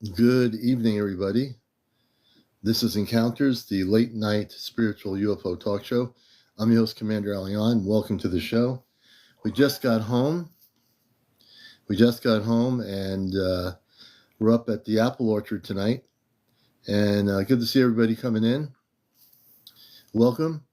Good evening, everybody. This is Encounters, the late night spiritual UFO talk show. I'm your host, CmdrAleon. Welcome to the show. We just got home. And we're up at the apple orchard tonight. And good to see everybody coming in. Welcome.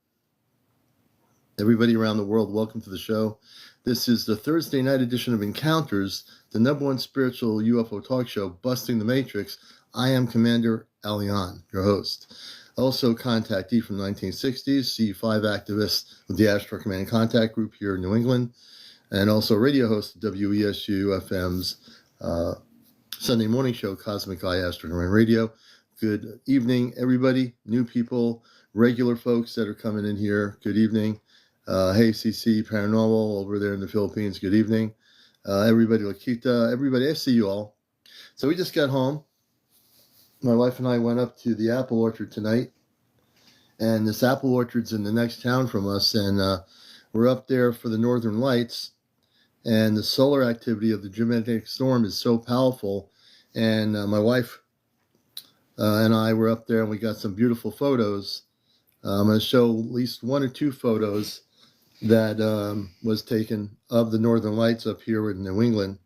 Everybody around the world, welcome to the show. This is the Thursday night edition of Encounters, the number one spiritual UFO talk show, Busting the Matrix. I am CmdrAleon, your host. Also, contactee from the 1960s, C5 activist with the Astro Command Contact Group here in New England, and also radio host of WESU FM's Sunday morning show, Cosmic Eye Astro Command Radio. Good evening, everybody, new people, regular folks that are coming in here. Good evening. Hey, CC Paranormal over there in the Philippines. Good evening. Everybody, Lakita, everybody, I see you all. So we just got home. My wife and I went up to the apple orchard tonight. And this apple orchard's in the next town from us. And we're up there for the Northern Lights. And the solar activity of the geomagnetic storm is so powerful. And my wife and I were up there and we got some beautiful photos. I'm going to show at least one or two photos that was taken of the Northern Lights up here in New England.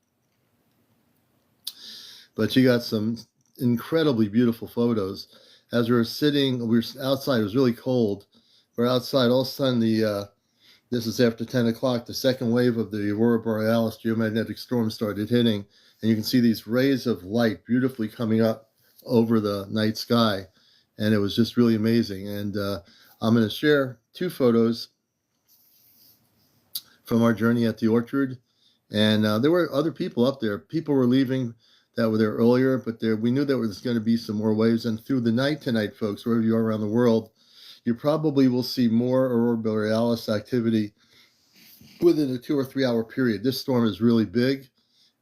But you got some incredibly beautiful photos. As we were sitting, we were outside, it was really cold. We're outside, all of a sudden, this is after 10 o'clock, the second wave of the Aurora Borealis geomagnetic storm started hitting. And you can see these rays of light beautifully coming up over the night sky. And it was just really amazing. And I'm going to share two photos from our journey at the orchard. And there were other people up there. People were leaving that were there earlier, but we knew there was going to be some more waves. And through the night tonight, folks, wherever you are around the world, you probably will see more Aurora Borealis activity within a 2 or 3 hour period. This storm is really big,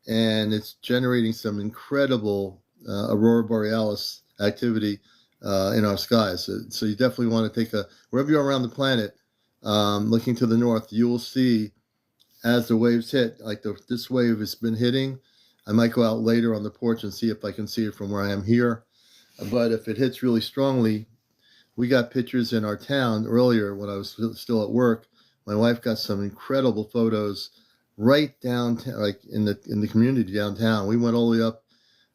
and it's generating some incredible Aurora Borealis activity in our skies. So you definitely want to take wherever you are around the planet, looking to the north, you will see as the waves hit, like this wave has been hitting. I might go out later on the porch and see if I can see it from where I am here. But if it hits really strongly, we got pictures in our town earlier when I was still at work. My wife got some incredible photos right downtown, like in the community downtown. We went all the way up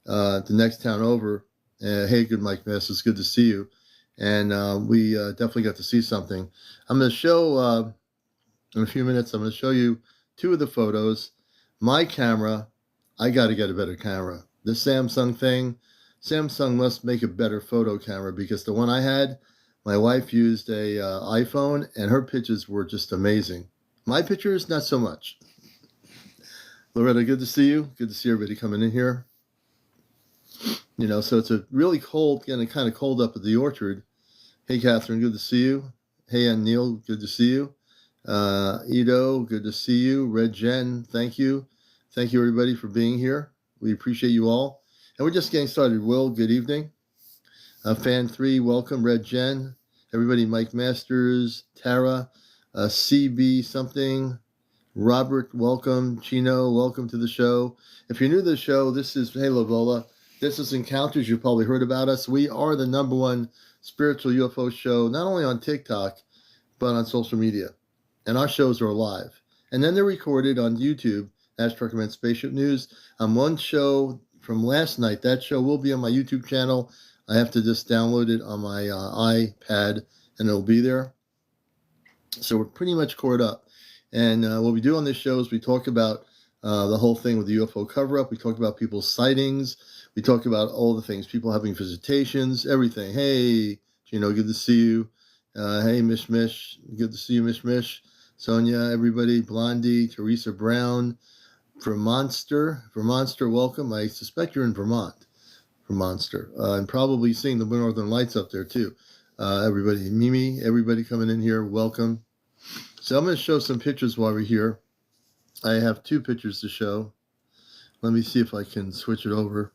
the next town over. Hey, good Mike Mess, it's good to see you. And we definitely got to see something. I'm going to show, in a few minutes, I'm going to show you two of the photos. My camera, I got to get a better camera. This Samsung must make a better photo camera, because the one I had, my wife used a iPhone, and her pictures were just amazing. My pictures, not so much. Loretta, good to see you. Good to see everybody coming in here. You know, so it's a really cold, getting kind of cold up at the orchard. Hey, Catherine, good to see you. Hey, and Neil, good to see you. Ido, good to see you. Red Jen, thank you. Thank you, everybody, for being here. We appreciate you all. And we're just getting started. Will, good evening. Fan 3, welcome. Red Jen. Everybody, Mike Masters, Tara, CB something. Robert, welcome. Chino, welcome to the show. If you're new to the show, this is, hey, Lavola. This is Encounters. You've probably heard about us. We are the number one spiritual UFO show, not only on TikTok, but on social media. And our shows are live. And then they're recorded on YouTube, Astro Command Spaceship News. One show from last night, that show will be on my YouTube channel. I have to just download it on my iPad, and it'll be there. So we're pretty much caught up. And what we do on this show is we talk about the whole thing with the UFO cover-up. We talk about people's sightings. We talk about all the things, people having visitations, everything. Hey, Gino, good to see you. Hey, Mish Mish, good to see you, Mish Mish. Sonia, everybody, Blondie, Teresa Brown, Vermonster, welcome. I suspect you're in Vermont, Vermonster, and probably seeing the Northern Lights up there too. Everybody, Mimi, everybody coming in here, welcome. So I'm going to show some pictures while we're here. I have two pictures to show. Let me see if I can switch it over.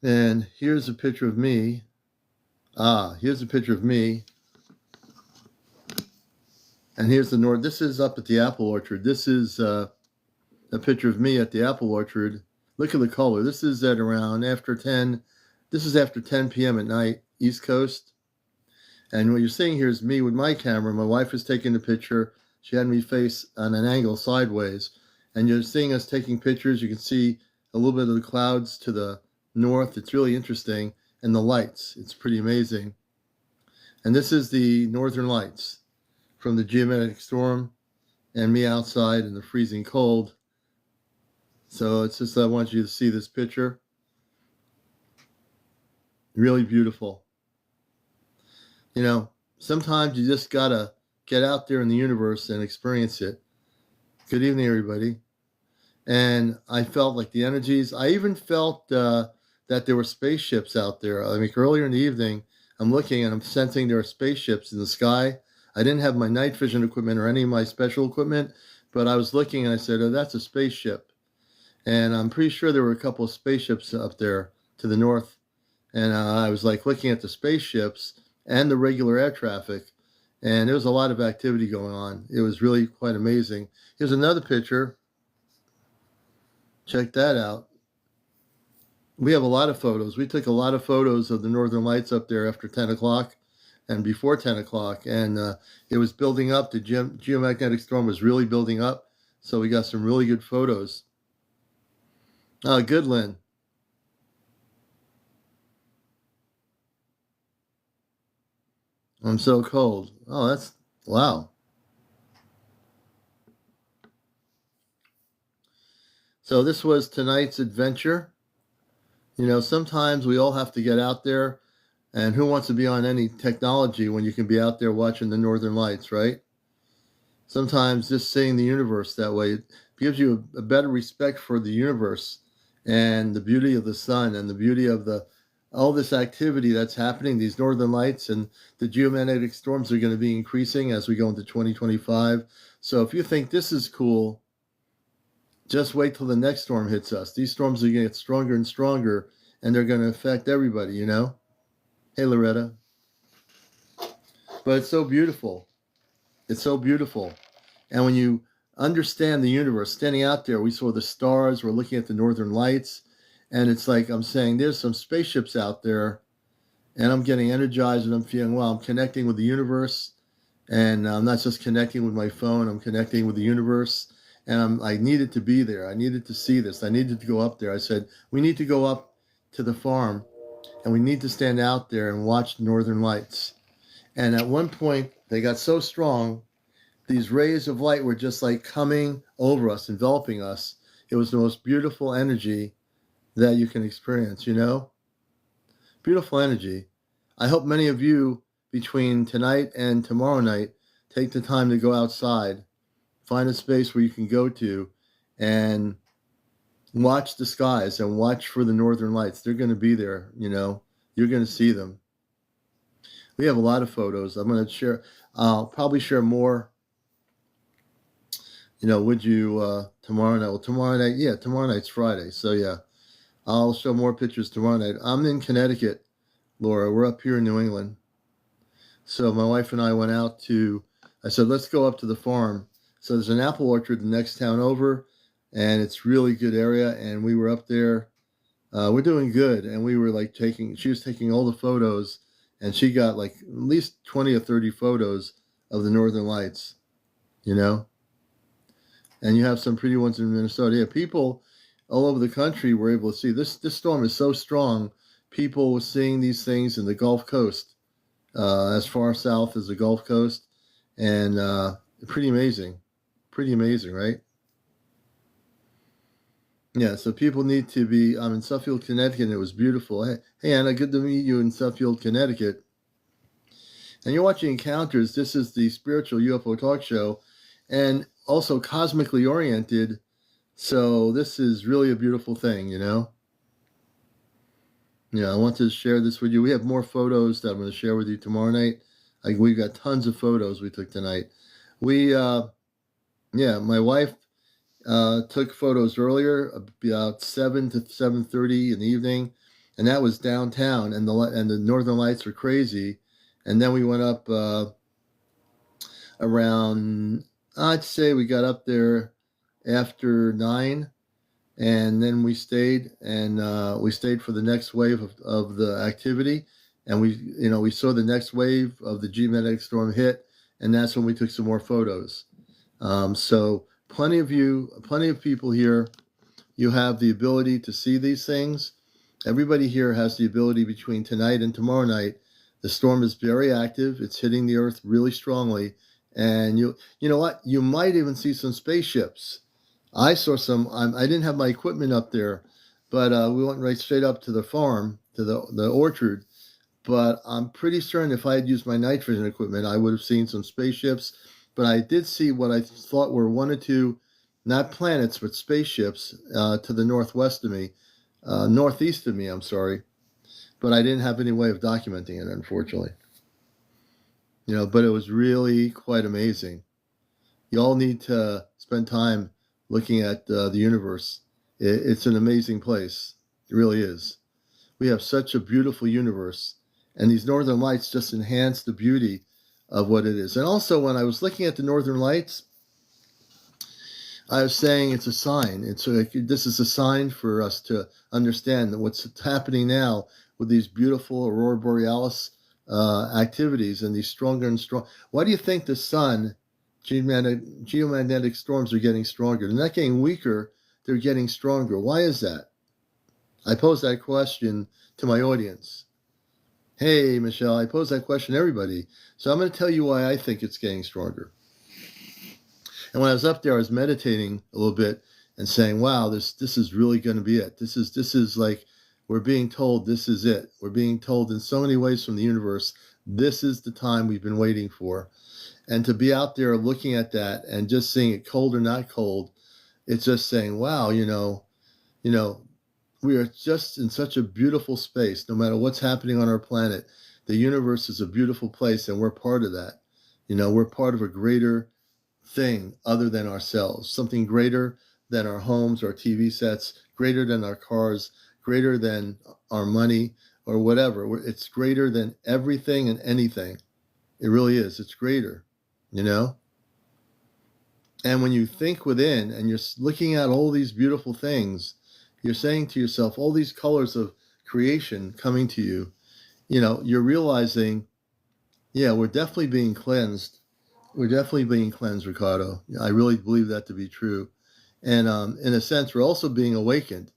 And here's a picture of me. Here's a picture of me. And here's the This is up at the apple orchard. This is a picture of me at the apple orchard. Look at the color. This is at around after 10. This is after 10 p.m. at night, East Coast. And what you're seeing here is me with my camera. My wife is taking the picture. She had me face on an angle sideways. And you're seeing us taking pictures. You can see a little bit of the clouds to the north. It's really interesting. And the lights. It's pretty amazing. And this is the northern lights from the geomagnetic storm and me outside in the freezing cold. So it's just, I want you to see this picture. Really beautiful. You know, sometimes you just gotta get out there in the universe and experience it. Good evening, everybody. And I felt like the energies, I even felt that there were spaceships out there. I mean, earlier in the evening, I'm looking and I'm sensing there are spaceships in the sky. I didn't have my night vision equipment or any of my special equipment, but I was looking and I said, oh, that's a spaceship. And I'm pretty sure there were a couple of spaceships up there to the north. And I was like looking at the spaceships and the regular air traffic. And there was a lot of activity going on. It was really quite amazing. Here's another picture. Check that out. We have a lot of photos. We took a lot of photos of the northern lights up there after 10 o'clock and before 10 o'clock. And it was building up. The geomagnetic storm was really building up. So we got some really good photos. Good, Lynn. I'm so cold. Oh, that's, wow. So this was tonight's adventure. You know, sometimes we all have to get out there, and who wants to be on any technology when you can be out there watching the northern lights, right? Sometimes just seeing the universe that way gives you a better respect for the universe and the beauty of the sun and the beauty of all this activity that's happening, these northern lights, and the geomagnetic storms are going to be increasing as we go into 2025. So if you think this is cool, just wait till the next storm hits us. These storms are going to get stronger and stronger, and they're going to affect everybody, you know? Hey, Loretta. But it's so beautiful. It's so beautiful. And when you understand the universe, standing out there, we saw the stars, we're looking at the northern lights, and it's like I'm saying, there's some spaceships out there, and I'm getting energized, and I'm feeling, well, I'm connecting with the universe, and I'm not just connecting with my phone, I'm connecting with the universe. And I needed to be there. I needed to see this. I needed to go up there. I said, we need to go up to the farm and we need to stand out there and watch the northern lights. And at one point, they got so strong, these rays of light were just like coming over us, enveloping us. It was the most beautiful energy that you can experience, you know? Beautiful energy. I hope many of you, between tonight and tomorrow night, take the time to go outside. Find a space where you can go to and watch the skies and watch for the northern lights. They're going to be there, you know. You're going to see them. We have a lot of photos. I'm going to share. I'll probably share more, you know, would you tomorrow night? Well, tomorrow night, yeah, tomorrow night's Friday. So, yeah, I'll show more pictures tomorrow night. I'm in Connecticut, Laura. We're up here in New England. So my wife and I went out I said, let's go up to the farm. So there's an apple orchard the next town over, and it's really good area. And we were up there. We're doing good. And we were like she was taking all the photos, and she got like at least 20 or 30 photos of the northern lights, you know. And you have some pretty ones in Minnesota. Yeah, people all over the country were able to see this. This storm is so strong. People were seeing these things in the Gulf Coast, as far south as the Gulf Coast, and pretty amazing. Pretty amazing, right? Yeah, so people need to be. I'm in Suffield, Connecticut, and it was beautiful. Hey, Anna, good to meet you in Suffield, Connecticut. And you're watching Encounters. This is the spiritual UFO talk show, and also cosmically oriented. So this is really a beautiful thing, you know? Yeah, I want to share this with you. We have more photos that I'm going to share with you tomorrow night. We've got tons of photos we took tonight. My wife took photos earlier, about 7 to 7:30 in the evening, and that was downtown, and the northern lights were crazy. And then we went up around, I'd say we got up there after 9, And then we stayed, and we stayed for the next wave of the activity. And we saw the next wave of the geomagnetic storm hit, and that's when we took some more photos. So plenty of people here. You have the ability to see these things. Everybody here has the ability between tonight and tomorrow night. The storm is very active. It's hitting the earth really strongly. And you know what? You might even see some spaceships. I saw some. I didn't have my equipment up there, but we went right straight up to the farm, to the orchard. But I'm pretty certain if I had used my night vision equipment, I would have seen some spaceships. But I did see what I thought were one or two, not planets, but spaceships to the northwest of me, northeast of me, I'm sorry. But I didn't have any way of documenting it, unfortunately. But it was really quite amazing. You all need to spend time looking at the universe. It's an amazing place. It really is. We have such a beautiful universe, and these northern lights just enhance the beauty of what it is. And also, when I was looking at the northern lights, I was saying it's a sign. This is a sign for us to understand that what's happening now with these beautiful aurora borealis activities and these stronger and stronger. Why do you think the sun, geomagnetic storms are getting stronger? They're not getting weaker, they're getting stronger. Why is that? I pose that question to my audience. Hey, Michelle, I pose that question to everybody. So I'm going to tell you why I think it's getting stronger. And when I was up there, I was meditating a little bit and saying, wow, this is really going to be it. This is like, we're being told this is it. We're being told in so many ways from the universe, this is the time we've been waiting for. And to be out there looking at that and just seeing it cold or not cold, it's just saying, wow, we are just in such a beautiful space. No matter what's happening on our planet, the universe is a beautiful place, and we're part of that. We're part of a greater thing other than ourselves, something greater than our homes, our TV sets, greater than our cars, greater than our money or whatever. It's greater than everything and anything. It really is. It's greater, And when you think within and you're looking at all these beautiful things, you're saying to yourself, all these colors of creation coming to you, you're realizing, yeah, we're definitely being cleansed. We're definitely being cleansed, Ricardo. I really believe that to be true. And in a sense, we're also being awakened.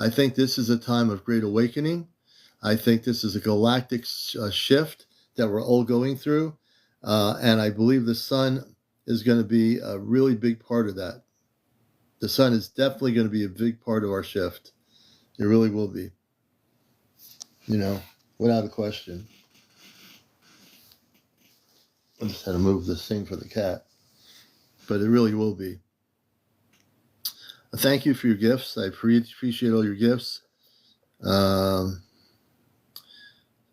I think this is a time of great awakening. I think this is a galactic shift that we're all going through. And I believe the sun is going to be a really big part of that. The sun is definitely going to be a big part of our shift. It really will be. Without a question. I just had to move this thing for the cat. But it really will be. Thank you for your gifts. I appreciate all your gifts.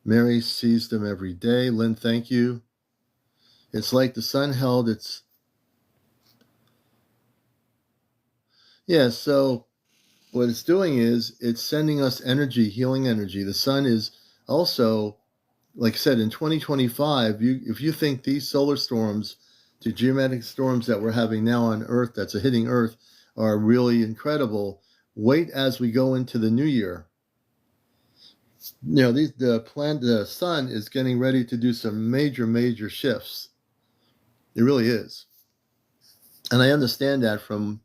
Mary sees them every day. Lynn, thank you. It's like the sun held its... Yeah, so what it's doing is it's sending us energy, healing energy. The sun is also, like I said, in 2025, if you think these solar storms, the geomagnetic storms that we're having now on Earth, that's hitting Earth, are really incredible, wait as we go into the new year. The sun is getting ready to do some major, major shifts. It really is. And I understand that from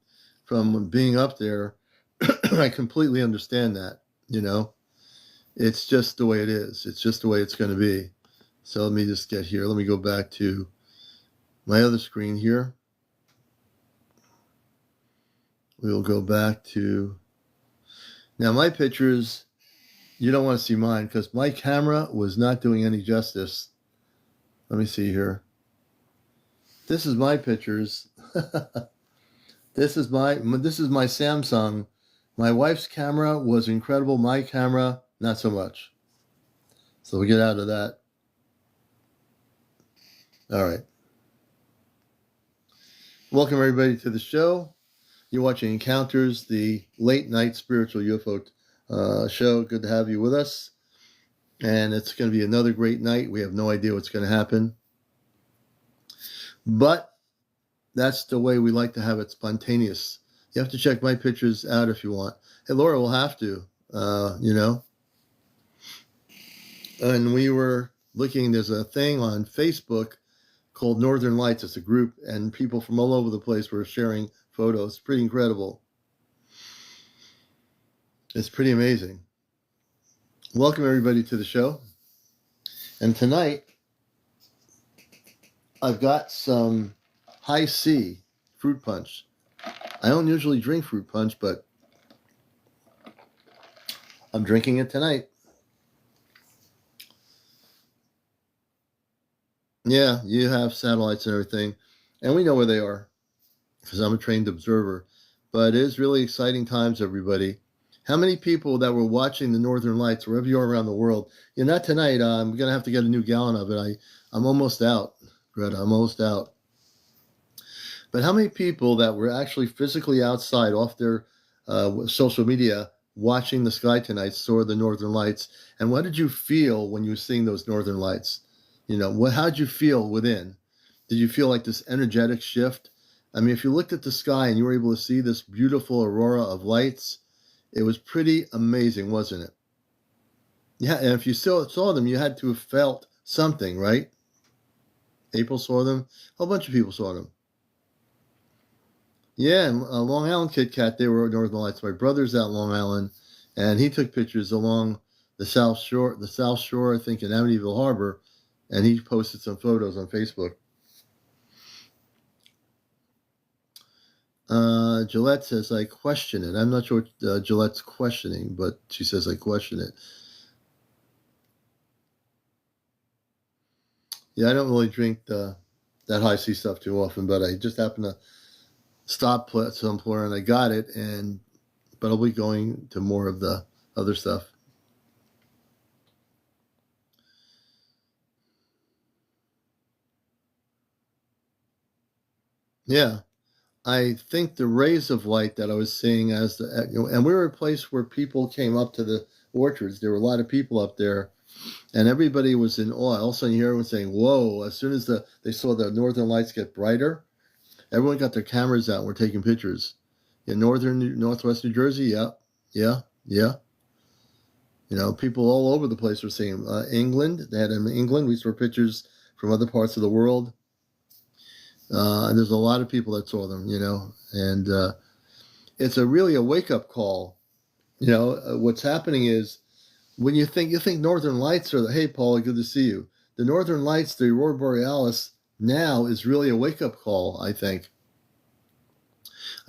being up there. I completely understand that, It's just the way it is. It's just the way it's going to be. So let me just get here. Let me go back to my other screen here. We will go back to... Now, my pictures, you don't want to see mine because my camera was not doing any justice. Let me see here. This is my pictures. This is my Samsung. My wife's camera was incredible. My camera, not so much. So we get out of that. All right. Welcome everybody to the show. You're watching Encounters, the late night spiritual UFO show. Good to have you with us. And it's going to be another great night. We have no idea what's going to happen. But that's the way we like to have it, spontaneous. You have to check my pictures out if you want. Hey, Laura, we'll have to, you know. And we were looking, there's a thing on Facebook called Northern Lights. It's a group, and people from all over the place were sharing photos. Pretty incredible. It's pretty amazing. Welcome, everybody, to the show. And tonight, I've got some high C fruit punch. I don't usually drink fruit punch, but I'm drinking it tonight. Yeah, you have satellites and everything, and we know where they are because I'm a trained observer. But it is really exciting times, everybody. How many people that were watching the Northern Lights, wherever you are around the world? Yeah, not tonight. I'm going to have to get a new gallon of it. I'm almost out, Greta. I'm almost out. But how many people that were actually physically outside off their social media watching the sky tonight saw the Northern Lights? And what did you feel when you were seeing those Northern Lights? You know, how did you feel within? Did you feel like this energetic shift? I mean, if you looked at the sky and you were able to see this beautiful aurora of lights, it was pretty amazing, wasn't it? Yeah, and if you still saw them, you had to have felt something, right? April saw them. A whole bunch of people saw them. Yeah, and Long Island Kit Kat, they were Northern Lights. My brother's out Long Island, and he took pictures along the South Shore, I think, in Amityville Harbor, and he posted some photos on Facebook. Gillette says, I question it. I'm not sure what Gillette's questioning, but she says, I question it. Yeah, I don't really drink that high C stuff too often, but I just happened to stop somewhere and I got it, but I'll be going to more of the other stuff. Yeah. I think the rays of light that I was seeing and we were a place where people came up to the orchards. There were a lot of people up there, and everybody was in awe. All of a sudden, you hear everyone saying, "Whoa!" As soon as they saw the Northern Lights get brighter, everyone got their cameras out and were taking pictures. In Northwest New Jersey, yeah. You know, people all over the place were seeing England. They had them in England. We saw pictures from other parts of the world. And there's a lot of people that saw them, you know, and it's really a wake-up call. You know, what's happening is when you think Northern Lights are hey, Paula, good to see you. The Northern Lights, the Aurora Borealis, now is really a wake-up call, I think.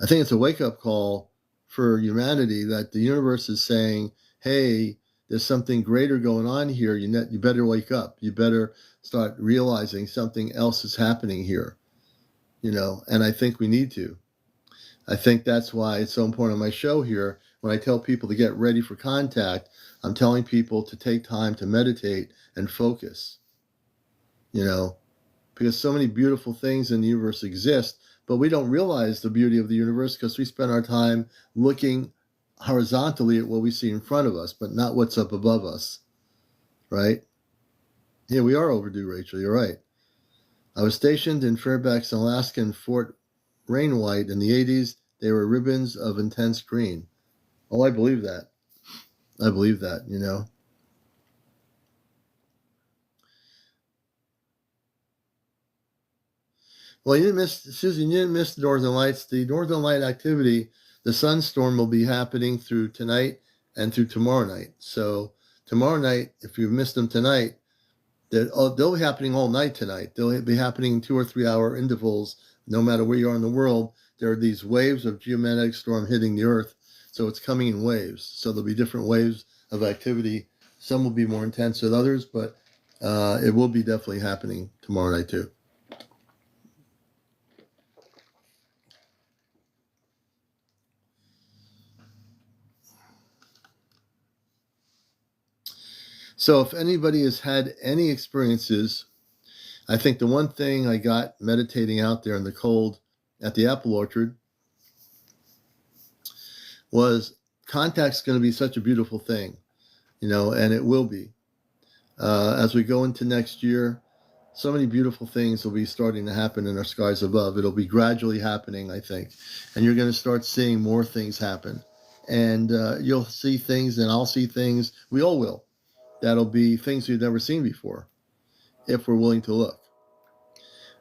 I think it's a wake-up call for humanity that the universe is saying, hey, there's something greater going on here. You better wake up. You better start realizing something else is happening here. You know, and I think we need to. I think that's why it's so important on my show here. When I tell people to get ready for contact, I'm telling people to take time to meditate and focus, you know, because so many beautiful things in the universe exist, but we don't realize the beauty of the universe because we spend our time looking horizontally at what we see in front of us, but not what's up above us, right? Yeah, we are overdue, Rachel. You're right. I was stationed in Fairbanks, Alaska, and Fort Rainwhite in the 80s. They were ribbons of intense green. Oh, I believe that. I believe that, you know. Well, Susan, you didn't miss the Northern Lights. The Northern Light activity, the sunstorm will be happening through tonight and through tomorrow night. So tomorrow night, if you've missed them tonight, they'll be happening all night tonight. They'll be happening in 2 or 3 hour intervals, no matter where you are in the world. There are these waves of geomagnetic storm hitting the earth. So it's coming in waves. So there'll be different waves of activity. Some will be more intense than others, but it will be definitely happening tomorrow night too. So if anybody has had any experiences, I think the one thing I got meditating out there in the cold at the apple orchard was contact's going to be such a beautiful thing, you know, and it will be. As we go into next year, So many beautiful things will be starting to happen in our skies above. It'll be gradually happening, I think. And you're going to start seeing more things happen. And you'll see things, and I'll see things. We all will. That'll be things we've never seen before, if we're willing to look.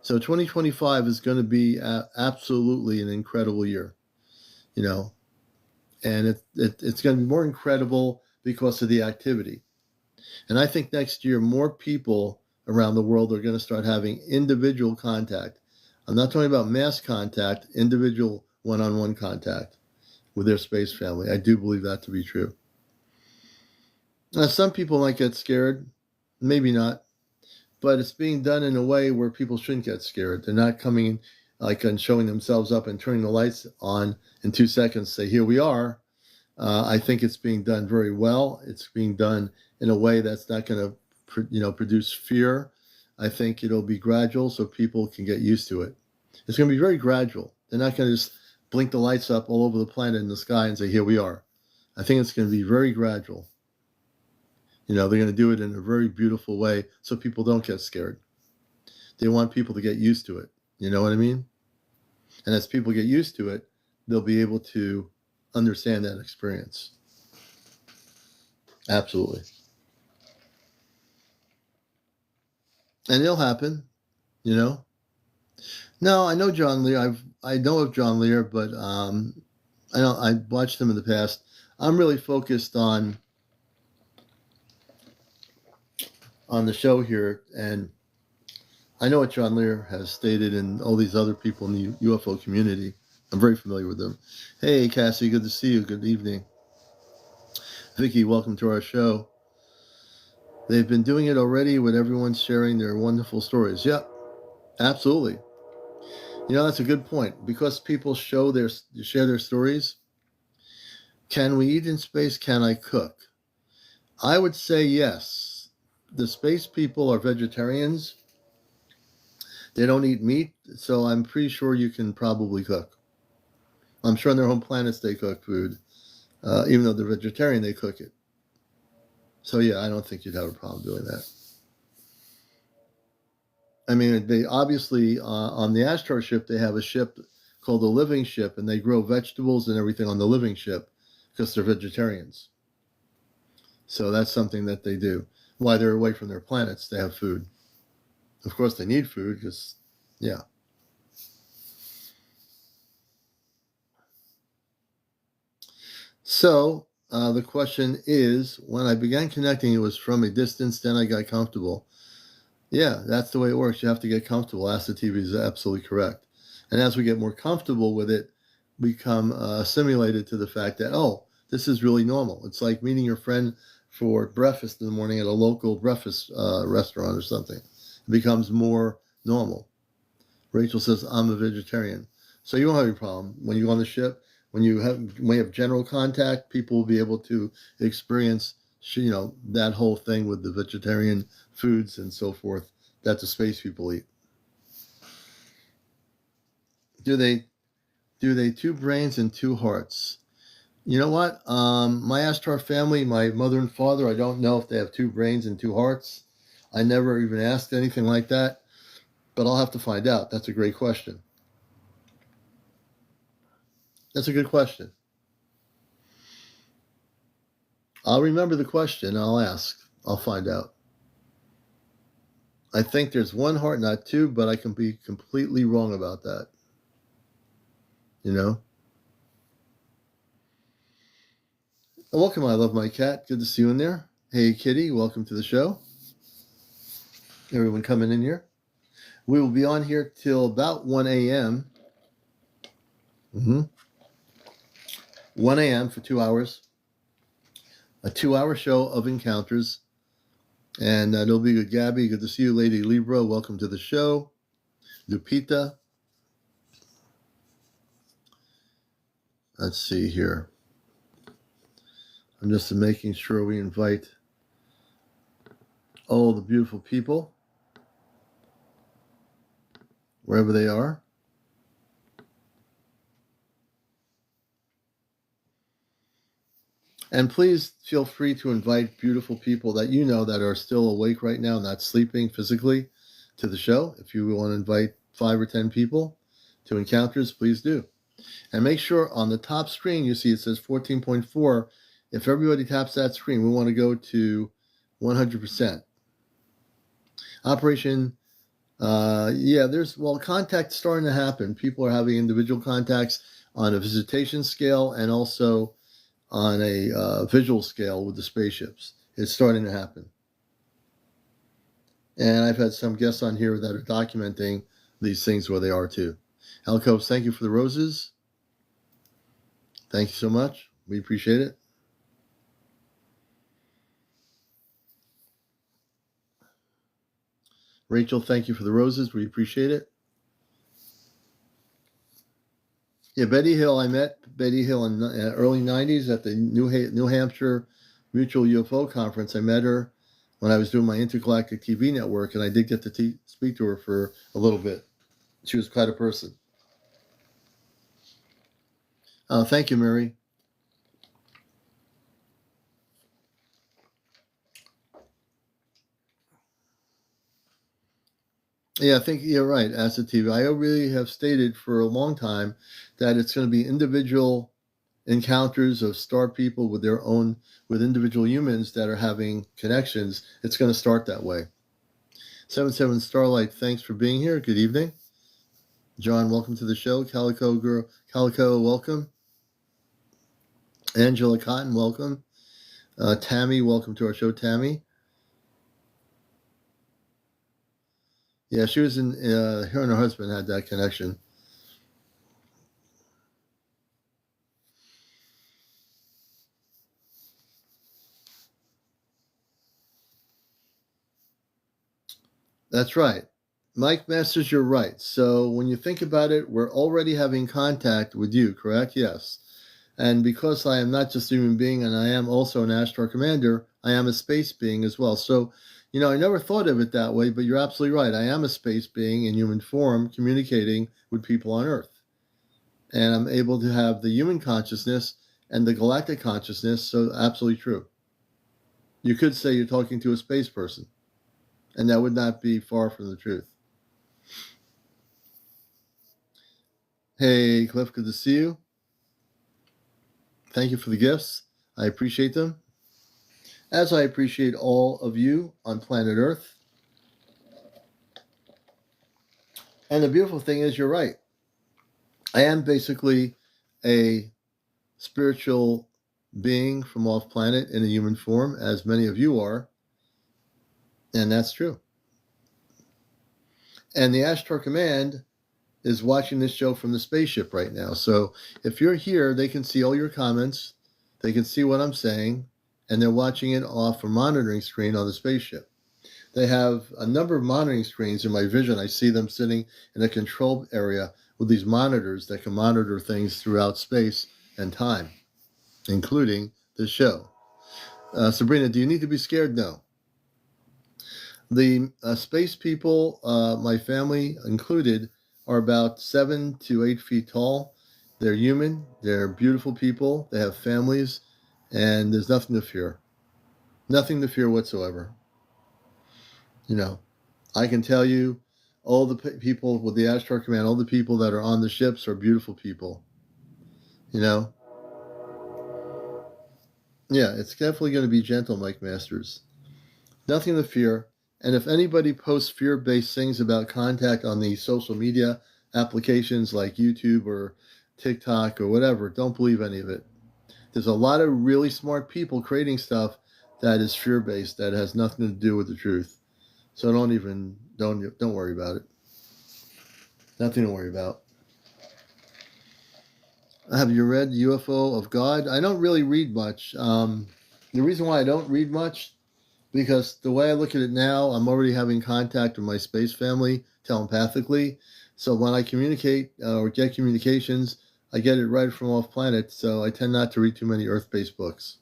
So 2025 is going to be absolutely an incredible year, you know. And it's going to be more incredible because of the activity. And I think next year, more people around the world are going to start having individual contact. I'm not talking about mass contact, individual one-on-one contact with their space family. I do believe that to be true. Now, some people might get scared, maybe not, but it's being done in a way where people shouldn't get scared. They're not coming like and showing themselves up and turning the lights on in 2 seconds, say, here we are. I think it's being done very well. It's being done in a way that's not going to, produce fear. I think it'll be gradual so people can get used to it. It's going to be very gradual. They're not going to just blink the lights up all over the planet in the sky and say, here we are. I think it's going to be very gradual. They're going to do it in a very beautiful way so people don't get scared. They want people to get used to it. You know what I mean? And as people get used to it, they'll be able to understand that experience. Absolutely. And it'll happen, No, I know John Lear. I know of John Lear, but I watched him in the past. I'm really focused on the show here, and I know what John Lear has stated and all these other people in the UFO community. I'm very familiar with them. Hey, Cassie, good to see you. Good evening. Vicky, welcome to our show. They've been doing it already with everyone sharing their wonderful stories. Yep, absolutely. That's a good point. Because people share their stories, can we eat in space? Can I cook? I would say yes. The space people are vegetarians. They don't eat meat, so I'm pretty sure you can probably cook. I'm sure on their home planets they cook food. Even though they're vegetarian, they cook it. So yeah, I don't think you'd have a problem doing that. I mean, they obviously, on the Astro ship, they have a ship called the Living Ship, and they grow vegetables and everything on the Living Ship because they're vegetarians. So that's something that they do. While they're away from their planets, they have food. Of course, they need food because, yeah. So the question is, when I began connecting, it was from a distance, then I got comfortable. Yeah, that's the way it works. You have to get comfortable. Ask the TV is absolutely correct. And as we get more comfortable with it, we become assimilated to the fact that, oh, this is really normal. It's like meeting your friend for breakfast in the morning at a local breakfast restaurant or something. It becomes more normal. Rachel says, I'm a vegetarian. So you won't have any problem. When you go on the ship, when you have general contact, people will be able to experience, that whole thing with the vegetarian foods and so forth that the space people eat. Do they 2 brains and 2 hearts? You know what? My Ashtar family, my mother and father, I don't know if they have 2 brains and 2 hearts. I never even asked anything like that, but I'll have to find out. That's a great question. That's a good question. I'll remember the question. I'll ask. I'll find out. I think there's 1 heart, not 2, but I can be completely wrong about that. Welcome, I love my cat. Good to see you in there. Hey, Kitty, welcome to the show. Everyone coming in here. We will be on here till about 1 a.m. 1 a.m. for 2 hours. A 2-hour show of encounters. And it'll be good. Gabby, good to see you. Lady Libra, welcome to the show. Lupita. Let's see here. I'm just making sure we invite all the beautiful people, wherever they are. And please feel free to invite beautiful people that that are still awake right now, not sleeping physically, to the show. If you want to invite 5 or 10 people to encounters, please do. And make sure on the top screen you see it says 14.4. If everybody taps that screen, we want to go to 100%. Operation, contact starting to happen. People are having individual contacts on a visitation scale and also on a visual scale with the spaceships. It's starting to happen. And I've had some guests on here that are documenting these things where they are too. Alcobes, thank you for the roses. Thank you so much. We appreciate it. Rachel, thank you for the roses. We appreciate it. Yeah, Betty Hill, I met Betty Hill in the early 90s at the New Hampshire Mutual UFO Conference. I met her when I was doing my intergalactic TV network, and I did get to speak to her for a little bit. She was quite a person. Thank you, Mary. Yeah, I think you're right, Acid TV. I really have stated for a long time that it's going to be individual encounters of star people with individual humans that are having connections. It's going to start that way. 77 Starlight, thanks for being here. Good evening. John, welcome to the show. Calico Girl, Calico, welcome. Angela Cotton, welcome. Tammy, welcome to our show, Tammy. Yeah, she was in, her and her husband had that connection. That's right. Mike Masters, you're right. So when you think about it, we're already having contact with you, correct? Yes. And because I am not just a human being and I am also an Ashtar commander, I am a space being as well. So, I never thought of it that way, but you're absolutely right. I am a space being in human form communicating with people on Earth. And I'm able to have the human consciousness and the galactic consciousness, so absolutely true. You could say you're talking to a space person, and that would not be far from the truth. Hey, Cliff, good to see you. Thank you for the gifts. I appreciate them, as I appreciate all of you on planet Earth. And the beautiful thing is, you're right. I am basically a spiritual being from off planet in a human form, as many of you are. And that's true. And the Ashtar Command is watching this show from the spaceship right now. So if you're here, they can see all your comments. They can see what I'm saying. And they're watching it off a monitoring screen on the spaceship. They have a number of monitoring screens in my vision. I see them sitting in a control area with these monitors that can monitor things throughout space and time, including the show. Sabrina, do you need to be scared? No. The space people, my family included, are about 7 to 8 feet tall. They're human. They're beautiful people. They have families, and there's nothing to fear. Nothing to fear whatsoever. I can tell you, all the people with the Ashtar Command, all the people that are on the ships are beautiful people. Yeah, it's definitely going to be gentle, Mike Masters. Nothing to fear. And if anybody posts fear-based things about contact on the social media applications like YouTube or TikTok or whatever, don't believe any of it. There's a lot of really smart people creating stuff that is fear-based, that has nothing to do with the truth. So don't worry about it. Nothing to worry about. Have you read UFO of God? I don't really read much. The reason why I don't read much, because the way I look at it now, I'm already having contact with my space family telepathically. So when I communicate or get communications, I get it right from off planet. So I tend not to read too many Earth-based books.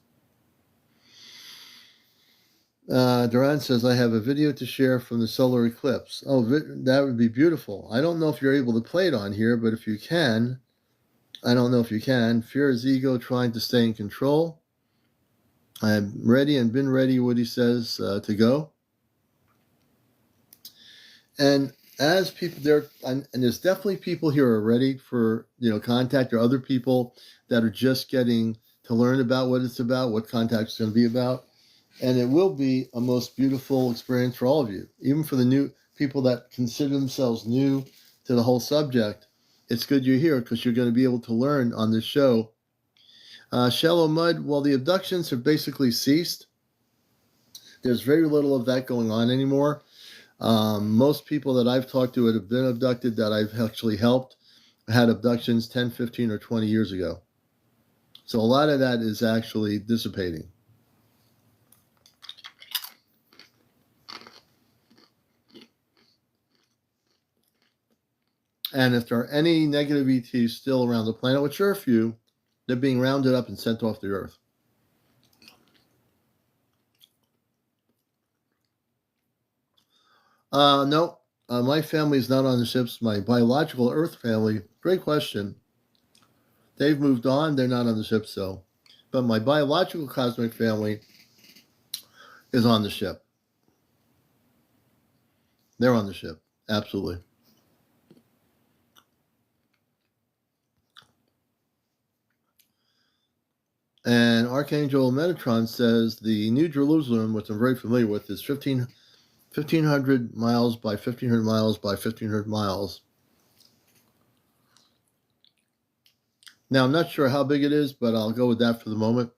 Duran says, I have a video to share from the solar eclipse. Oh, that would be beautiful. I don't know if you're able to play it on here, but if you can, I don't know if you can. Fear is ego trying to stay in control. I am ready and been ready, what he says, to go. And as people there, and there's definitely people here are ready for, contact, or other people that are just getting to learn about what it's about, what contact is going to be about. And it will be a most beautiful experience for all of you, even for the new people that consider themselves new to the whole subject. It's good you're here because you're going to be able to learn on this show. Shallow Mud, well, the abductions have basically ceased. There's very little of that going on anymore. Most people that I've talked to that have been abducted that I've actually helped had abductions 10, 15, or 20 years ago. So a lot of that is actually dissipating. And if there are any negative ETs still around the planet, which are a few, they're being rounded up and sent off the Earth. No, my family is not on the ships. My biological Earth family, great question. They've moved on. They're not on the ship, so. But my biological cosmic family is on the ship. They're on the ship, absolutely. And Archangel Metatron says the New Jerusalem, which I'm very familiar with, is 1,500 miles by 1,500 miles by 1,500 miles. Now, I'm not sure how big it is, but I'll go with that for the moment.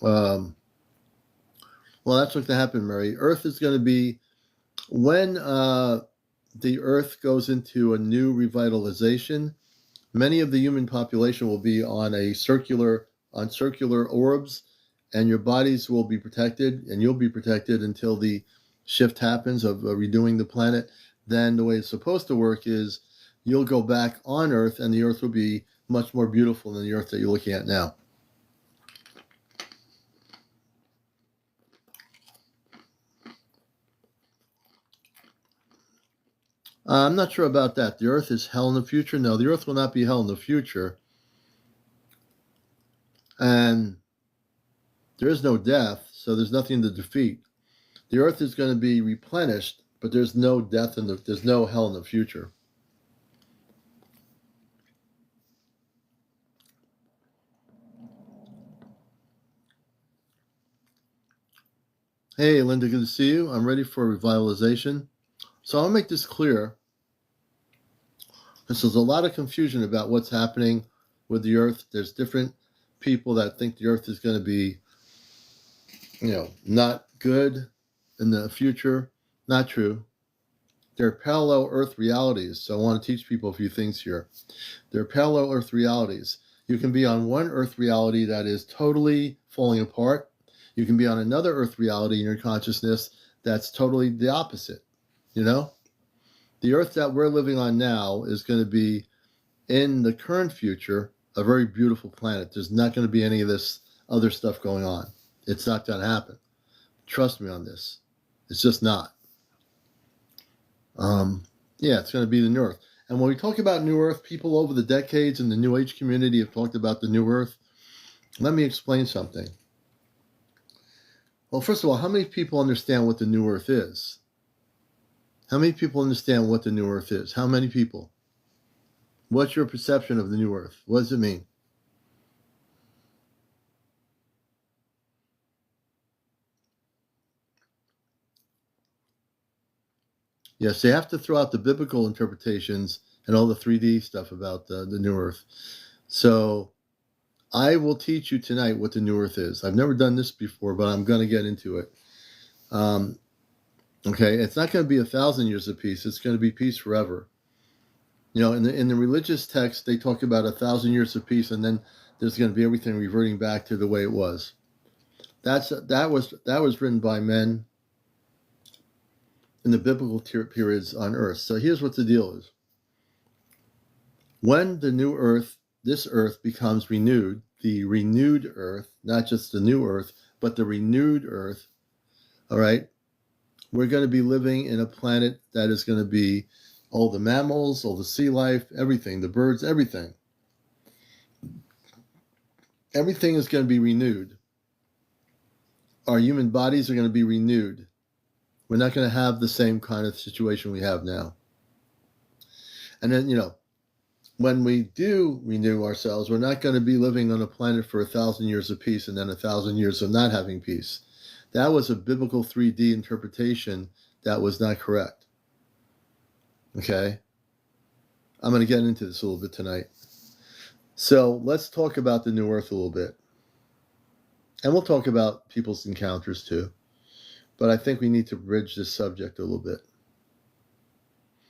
Well, that's what's going to happen, Mary. Earth is going to be, when the Earth goes into a new revitalization, many of the human population will be on circular orbs, and your bodies will be protected, and you'll be protected until the shift happens of redoing the planet. Then the way it's supposed to work is you'll go back on Earth, and the Earth will be much more beautiful than the Earth that you're looking at now. I'm not sure about that. The Earth is hell in the future. No, the Earth will not be hell in the future. And there is no death, so there's nothing to defeat. The Earth is going to be replenished, but there's no death there's no hell in the future. Hey, Linda, good to see you. I'm ready for revitalization. So I'll make this clear. There's a lot of confusion about what's happening with the Earth. There's different people that think the Earth is going to be, not good in the future. Not true. There are parallel Earth realities. So I want to teach people a few things here. There are parallel Earth realities. You can be on one Earth reality that is totally falling apart. You can be on another Earth reality in your consciousness that's totally the opposite. The Earth that we're living on now is going to be, in the current future, a very beautiful planet. There's not going to be any of this other stuff going on. It's not going to happen. Trust me on this. It's just not. It's going to be the New Earth. And when we talk about New Earth, people over the decades in the New Age community have talked about the New Earth. Let me explain something. Well, first of all, how many people understand what the New Earth is? How many people understand what the New Earth is? How many people? What's your perception of the New Earth? What does it mean? Yes, you have to throw out the biblical interpretations and all the 3D stuff about the New Earth. So I will teach you tonight what the New Earth is. I've never done this before, but I'm going to get into it. Okay, it's not going to be 1,000 years of peace. It's going to be peace forever. In the religious text, they talk about 1,000 years of peace, and then there's going to be everything reverting back to the way it was. That was written by men in the biblical periods on Earth. So here's what the deal is. When the new Earth, this Earth becomes renewed, the renewed Earth, not just the new Earth, but the renewed Earth, all right, we're going to be living in a planet that is going to be all the mammals, all the sea life, everything, the birds, everything. Everything is going to be renewed. Our human bodies are going to be renewed. We're not going to have the same kind of situation we have now. And then, when we do renew ourselves, we're not going to be living on a planet for 1,000 years of peace and then 1,000 years of not having peace. That was a biblical 3D interpretation that was not correct. Okay? I'm going to get into this a little bit tonight. So let's talk about the New Earth a little bit. And we'll talk about people's encounters too. But I think we need to bridge this subject a little bit.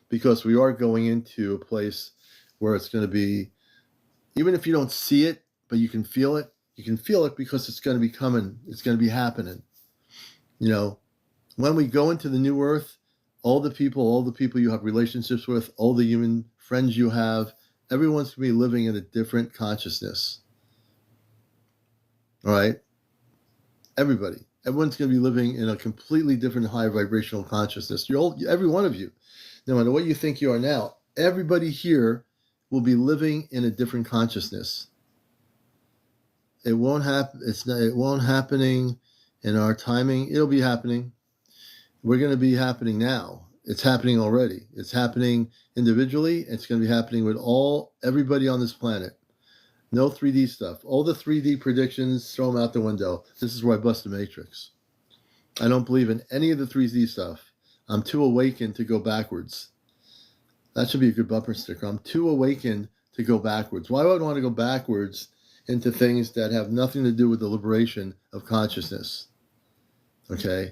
Because we are going into a place where it's going to be, even if you don't see it, but you can feel it because it's going to be coming. It's going to be happening. When we go into the New Earth, all the people you have relationships with, all the human friends you have, everyone's going to be living in a different consciousness. All right? Everyone's going to be living in a completely different high vibrational consciousness. Every one of you, no matter what you think you are now, everybody here will be living in a different consciousness. It won't happen. It won't happening in our timing. It'll be happening. We're going to be happening now. It's happening already. It's happening individually. It's going to be happening with everybody on this planet. No 3D stuff. All the 3D predictions, throw them out the window. This is where I bust the matrix. I don't believe in any of the 3D stuff. I'm too awakened to go backwards. That should be a good bumper sticker. I'm too awakened to go backwards. Why would I want to go backwards into things that have nothing to do with the liberation of consciousness? Okay?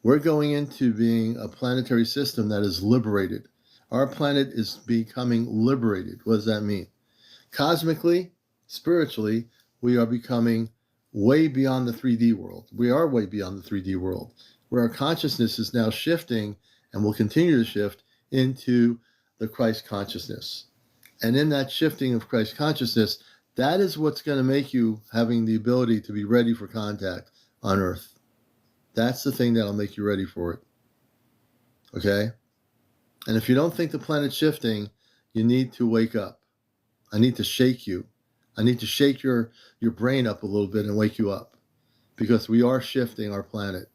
We're going into being a planetary system that is liberated. Our planet is becoming liberated. What does that mean? Cosmically, spiritually, we are becoming way beyond the 3D world. We are way beyond the 3D world, where our consciousness is now shifting and will continue to shift into the Christ consciousness. And in that shifting of Christ consciousness, that is what's going to make you having the ability to be ready for contact on Earth. That's the thing that'll make you ready for it. Okay? And if you don't think the planet's shifting, you need to wake up. I need to shake you. I need to shake your brain up a little bit and wake you up. Because we are shifting our planet.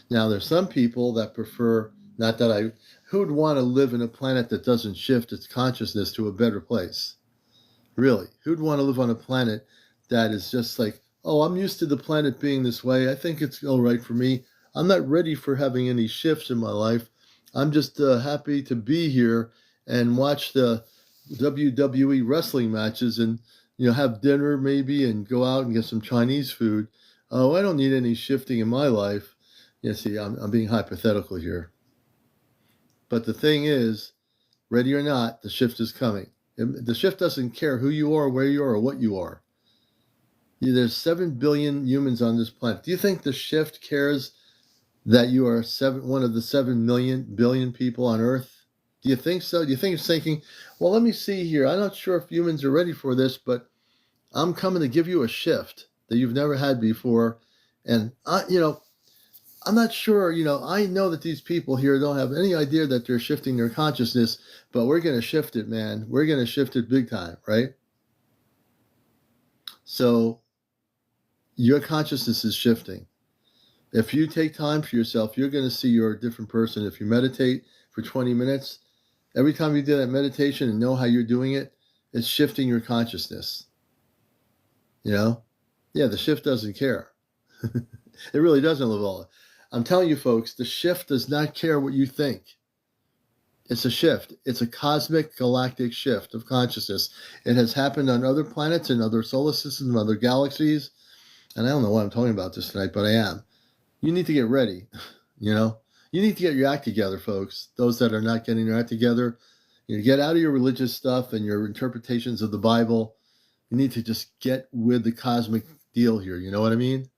Now, there's some people that prefer, who would want to live in a planet that doesn't shift its consciousness to a better place? Really? Who'd want to live on a planet that is just like, oh, I'm used to the planet being this way. I think it's all right for me. I'm not ready for having any shifts in my life. I'm just happy to be here and watch the WWE wrestling matches and have dinner maybe and go out and get some Chinese food. Oh, I don't need any shifting in my life. See, I'm being hypothetical here. But the thing is, ready or not, the shift is coming. The shift doesn't care who you are, where you are, or what you are. There's 7 billion humans on this planet. Do you think the shift cares that you are one of the 7 billion people on Earth? Do you think so? Do you think it's thinking, well, let me see here. I'm not sure if humans are ready for this, but I'm coming to give you a shift that you've never had before. And, I'm not sure, I know that these people here don't have any idea that they're shifting their consciousness, but we're going to shift it, man. We're going to shift it big time, right? So your consciousness is shifting. If you take time for yourself, you're going to see you're a different person. If you meditate for 20 minutes, every time you do that meditation and know how you're doing it, it's shifting your consciousness. Yeah, the shift doesn't care. It really doesn't, Lavala. I'm telling you, folks, the shift does not care what you think. It's a shift. It's a cosmic galactic shift of consciousness. It has happened on other planets and other solar systems and other galaxies. And I don't know why I'm talking about this tonight, but I am. You need to get ready. You need to get your act together, folks. Those that are not getting their act together, get out of your religious stuff and your interpretations of the Bible. You need to just get with the cosmic deal here. You know what I mean?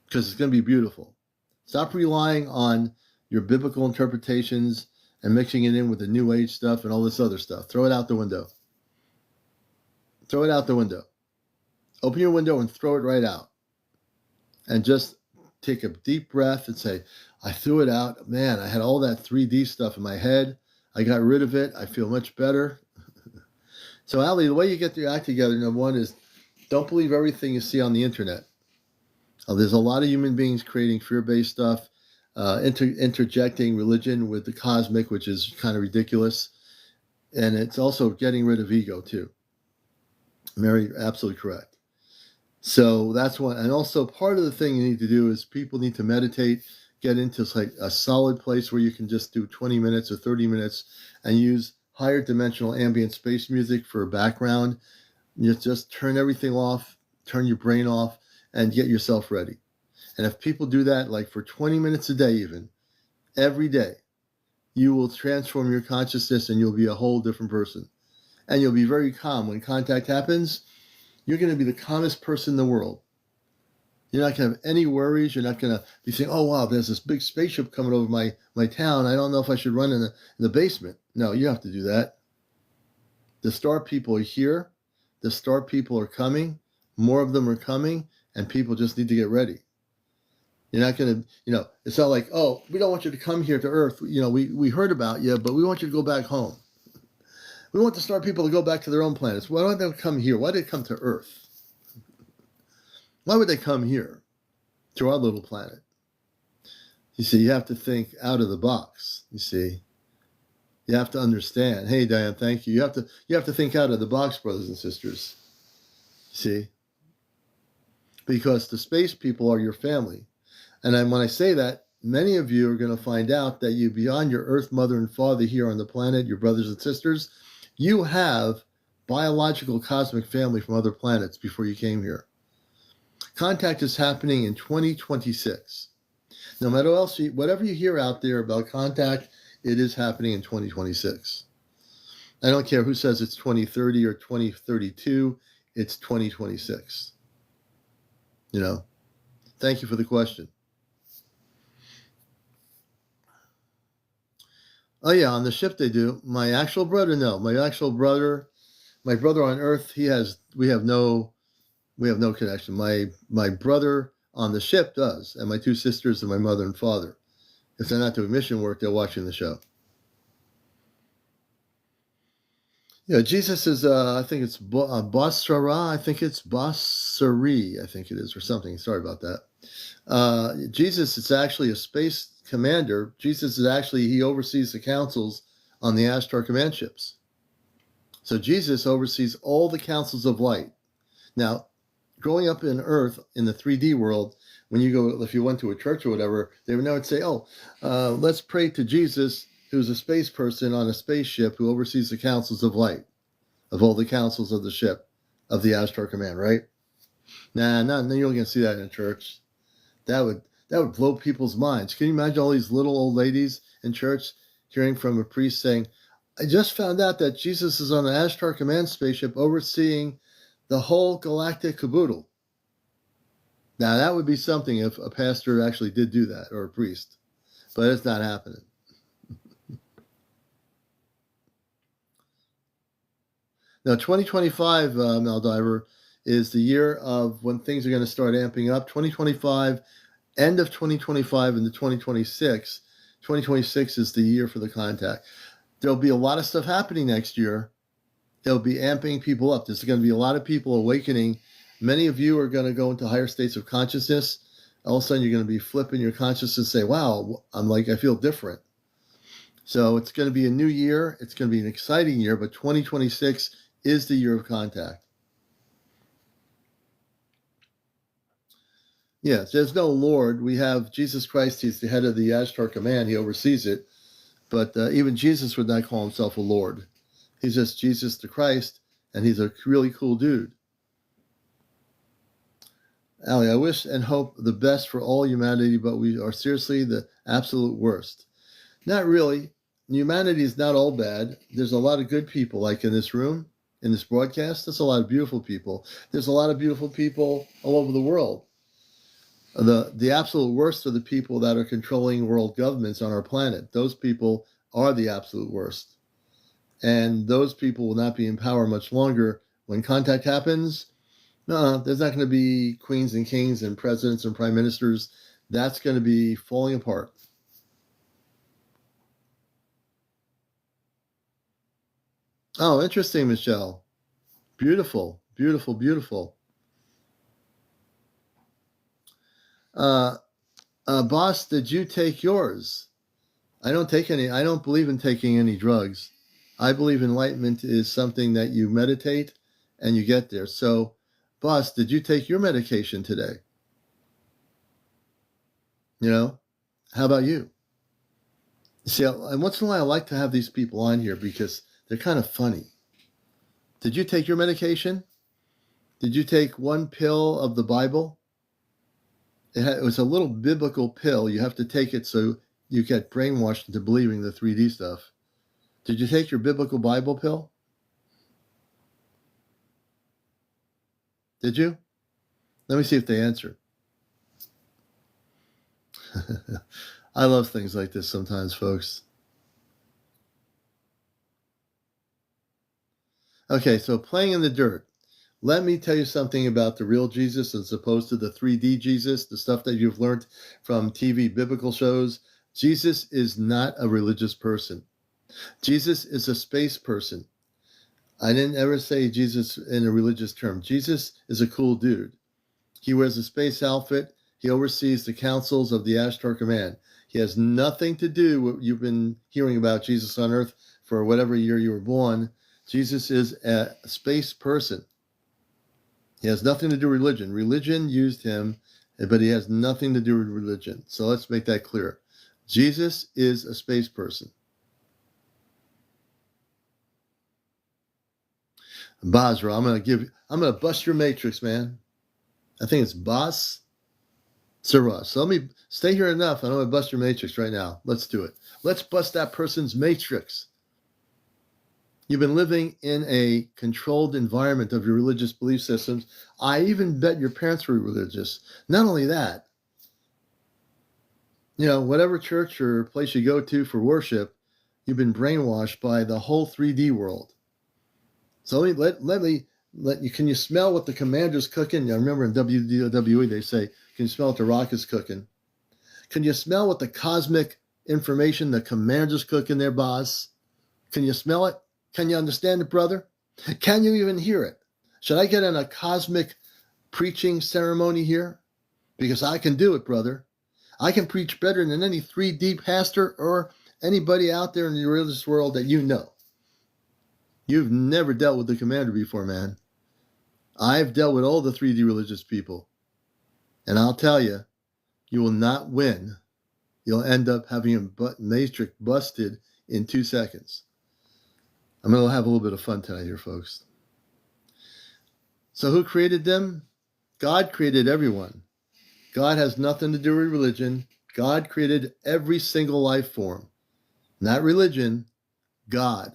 Because it's going to be beautiful. Stop relying on your biblical interpretations and mixing it in with the New Age stuff and all this other stuff. Throw it out the window. Throw it out the window. Open your window and throw it right out. And just take a deep breath and say, I threw it out. Man, I had all that 3D stuff in my head. I got rid of it. I feel much better. So, Ali, the way you get your act together, number one, is don't believe everything you see on the internet. There's a lot of human beings creating fear-based stuff, interjecting religion with the cosmic, which is kind of ridiculous. And it's also getting rid of ego, too. Mary, absolutely correct. So that's one. And also part of the thing you need to do is people need to meditate, get into like a solid place where you can just do 20 minutes or 30 minutes and use higher dimensional ambient space music for background. You just turn everything off, turn your brain off, and get yourself ready. And if people do that like for 20 minutes a day, even every day, you will transform your consciousness and you'll be a whole different person. And you'll be very calm. When contact happens, you're going to be the calmest person in the world. You're not going to have any worries. You're not going to be saying, oh, wow, there's this big spaceship coming over my town. I don't know if I should run in the basement. No, you have to do that. The star people are here. The star people are coming. More of them are coming. And people just need to get ready. You're not going to, it's not like, oh, we don't want you to come here to Earth. We heard about you, but we want you to go back home. We want the star people to go back to their own planets. Why don't they come here? Why did they come to Earth? Why would they come here to our little planet? You see, you have to think out of the box. You see, you have to understand. Hey, Diane, thank you. You have to think out of the box, brothers and sisters. See, because the space people are your family. And when I say that, many of you are going to find out that you, beyond your Earth mother and father here on the planet, your brothers and sisters, you have biological cosmic family from other planets before you came here. Contact is happening in 2026. No matter whatever you hear out there about contact, it is happening in 2026. I don't care who says it's 2030 or 2032, it's 2026. Thank you for the question. Oh yeah, on the ship they do. My actual brother, no. My brother on Earth, we have no connection. My brother on the ship does, and my two sisters and my mother and father. If they're not doing mission work, they're watching the show. Jesus is, I think it's Basara. I think it's Basari. I think it is, or something. Sorry about that. Jesus is actually a space commander. Jesus is actually, he oversees the councils on the Ashtar command ships. So Jesus oversees all the councils of light. Now, growing up in Earth, in the 3D world, if you went to a church or whatever, they would never say, let's pray to Jesus, who's a space person on a spaceship who oversees the councils of light, of all the councils of the ship, of the Ashtar command, right? Nah, you're not going to see that in a church. That would blow people's minds. Can you imagine all these little old ladies in church hearing from a priest saying, I just found out that Jesus is on an Ashtar command spaceship overseeing the whole galactic caboodle. Now, that would be something if a pastor actually did do that, or a priest. But it's not happening. Now, 2025, Maldiver, is the year of when things are going to start amping up. 2025, end of 2025 into 2026. 2026 is the year for the contact. There'll be a lot of stuff happening next year. They'll be amping people up. There's going to be a lot of people awakening. Many of you are going to go into higher states of consciousness. All of a sudden, you're going to be flipping your consciousness and say, wow, I feel different. So it's going to be a new year. It's going to be an exciting year, but 2026 is the year of contact. Yes, there's no Lord. We have Jesus Christ. He's the head of the Ashtar command. He oversees it. But even Jesus would not call himself a Lord. He's just Jesus the Christ, and he's a really cool dude. Ali, I wish and hope the best for all humanity, but we are seriously the absolute worst. Not really. Humanity is not all bad. There's a lot of good people, like in this room, in this broadcast. There's a lot of beautiful people. There's a lot of beautiful people all over the world. The absolute worst are the people that are controlling world governments on our planet. Those people are the absolute worst. And those people will not be in power much longer. When contact happens, there's not going to be queens and kings and presidents and prime ministers. That's going to be falling apart. Oh, interesting, Michelle. Beautiful, beautiful, beautiful. Boss, did you take yours? I don't believe in taking any drugs. I believe enlightenment is something that you meditate and you get there. So, boss, did you take your medication today? You know, how about you? See, and once in a while, I like to have these people on here because they're kind of funny. Did you take your medication? Did you take one pill of the Bible? It was a little biblical pill. You have to take it so you get brainwashed into believing the 3D stuff. Did you take your biblical Bible pill? Did you? Let me see if they answer. I love things like this sometimes, folks. Okay, so playing in the dirt. Let me tell you something about the real Jesus as opposed to the 3D Jesus, the stuff that you've learned from TV biblical shows. Jesus is not a religious person. Jesus is a space person. I didn't ever say Jesus in a religious term. Jesus is a cool dude. He wears a space outfit. He oversees the councils of the Ashtar Command. He has nothing to do with what you've been hearing about Jesus on Earth for whatever year you were born. Jesus is a space person. He has nothing to do with religion. Religion used him, but he has nothing to do with religion. So let's make that clear. Jesus is a space person. Basra, I'm gonna bust your matrix, man. I think it's Bas Sarah. So let me stay here enough. I'm gonna bust your matrix right now. Let's do it. Let's bust that person's matrix. You've been living in a controlled environment of your religious belief systems. I even bet your parents were religious. Not only that, whatever church or place you go to for worship, you've been brainwashed by the whole 3D world. So can you smell what the commander's cooking? I remember in WWE they say, can you smell what the Rock is cooking? Can you smell what the cosmic information the commander's cooking there, boss? Can you smell it? Can you understand it, brother? Can you even hear it? Should I get in a cosmic preaching ceremony here? Because I can do it, brother. I can preach better than any 3D pastor or anybody out there in the religious world that you know. You've never dealt with the commander before, man. I've dealt with all the 3D religious people. And I'll tell you, you will not win. You'll end up having a matrix busted in 2 seconds. I'm going to have a little bit of fun tonight here, folks. So who created them? God created everyone. God has nothing to do with religion. God created every single life form. Not religion, God.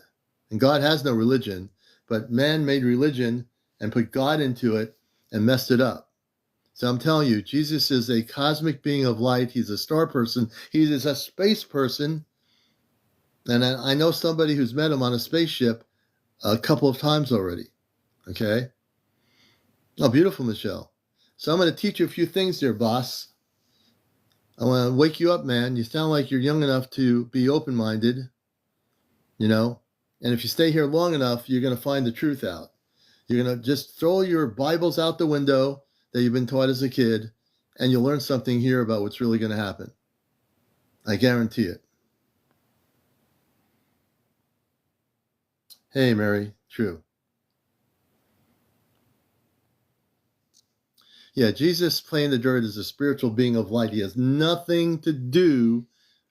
And God has no religion, but man made religion and put God into it and messed it up. So I'm telling you, Jesus is a cosmic being of light. He's a star person. He is a space person. And I know somebody who's met him on a spaceship a couple of times already. Okay? Oh, beautiful, Michelle. So I'm going to teach you a few things there, boss. I want to wake you up, man. You sound like you're young enough to be open-minded, And if you stay here long enough, you're going to find the truth out. You're going to just throw your Bibles out the window that you've been taught as a kid, and you'll learn something here about what's really going to happen. I guarantee it. Hey, Mary. True. Yeah, Jesus playing the dirt is a spiritual being of light. He has nothing to do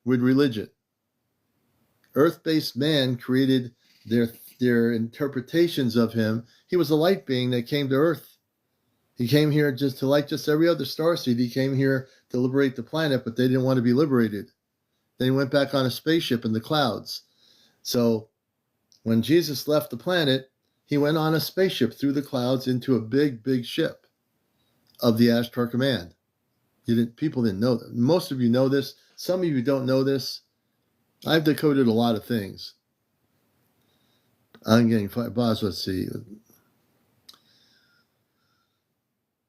with religion. Earth-based man created their interpretations of him. He was a light being that came to Earth. He came here just like every other starseed. He came here to liberate the planet, but they didn't want to be liberated. Then he went back on a spaceship in the clouds. So when Jesus left the planet, he went on a spaceship through the clouds into a big, big ship of the Ashtar Command. People didn't know that. Most of you know this. Some of you don't know this. I've decoded a lot of things. I'm getting fired. Boss, let's see.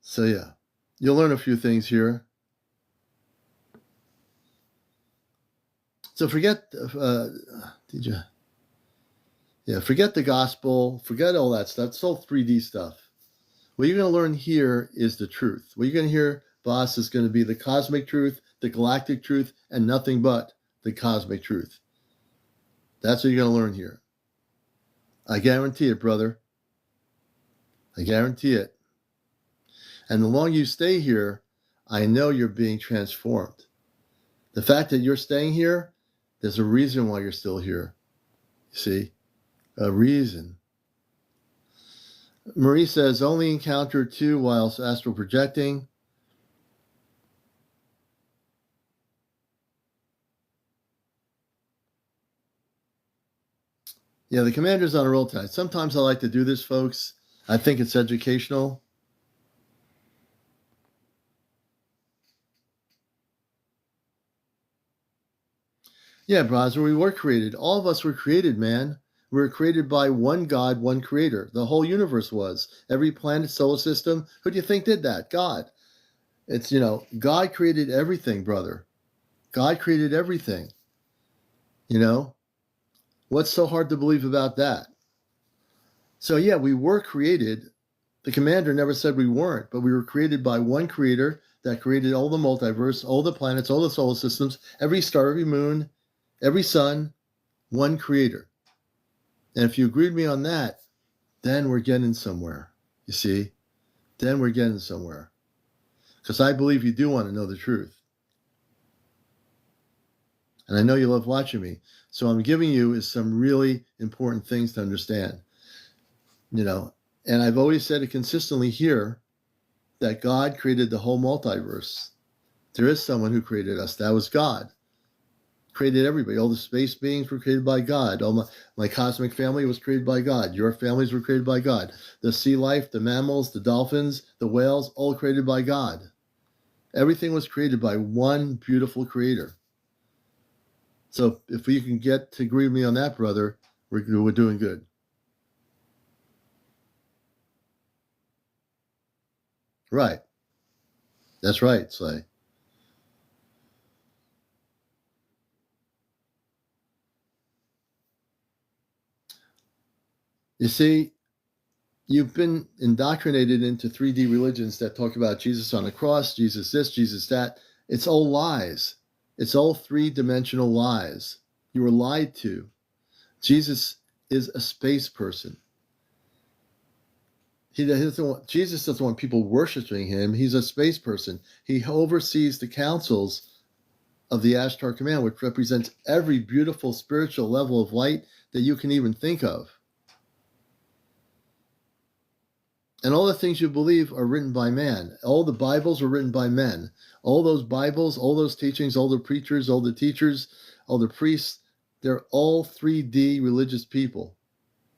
So yeah, you'll learn a few things here. So forget, forget the gospel, forget all that stuff. It's all 3D stuff. What you're going to learn here is the truth. What you're going to hear, boss, is going to be the cosmic truth, the galactic truth, and nothing but the cosmic truth. That's what you're going to learn here. I guarantee it, brother. I guarantee it. And the longer you stay here, I know you're being transformed. The fact that you're staying here, there's a reason why you're still here. You see? A reason. Marie says, only encountered 2 whilst astral projecting. Yeah, the commander's on a roll tonight. Sometimes I like to do this, folks. I think it's educational. Yeah, brother, we were created. All of us were created, man. We were created by one God, one creator. The whole universe was. Every planet, solar system. Who do you think did that? God. It's, God created everything, brother. God created everything. What's so hard to believe about that? So, yeah, we were created. The commander never said we weren't, but we were created by one creator that created all the multiverse, all the planets, all the solar systems, every star, every moon, every sun, one creator. And if you agree with me on that, then we're getting somewhere. You see? Then we're getting somewhere. Because I believe you do want to know the truth. And I know you love watching me. So I'm giving you is some really important things to understand. And I've always said it consistently here that God created the whole multiverse. There is someone who created us. That was God. Created everybody. All the space beings were created by God. All my cosmic family was created by God. Your families were created by God. The sea life, the mammals, the dolphins, the whales, all created by God. Everything was created by one beautiful creator. So if we can get to agree with me on that, brother, we're doing good. Right. That's right, Slay. You see, you've been indoctrinated into 3D religions that talk about Jesus on the cross, Jesus this, Jesus that. It's all lies. It's all 3-dimensional lies. You were lied to. Jesus is a space person. Jesus doesn't want people worshiping him. He's a space person. He oversees the councils of the Ashtar Command, which represents every beautiful spiritual level of light that you can even think of. And all the things you believe are written by man. All the Bibles are written by men. All those Bibles, all those teachings, all the preachers, all the teachers, all the priests, they're all 3D religious people.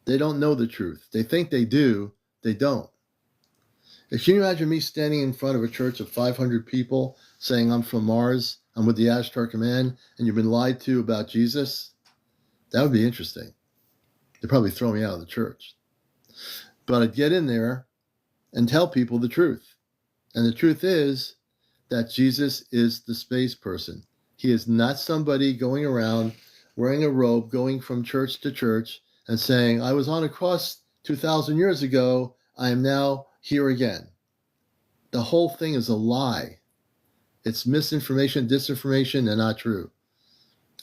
They don't know the truth. They think they do. They don't. If you imagine me standing in front of a church of 500 people saying I'm from Mars, I'm with the Ashtar Command, and you've been lied to about Jesus, that would be interesting. They'd probably throw me out of the church. But I'd get in there and tell people the truth. And the truth is that Jesus is the space person. He is not somebody going around wearing a robe, going from church to church and saying, I was on a cross 2,000 years ago, I am now here again. The whole thing is a lie. It's misinformation, disinformation, and not true.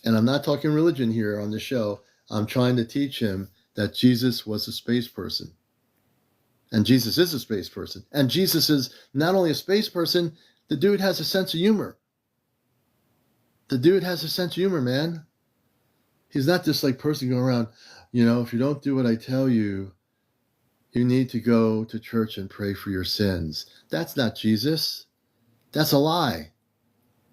And I'm not talking religion here on the show. I'm trying to teach him that Jesus was a space person. And Jesus is a space person. And Jesus is not only a space person, the dude has a sense of humor. The dude has a sense of humor, man. He's not this person going around, if you don't do what I tell you, you need to go to church and pray for your sins. That's not Jesus. That's a lie.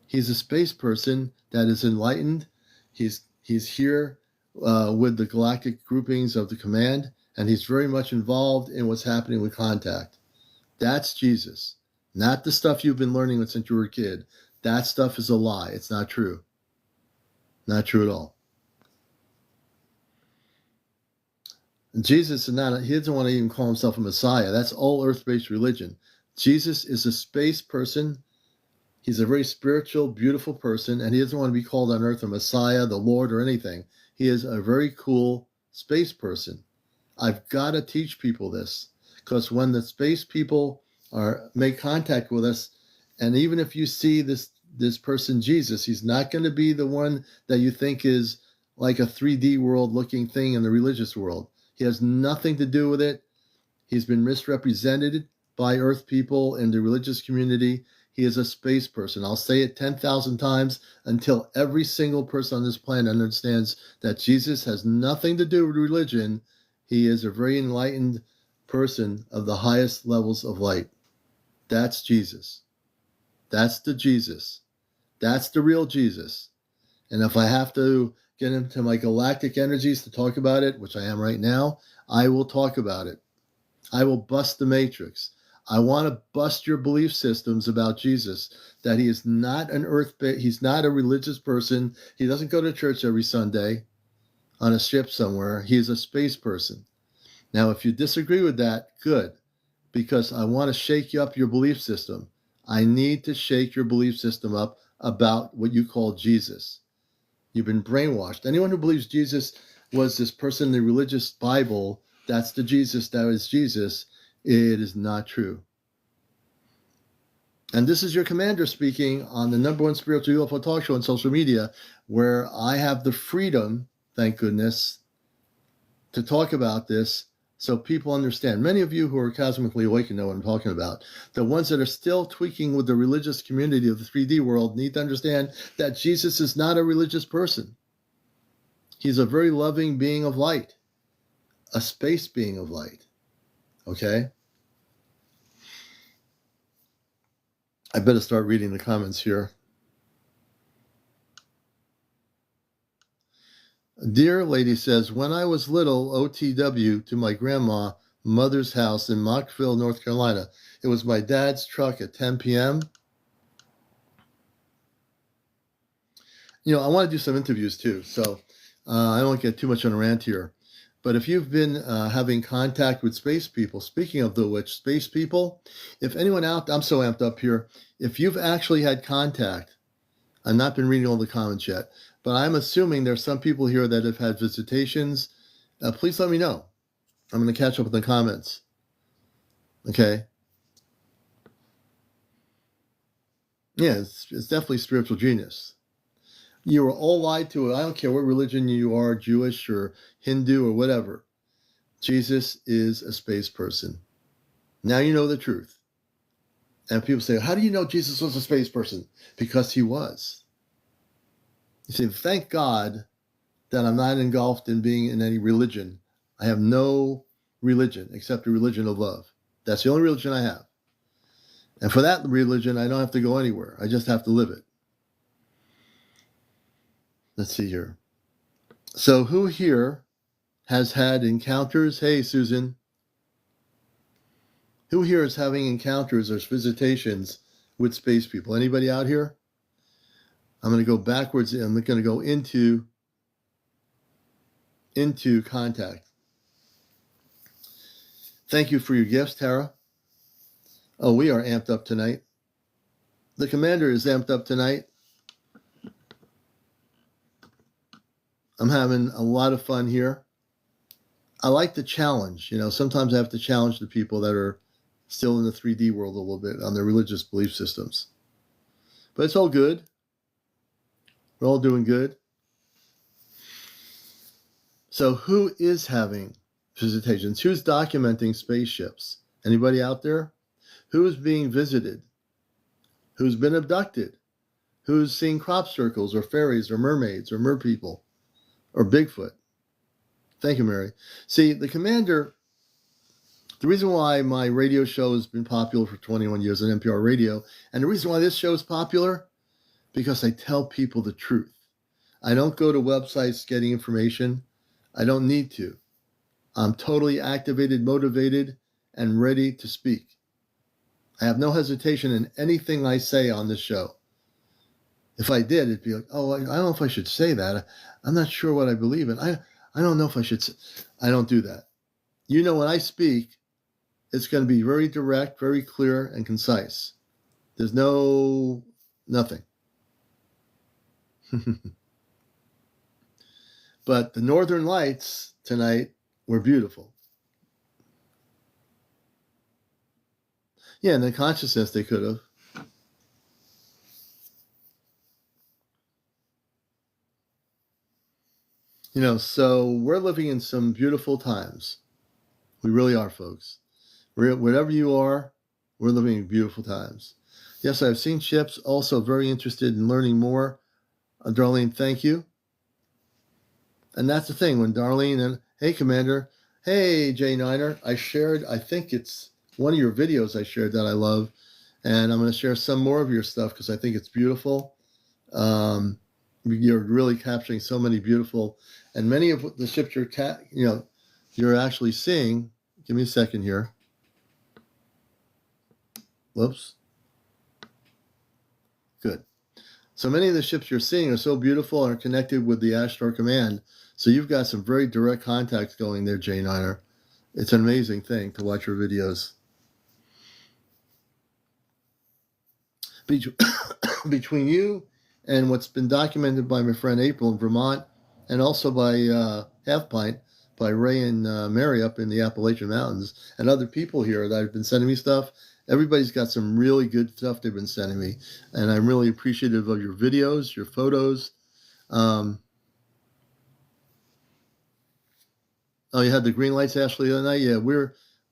He's a space person that is enlightened. He's here with the galactic groupings of the command, and he's very much involved in what's happening with contact. That's Jesus. Not the stuff you've been learning since you were a kid. That stuff is a lie. It's not true. Not true at all. And Jesus is not, he doesn't want to even call himself a Messiah. That's all earth-based religion. Jesus is a space person. He's a very spiritual, beautiful person, and he doesn't want to be called on earth a Messiah, the Lord, or anything. He is a very cool space person. I've got to teach people this, because when the space people make contact with us, and even if you see this this person Jesus. He's not going to be the one that you think is like a 3D world looking thing in the religious world. He has nothing to do with it. He's been misrepresented by Earth people in the religious community. He is a space person. I'll say it 10,000 times until every single person on this planet understands that Jesus has nothing to do with religion. He is a very enlightened person of the highest levels of light. That's Jesus. That's the Jesus. That's the real Jesus. And if I have to get into my galactic energies to talk about it, which I am right now, I will talk about it. I will bust the matrix. I want to bust your belief systems about Jesus, that he is not he's not a religious person. He doesn't go to church every Sunday on a ship somewhere. He is a space person. Now, if you disagree with that, good, because I want to shake up your belief system. I need to shake your belief system up about what you call Jesus. You've been brainwashed. Anyone who believes Jesus was this person in the religious Bible, that's the Jesus, that is Jesus, it is not true. And this is your commander speaking on the #1 spiritual UFO talk show on social media, where I have the freedom, thank goodness, to talk about this so people understand. Many of you who are cosmically awakened know what I'm talking about. The ones that are still tweaking with the religious community of the 3D world need to understand that Jesus is not a religious person. He's a very loving being of light, a space being of light. Okay? I better start reading the comments here. Dear lady says, when I was little, OTW to my grandma, mother's house in Mockville, North Carolina. It was my dad's truck at 10 p.m. You know, I want to do some interviews too, so I don't get too much on a rant here. But if you've been having contact with space people, speaking of the which, space people, if anyone out, I'm so amped up here, if you've actually had contact, I've not been reading all the comments yet, but I'm assuming there's some people here that have had visitations. Please let me know. I'm going to catch up with the comments. Okay? Yeah, it's definitely spiritual genius. You were all lied to. I don't care what religion you are, Jewish or Hindu or whatever. Jesus is a space person. Now you know the truth. And people say, how do you know Jesus was a space person? Because he was. You say, thank God that I'm not engulfed in being in any religion. I have no religion except the religion of love. That's the only religion I have. And for that religion, I don't have to go anywhere. I just have to live it. Let's see here. So who here has had encounters? Hey, Susan. Who here is having encounters or visitations with space people? Anybody out here? I'm going to go backwards. I'm going to go into contact. Thank you for your gifts, Tara. Oh, we are amped up tonight. The commander is amped up tonight. I'm having a lot of fun here. I like the challenge. You know, sometimes I have to challenge the people that are still in the 3D world a little bit on their religious belief systems. But it's all good. We're all doing good. So who is having visitations? Who's documenting spaceships? Anybody out there? Who's being visited? Who's been abducted? Who's seeing crop circles or fairies or mermaids or merpeople or Bigfoot? Thank you, Mary. See, the commander, the reason why my radio show has been popular for 21 years on NPR radio, and the reason why this show is popular, because I tell people the truth. I don't go to websites getting information. I don't need to. I'm totally activated, motivated, and ready to speak. I have no hesitation in anything I say on this show. If I did, it'd be like, oh, I don't know if I should say that. I'm not sure what I believe in. I don't know if I should say. I don't do that. You know, when I speak, it's going to be very direct, very clear, and concise. There's nothing. But the Northern Lights tonight were beautiful. Yeah, in the consciousness they could have. So we're living in some beautiful times. We really are, folks. Wherever you are, we're living in beautiful times. Yes, I've seen ships. Also very interested in learning more. Darlene, thank you. And that's the thing, when Darlene and, hey, Commander, hey, J9er, I think it's one of your videos I shared that I love. And I'm going to share some more of your stuff because I think it's beautiful. You're really capturing so many beautiful, and many of the ships you're actually seeing. Give me a second here. Whoops. Good. So many of the ships you're seeing are so beautiful and are connected with the Ashtar Command. So you've got some very direct contacts going there, J9er. It's an amazing thing to watch your videos. Between you and what's been documented by my friend April in Vermont, and also by Half Pint, by Ray and Mary up in the Appalachian Mountains, and other people here that have been sending me stuff, everybody's got some really good stuff they've been sending me. And I'm really appreciative of your videos, your photos. Oh, you had the green lights, Ashley, the other night? Yeah,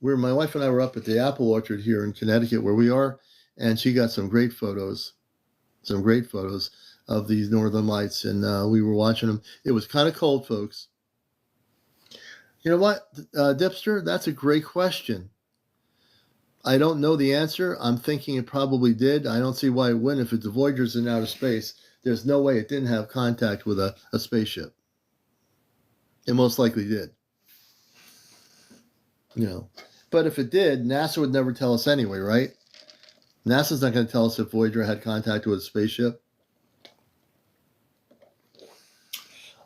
my wife and I were up at the apple orchard here in Connecticut where we are, and she got some great photos of these northern lights, and we were watching them. It was kind of cold, folks. You know what, Dipster? That's a great question. I don't know the answer. I'm thinking it probably did. I don't see why it wouldn't. If it's a Voyager's in outer space, there's no way it didn't have contact with a spaceship. It most likely did. But if it did, NASA would never tell us anyway, right? NASA's not going to tell us if Voyager had contact with a spaceship.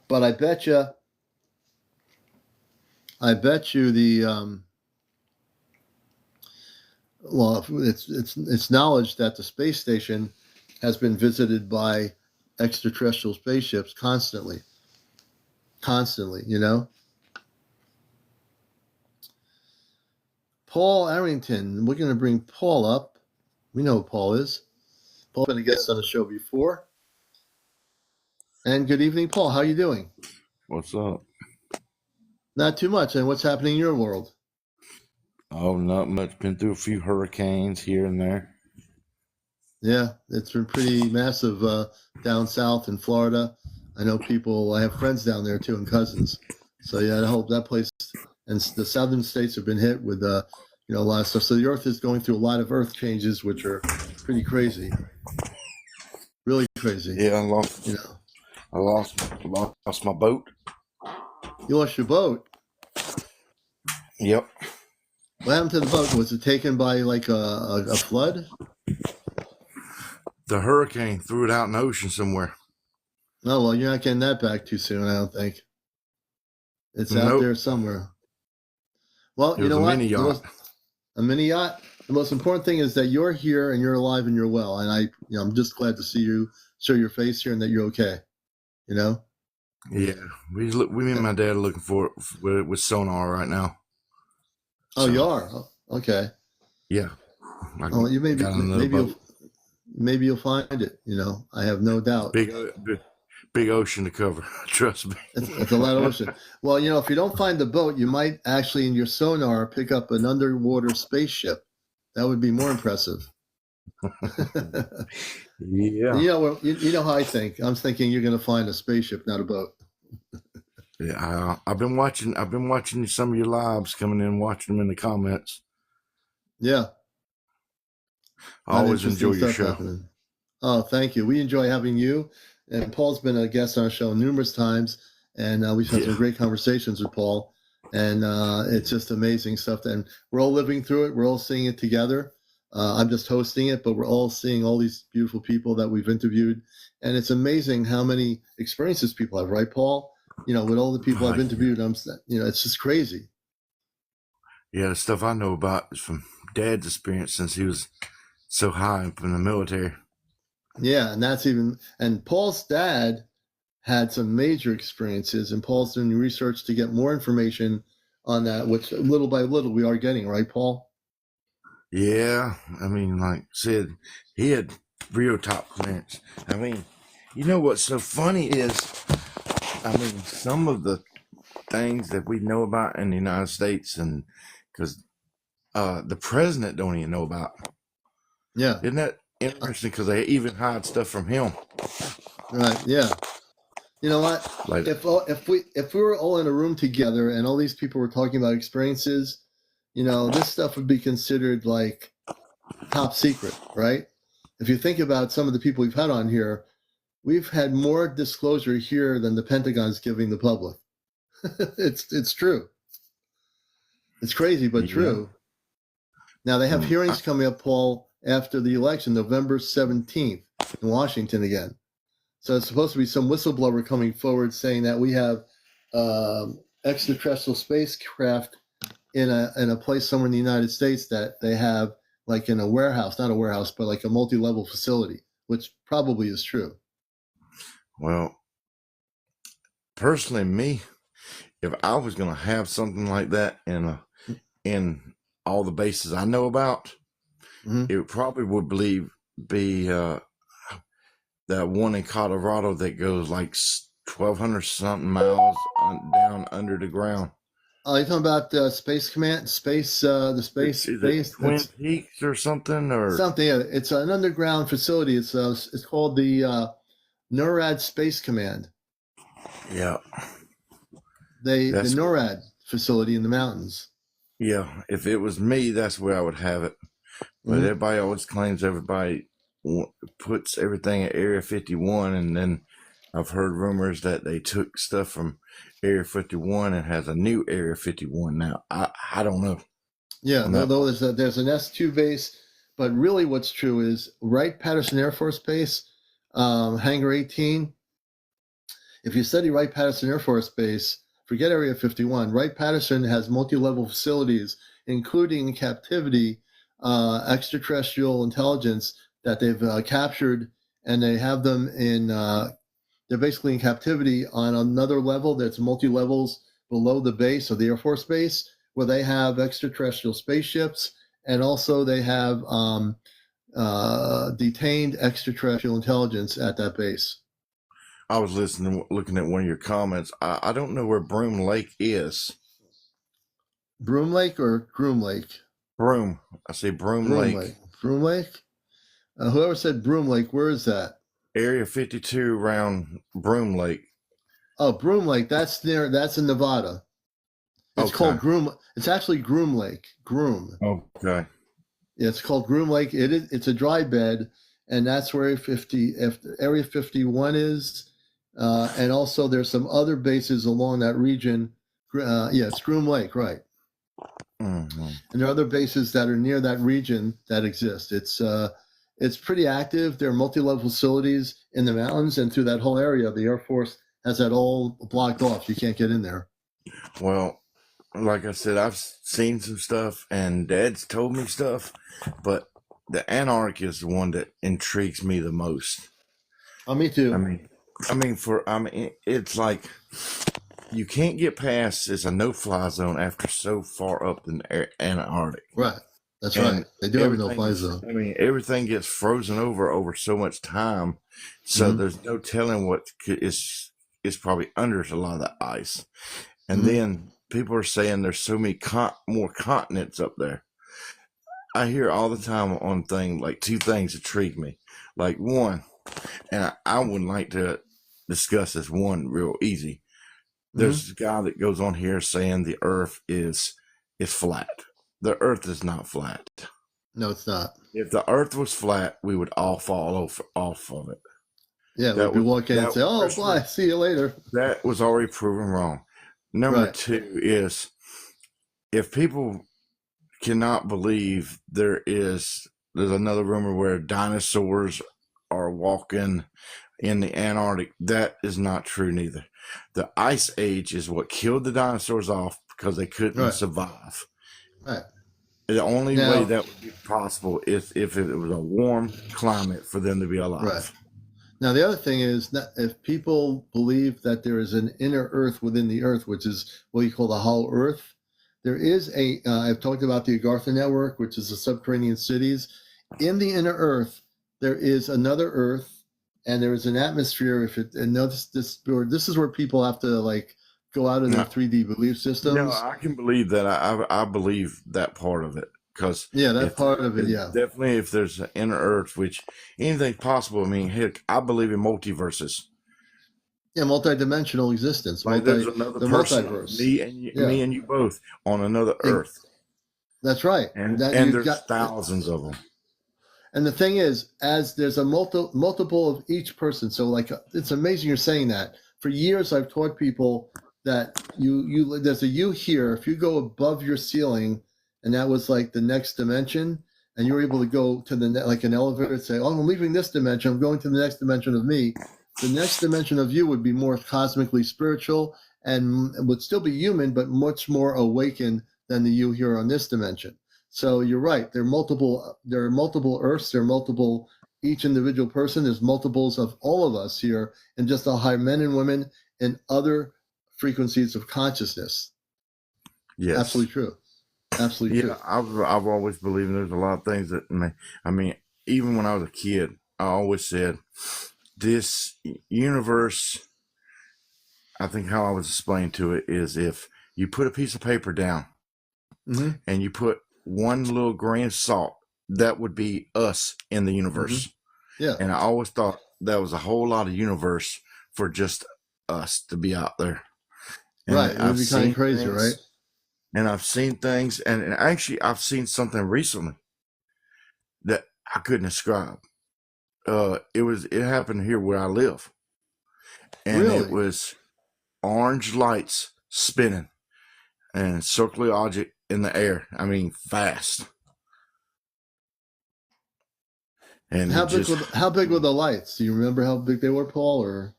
But I bet you the it's knowledge that the space station has been visited by extraterrestrial spaceships constantly. Paul Arrington, we're going to bring Paul up. We know who Paul is. Paul's been a guest on the show before. And good evening, Paul. How are you doing? What's up? Not too much. And what's happening in your world? Oh, not much. Been through a few hurricanes here and there. Yeah, it's been pretty massive down south in Florida. I know I have friends down there too and cousins. So yeah, I hope that place and the southern states have been hit with a lot of stuff. So the earth is going through a lot of earth changes, which are pretty crazy. Really crazy. Yeah, I lost my boat. You lost your boat? Yep. What happened to the boat? Was it taken by like a flood? The hurricane threw it out in the ocean somewhere. Oh, well, you're not getting that back too soon, I don't think. It's out there somewhere. Well, you know what? Mini yacht. A mini yacht. The most important thing is that you're here and you're alive and you're well. And I'm just glad to see you show your face here and that you're okay. Yeah, me and my dad are looking for it with sonar right now. Oh, so, you are? Oh, okay. Yeah. Well, maybe you'll find it. I have no doubt. Big ocean to cover. Trust me. It's a lot of ocean. Well, if you don't find the boat, you might actually in your sonar pick up an underwater spaceship. That would be more impressive. Yeah. You know how I think. I'm thinking you're going to find a spaceship, not a boat. Yeah, I've been watching some of your lives coming in, watching them in the comments. Yeah. I always enjoy your show. Happening. Oh, thank you. We enjoy having you. And Paul's been a guest on our show numerous times, and we've had some great conversations with Paul. And it's just amazing stuff. And we're all living through it. We're all seeing it together. I'm just hosting it, but we're all seeing all these beautiful people that we've interviewed. And it's amazing how many experiences people have, right, Paul? With all the people I've interviewed, it's just crazy. Yeah, the stuff I know about is from Dad's experience since he was so high up in the military. Yeah, and Paul's dad had some major experiences, and Paul's doing research to get more information on that, which little by little we are getting, right, Paul? Yeah, I mean, like I said, he had real top clearance. I mean, what's so funny is I mean, some of the things that we know about in the United States, and because the president don't even know about. Yeah. Isn't that interesting? Because they even hide stuff from him. Right. Yeah. You know what? Like, If we were all in a room together and all these people were talking about experiences, this stuff would be considered like top secret, right? If you think about some of the people we've had on here, we've had more disclosure here than the Pentagon's giving the public. It's true. It's crazy, but yeah. true. Now they have hearings coming up, Paul, after the election, November 17th in Washington again. So it's supposed to be some whistleblower coming forward saying that we have extraterrestrial spacecraft in a place somewhere in the United States that they have like in a warehouse, not a warehouse, but like a multi-level facility, which probably is true. Well, personally, me, if I was going to have something like that in all the bases I know about, it probably would be that one in Colorado that goes like 1,200 something miles down under the ground. Oh, you're talking about Space Command, the space Is base? it Twin Peaks or something? Or something. Yeah. It's an underground facility. It's called the NORAD Space Command. Yeah. The NORAD facility in the mountains. Yeah. If it was me, that's where I would have it. But everybody always claims everybody puts everything at Area 51, and then I've heard rumors that they took stuff from Area 51 and has a new Area 51 now. I don't know. Yeah, there's an S2 base, but really what's true is Wright-Patterson Air Force Base, Hangar 18. If you study Wright-Patterson Air Force Base, forget Area 51. Wright-Patterson has multi-level facilities, including captivity, extraterrestrial intelligence that they've captured, and they have them in, they're basically in captivity on another level that's multi-levels below the base of the Air Force Base, where they have extraterrestrial spaceships, and also they have detained extraterrestrial intelligence at that base. I was looking at one of your comments. I don't know where Broom Lake is. Broom Lake or Groom Lake? Broom. I say Broom Lake. Broom Lake? Whoever said Broom Lake, where is that? Area 52 around Broom Lake. Oh, Broom Lake. That's in Nevada. It's called Groom. It's actually Groom Lake. Groom. Okay. Yeah, it's called Groom Lake. It's a dry bed, and that's where Area 51 is. And also there's some other bases along that region. It's Groom Lake, right? Mm-hmm. And there are other bases that are near that region that exist. It's pretty active. There are multi-level facilities in the mountains and through that whole area. The Air Force has that all blocked off. You can't get in there. Well, like I said, I've seen some stuff, and Dad's told me stuff, but the Antarctic is the one that intrigues me the most. Oh, me too. I mean, it's like you can't get past. It's a no-fly zone after so far up in the Antarctic. Right. That's right. They do have a no-fly zone. I mean, everything gets frozen over so much time, so there's no telling what is probably under a lot of the ice. And then people are saying there's so many more continents up there. I hear all the time on things like two things intrigue me. Like one, and I would like to discuss this one real easy. There's a guy that goes on here saying the Earth is flat. The Earth is not flat. No, it's not. If the Earth was flat, we would all fall off of it. Yeah, we'd be walking and say, "Oh, bye, see you later." That was already proven wrong. Number two is, if people cannot believe there's another rumor where dinosaurs are walking in the Antarctic, that is not true neither. The Ice Age is what killed the dinosaurs off because they couldn't survive. Right. The only way that would be possible is if it was a warm climate for them to be alive. Right. Now, the other thing is that if people believe that there is an inner Earth within the Earth, which is what you call the Hollow Earth, there is I've talked about the Agartha Network, which is the subterranean cities. In the inner Earth, there is another Earth, and there is an atmosphere. And notice this is where people have to like go out of their 3D belief systems. No, I can believe that. I believe that part of it, because that part of it, definitely if there's an inner earth, which anything's possible. I mean, heck, I believe in multiverses. Yeah, multi-dimensional existence. Like there's another person, multiverse. Me and you both on another earth. That's right. And there's thousands of them. And the thing is, as there's a multiple of each person, so like it's amazing you're saying that. For years, I've taught people that you there's a you here. If you go above your ceiling, and that was like the next dimension, and you're able to go to the like an elevator and say, "Oh, I'm leaving this dimension. I'm going to the next dimension of me." The next dimension of you would be more cosmically spiritual and would still be human, but much more awakened than the you here on this dimension. So you're right. There are multiple Earths. There are multiple, each individual person. There's multiples of all of us here, and just a high men and women in other frequencies of consciousness. Yes, absolutely true. Absolutely true. I've always believed there's a lot of things that I mean, even when I was a kid, I always said this universe. I think how I was explained to it is if you put a piece of paper down and you put one little grain of salt, that would be us in the universe. Yeah. And I always thought that was a whole lot of universe for just us to be out there. And right. It would be kind of crazy, right? And I've seen things, and actually I've seen something recently that I couldn't describe. It happened here where I live. And it was orange lights spinning and circular object in the air. I mean, fast. And how big were the lights? Do you remember how big they were, Paul?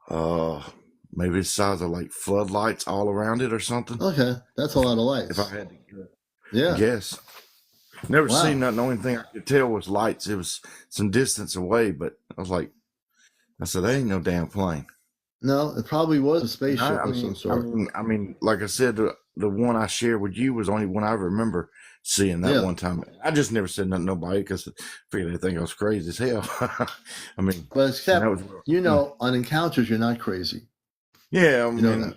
Or maybe the size of like floodlights all around it or something. Okay, that's a lot of lights. If I had to guess. Never seen nothing. The only thing I could tell was lights. It was some distance away, but I said, that ain't no damn plane. No, it probably was a spaceship of some sort. I mean, like I said, the one I shared with you was the only one I remember seeing that one time. I just never said nothing to nobody because I figured they think I was crazy as hell. I mean, but except, on encounters, you're not crazy. Yeah, I mean,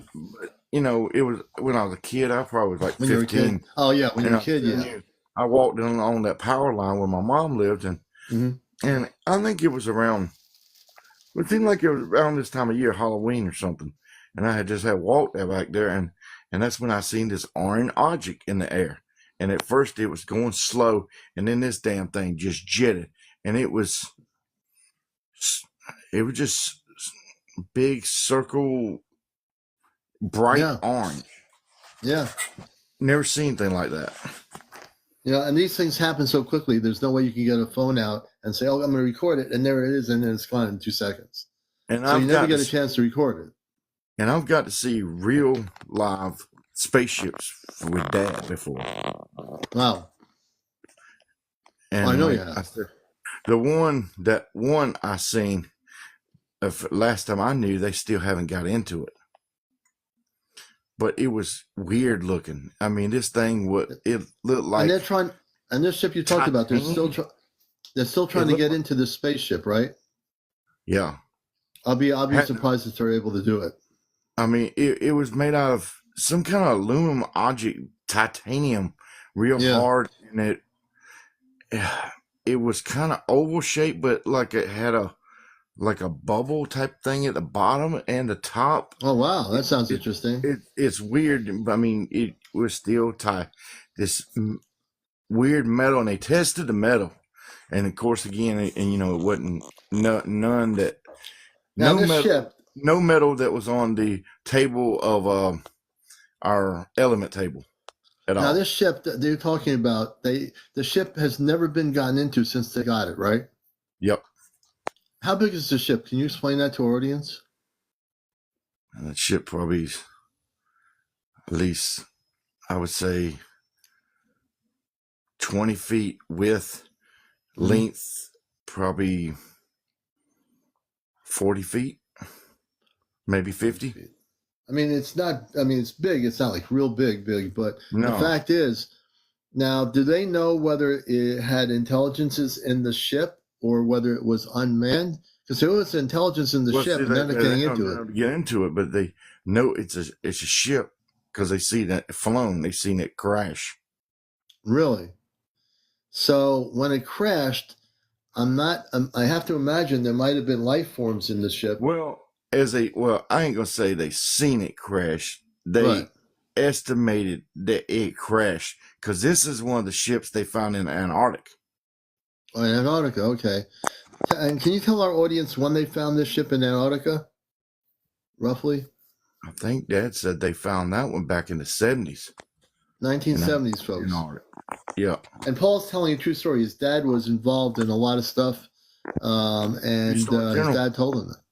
it was when I was a kid. I probably was like 15. Oh yeah, when you were a kid, yeah. I walked on that power line where my mom lived, and I think it was around. It seemed like it was around this time of year, Halloween or something, and I had walked back there, and that's when I seen this orange object in the air. And at first it was going slow, and then this damn thing just jetted, and it was just big circle, bright orange. Yeah, never seen anything like that. And these things happen so quickly. There's no way you can get a phone out and say, "Oh, I'm going to record it," and there it is, and then it's gone in 2 seconds. And so you never get a chance to record it. And I've got to see real live spaceships with Dad before. Wow. And I know you have. The one I seen last time I knew, they still haven't got into it. But it was weird looking. I mean, this thing it looked like. And this ship you talked about, they're still trying to get into this spaceship, right? Yeah. I'll be surprised if they're able to do it. I mean, it was made out of some kind of aluminum object, titanium, real hard, and it was kind of oval shaped, but like it had a bubble type thing at the bottom and the top. Oh wow, that sounds interesting. It's weird. I mean, it was still this weird metal, and they tested the metal, and of course, again, and it wasn't none that no metal that was on the table of our element table at all. Now, this ship that they're talking about, the ship has never been gotten into since they got it, right? Yep. How big is the ship? Can you explain that to our audience? That ship probably, at least, I would say, 20 feet width, length, probably 40 feet, maybe 50. I mean, it's big. It's not like real big, but the fact is, now, do they know whether it had intelligences in the ship or whether it was unmanned, because there was intelligence in the ship, and then they're getting into it. Get into it, but they know it's a ship because they see that flown. They seen it crash. Really? So when it crashed, I have to imagine there might have been life forms in the ship. Well, I ain't gonna say they seen it crash. They estimated that it crashed because this is one of the ships they found in Antarctica. Oh, in Antarctica, okay. And can you tell our audience when they found this ship in Antarctica? Roughly? I think Dad said they found that one back in the 70s. 1970s, folks. Yeah. And Paul's telling a true story. His dad was involved in a lot of stuff, and his dad told him that.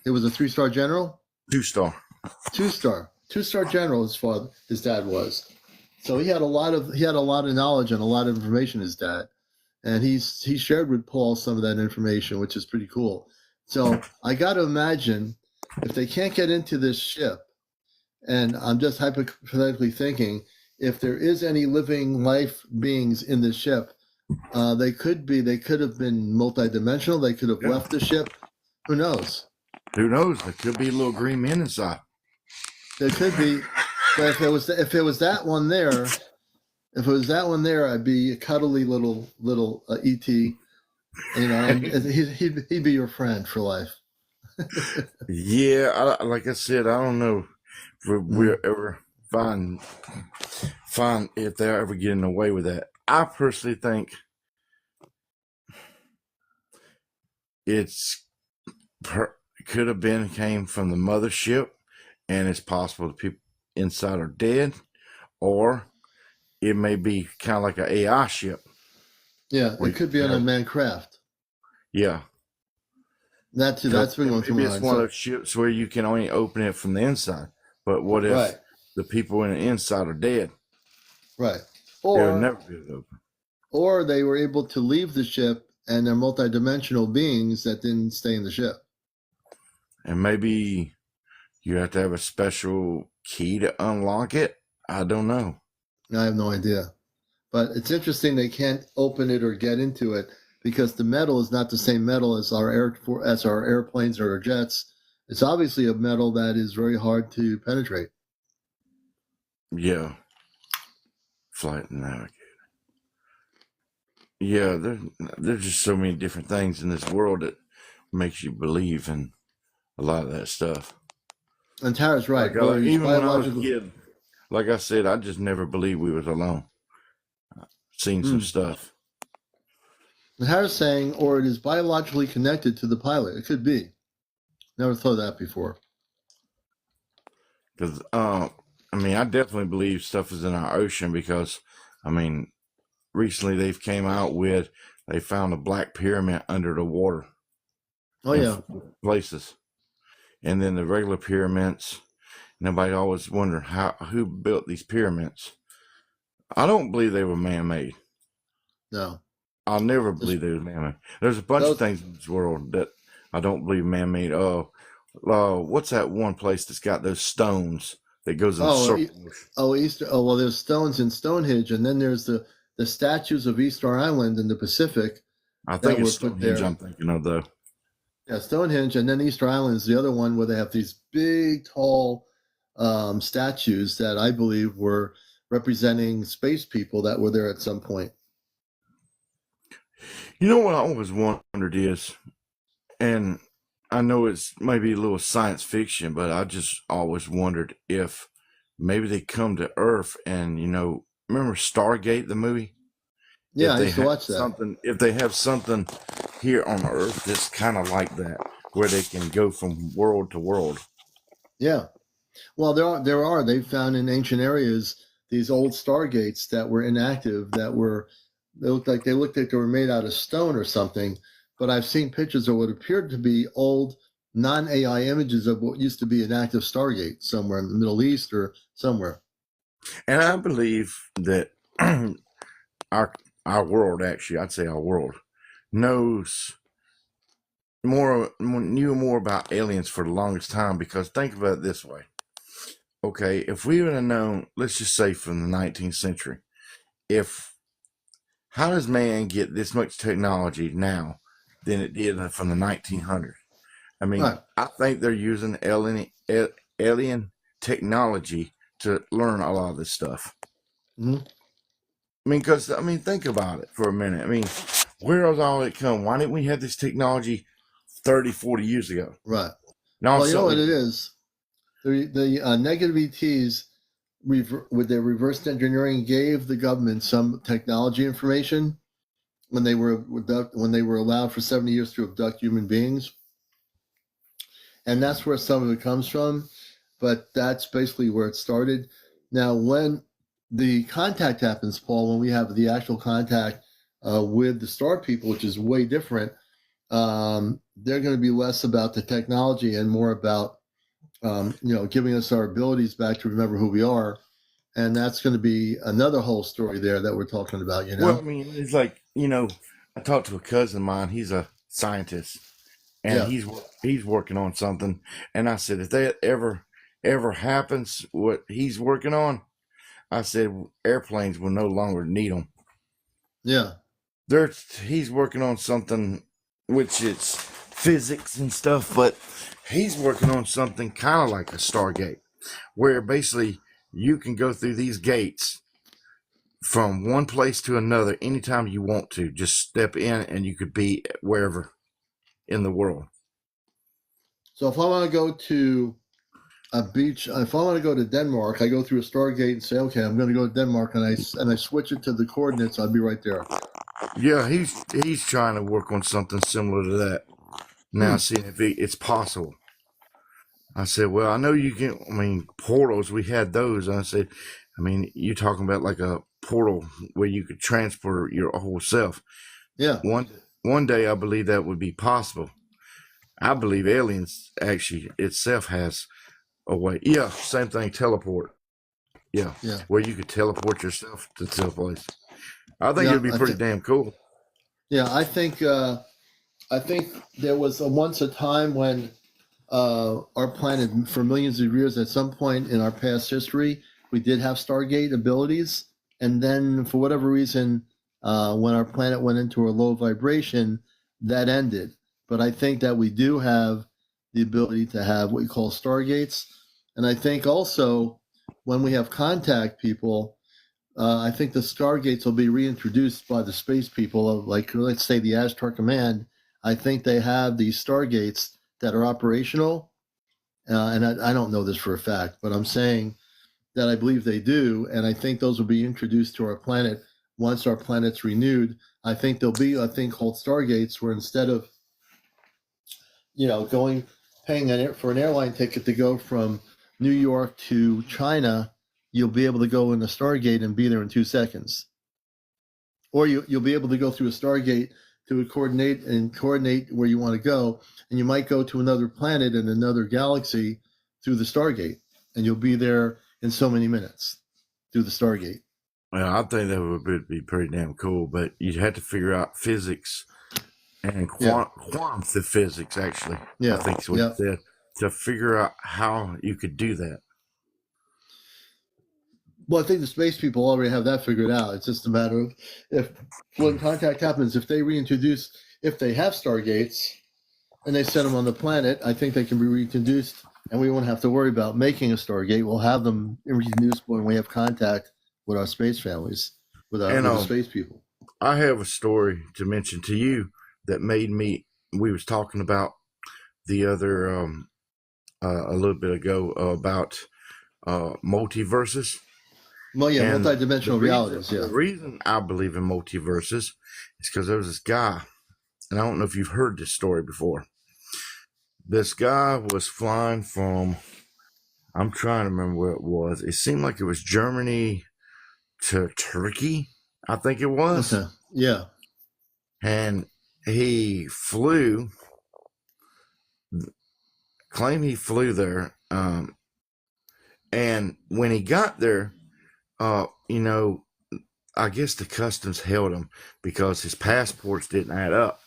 It was a 3-star general? 2-star. 2-star. 2-star general, his dad was. So he had a lot of knowledge and a lot of information, his dad. And he shared with Paul some of that information, which is pretty cool. So I got to imagine if they can't get into this ship, and I'm just hypothetically thinking, if there is any living life beings in the ship, they could have been multidimensional. They could have left the ship. Who knows? Who knows? There could be little green men inside. There could be. But if it was that one there, I'd be a cuddly little ET, and he'd be your friend for life. Yeah, like I said, I don't know if we'll ever find if they're ever getting away with that. I personally think could have came from the mothership, and it's possible the people inside are dead, or it may be kind of like an AI ship. Yeah, it could be an unmanned craft. Yeah. That's been going through my mind. Maybe it's one of those ships where you can only open it from the inside. But what if the people in the inside are dead? Right. They'll never be able to open. Or they were able to leave the ship and they're multidimensional beings that didn't stay in the ship. And maybe you have to have a special key to unlock it. I don't know. I have no idea. But it's interesting they can't open it or get into it because the metal is not the same metal as our airplanes or our jets. It's obviously a metal that is very hard to penetrate. Yeah. Flight navigator. Yeah, there's just so many different things in this world that makes you believe in a lot of that stuff. And Tara's right. Even when I was a kid, like I said, I just never believed we was alone. Seen some stuff. And Tara's saying, or it is biologically connected to the pilot. It could be. Never thought that before. Because, I definitely believe stuff is in our ocean because, recently they've came out with, they found a black pyramid under the water. Oh, yeah. Places. And then the regular pyramids, nobody always wondered who built these pyramids. I don't believe they were man-made. No. I'll never believe they were man-made. There's a bunch of things in this world that I don't believe man-made. What's that one place that's got those stones that goes in circles? Well, there's stones in Stonehenge, and then there's the statues of Easter Island in the Pacific. I think it's Stonehenge I'm thinking of, though. Yeah, Stonehenge, and then Easter Island is the other one where they have these big, tall statues that I believe were representing space people that were there at some point. You know what I always wondered is, and I know it's maybe a little science fiction, but I just always wondered if maybe they come to Earth and, remember Stargate, the movie? Yeah, I used to watch that. If they have something here on Earth that's kind of like that, where they can go from world to world. Yeah. Well, there are. They found in ancient areas these old Stargates that were inactive, they looked like they were made out of stone or something. But I've seen pictures of what appeared to be old non-AI images of what used to be an active Stargate somewhere in the Middle East or somewhere. And I believe that our world, actually, I'd say our world, knew more about aliens for the longest time, because think about it this way. Okay, if we would have known, let's just say from the 19th century, how does man get this much technology now than it did from the 1900s. I mean, Right. I think they're using alien technology to learn a lot of this stuff. Mm-hmm. I mean, because, think about it for a minute. I mean, where was all it come? Why didn't we have this technology 30, 40 years ago? Right. Now, Well, you know what it is? The negative ETs, with their reverse engineering, gave the government some technology information when they were allowed for 70 years to abduct human beings, and that's where some of it comes from. But that's basically where it started. Now, when the contact happens, Paul, when we have the actual contact with the star people, which is way different, they're going to be less about the technology and more about giving us our abilities back to remember who we are. And that's going to be another whole story there that we're talking about, Well, I mean, it's like, I talked to a cousin of mine. He's a scientist, and Yeah. he's working on something. And I said, if that ever happens, what he's working on, I said, airplanes will no longer need them. Yeah. He's working on something, which is physics and stuff, but he's working on something kind of like a Stargate, where basically you can go through these gates from one place to another anytime you want to. Just step in and you could be wherever in the world. So if I want to go to a beach, if I want to go to Denmark, I go through a Stargate and say, okay, I'm going to go to Denmark, and I switch it to the coordinates. I'll be right there. Yeah, he's trying to work on something similar to that. Now, seeing if it's possible. I said, well, I know you can. I mean, portals, we had those. And I said, I mean, you're talking about like a portal where you could transport your whole self. Yeah. One day, I believe that would be possible. I believe aliens actually itself has a way. Yeah, same thing, teleport. Yeah, where you could teleport yourself to a place. I think it'd be pretty damn cool. Yeah, I think there was once a time when our planet, for millions of years, at some point in our past history, we did have Stargate abilities, and then for whatever reason, when our planet went into a low vibration, that ended. But I think that we do have the ability to have what we call Stargates, and I think also when we have contact people, I think the Stargates will be reintroduced by the space people of, like, let's say, the Ashtar Command. I think they have these Stargates that are operational, and I don't know this for a fact, but I'm saying that I believe they do, and I think those will be introduced to our planet once our planet's renewed. I think there'll be a thing called Stargates where instead of paying for an airline ticket to go from New York to China, you'll be able to go in a Stargate and be there in 2 seconds. Or you'll be able to go through a Stargate to coordinate where you want to go, and you might go to another planet in another galaxy through the Stargate, and you'll be there in so many minutes through the Stargate. Well, I think that would be pretty damn cool, but you'd have to figure out physics and quantum physics, actually. I think is what you said, to figure out how you could do that. Well, I think the space people already have that figured out. It's just a matter of when contact happens, if they have Stargates and they set them on the planet, I think they can be reintroduced, and we won't have to worry about making a Stargate. We'll have them reintroduced when we have contact with our space families, with the space people. I have a story to mention to you that made me. We was talking about the other a little bit ago about multiverses. Well, yeah, and multidimensional realities. The reason I believe in multiverses is because there was this guy, and I don't know if you've heard this story before. This guy was flying from, I'm trying to remember where it was. It seemed like it was Germany to Turkey, I think it was. Okay. Yeah. And he flew, claimed he flew there. And when he got there, I guess the customs held him because his passports didn't add up.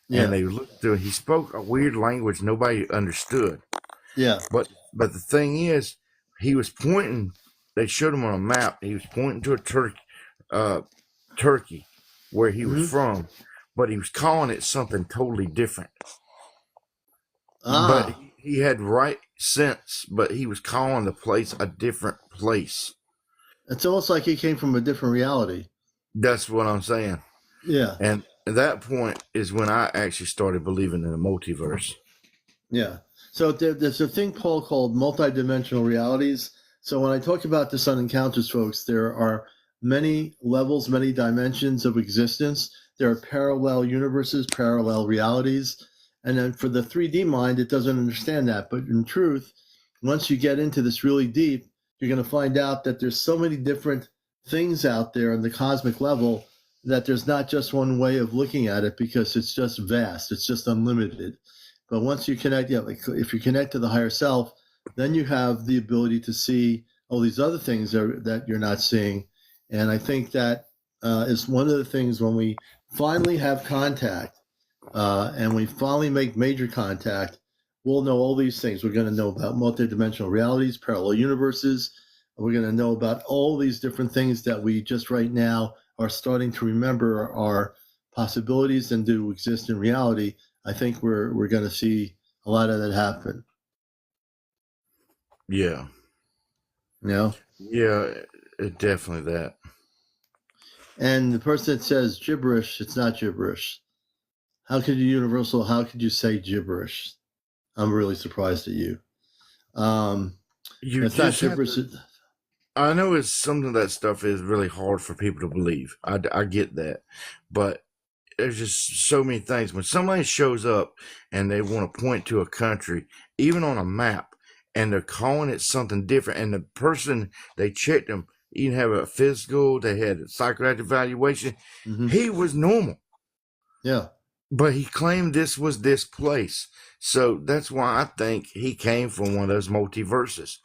Yeah. And they looked through. He spoke a weird language nobody understood. Yeah. But the thing is, he was pointing. They showed him on a map. He was pointing to a Turkey, where he was from. but he was calling it something totally different. But Ah, he had right sense, but he was calling the place a different place. it's almost like he came from a different reality. That's what I'm saying. Yeah, And at that point is when I actually started believing in the multiverse. yeah. So there's a thing, Paul, called multidimensional realities. So when I talk about this on Encounters, folks, there are many levels, many dimensions of existence. There are parallel universes, parallel realities. And then for the 3D mind, it doesn't understand that. But in truth, once you get into this really deep, you're going to find out that there's so many different things out there on the cosmic level that there's not just one way of looking at it, because it's just vast. It's just unlimited. But once you connect, yeah, like if you connect to the higher self, then you have the ability to see all these other things that you're not seeing. And I think that is one of the things when we finally have contact, and we finally make major contact, we'll know all these things. We're going to know about multidimensional realities, parallel universes. We're going to know about all these different things that we just right now are starting to remember are possibilities and do exist in reality. I think we're going to see a lot of that happen. Yeah. You know? Yeah, definitely that. And the person that says gibberish, it's not gibberish. How could you say gibberish? I'm really surprised at you. You It's not just have gibberish. to. I know it's some of that stuff is really hard for people to believe. I get that. But there's just so many things. When somebody shows up and they want to point to a country, even on a map, and they're calling it something different, and the person, they checked them, even have a physical, they had a psychiatric evaluation, he was normal. Yeah. But he claimed this was this place. So that's why I think he came from one of those multiverses.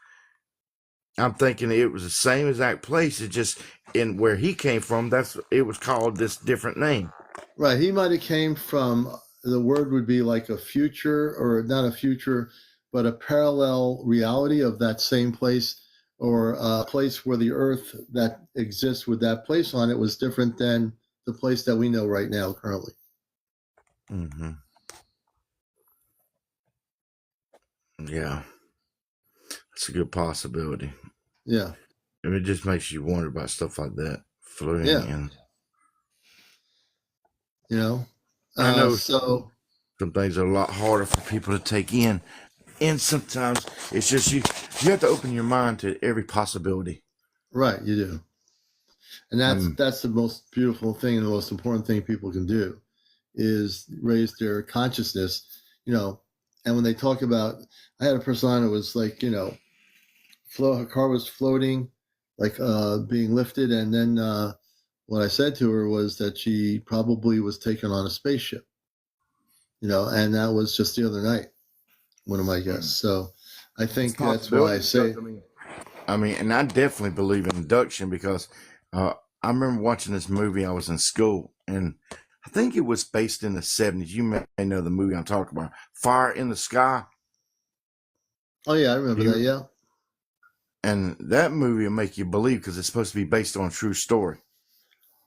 I'm thinking it was the same exact place. It just in where he came from. It was called this different name. Right. He might have came from, the word would be like a future, or not a future, but a parallel reality of that same place, or a place where the earth that exists with that place on it was different than the place that we know right now currently. Mm-hmm. Yeah, that's a good possibility. Yeah. And it just makes you wonder about stuff like that floating Yeah. in. You know? I know So, some things are a lot harder for people to take in. And sometimes it's just you have to open your mind to every possibility. right, you do. And that's the most beautiful thing and the most important thing people can do is raise their consciousness, you know. And when they talk about, I had a person on who was like, you know, her car was floating, like being lifted, and then what I said to her was that she probably was taken on a spaceship, you know, and that was just the other night, one of my guests. So I think that's why I say, I mean, and I definitely believe in induction because I remember watching this movie. I was in school, and I think it was based in the 70s. You may know the movie I'm talking about, Fire in the Sky. oh yeah, I remember that, yeah. And that movie will make you believe because it's supposed to be based on a true story.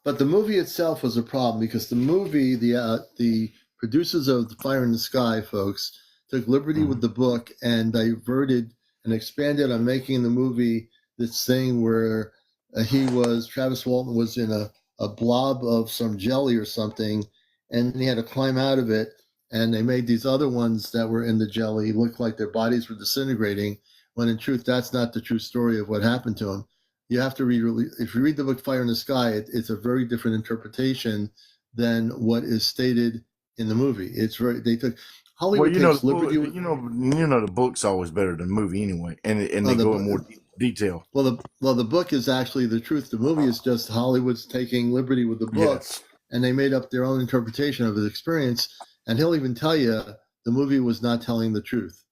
But the movie itself was a problem because the movie, the producers of the Fire in the Sky, folks, took liberty with the book and diverted and expanded on making the movie this thing where Travis Walton was in a blob of some jelly or something, and he had to climb out of it. And they made these other ones that were in the jelly look like their bodies were disintegrating, when in truth, that's not the true story of what happened to them. You have to read, if you read the book Fire in the Sky, it's a very different interpretation than what is stated in the movie. It's very, they took, Hollywood takes liberty with, you know the book's always better than the movie anyway, and they go in more detail. Well, the book is actually the truth. The movie is just Hollywood's taking liberty with the book, Yes. and they made up their own interpretation of the experience. And he'll even tell you the movie was not telling the truth.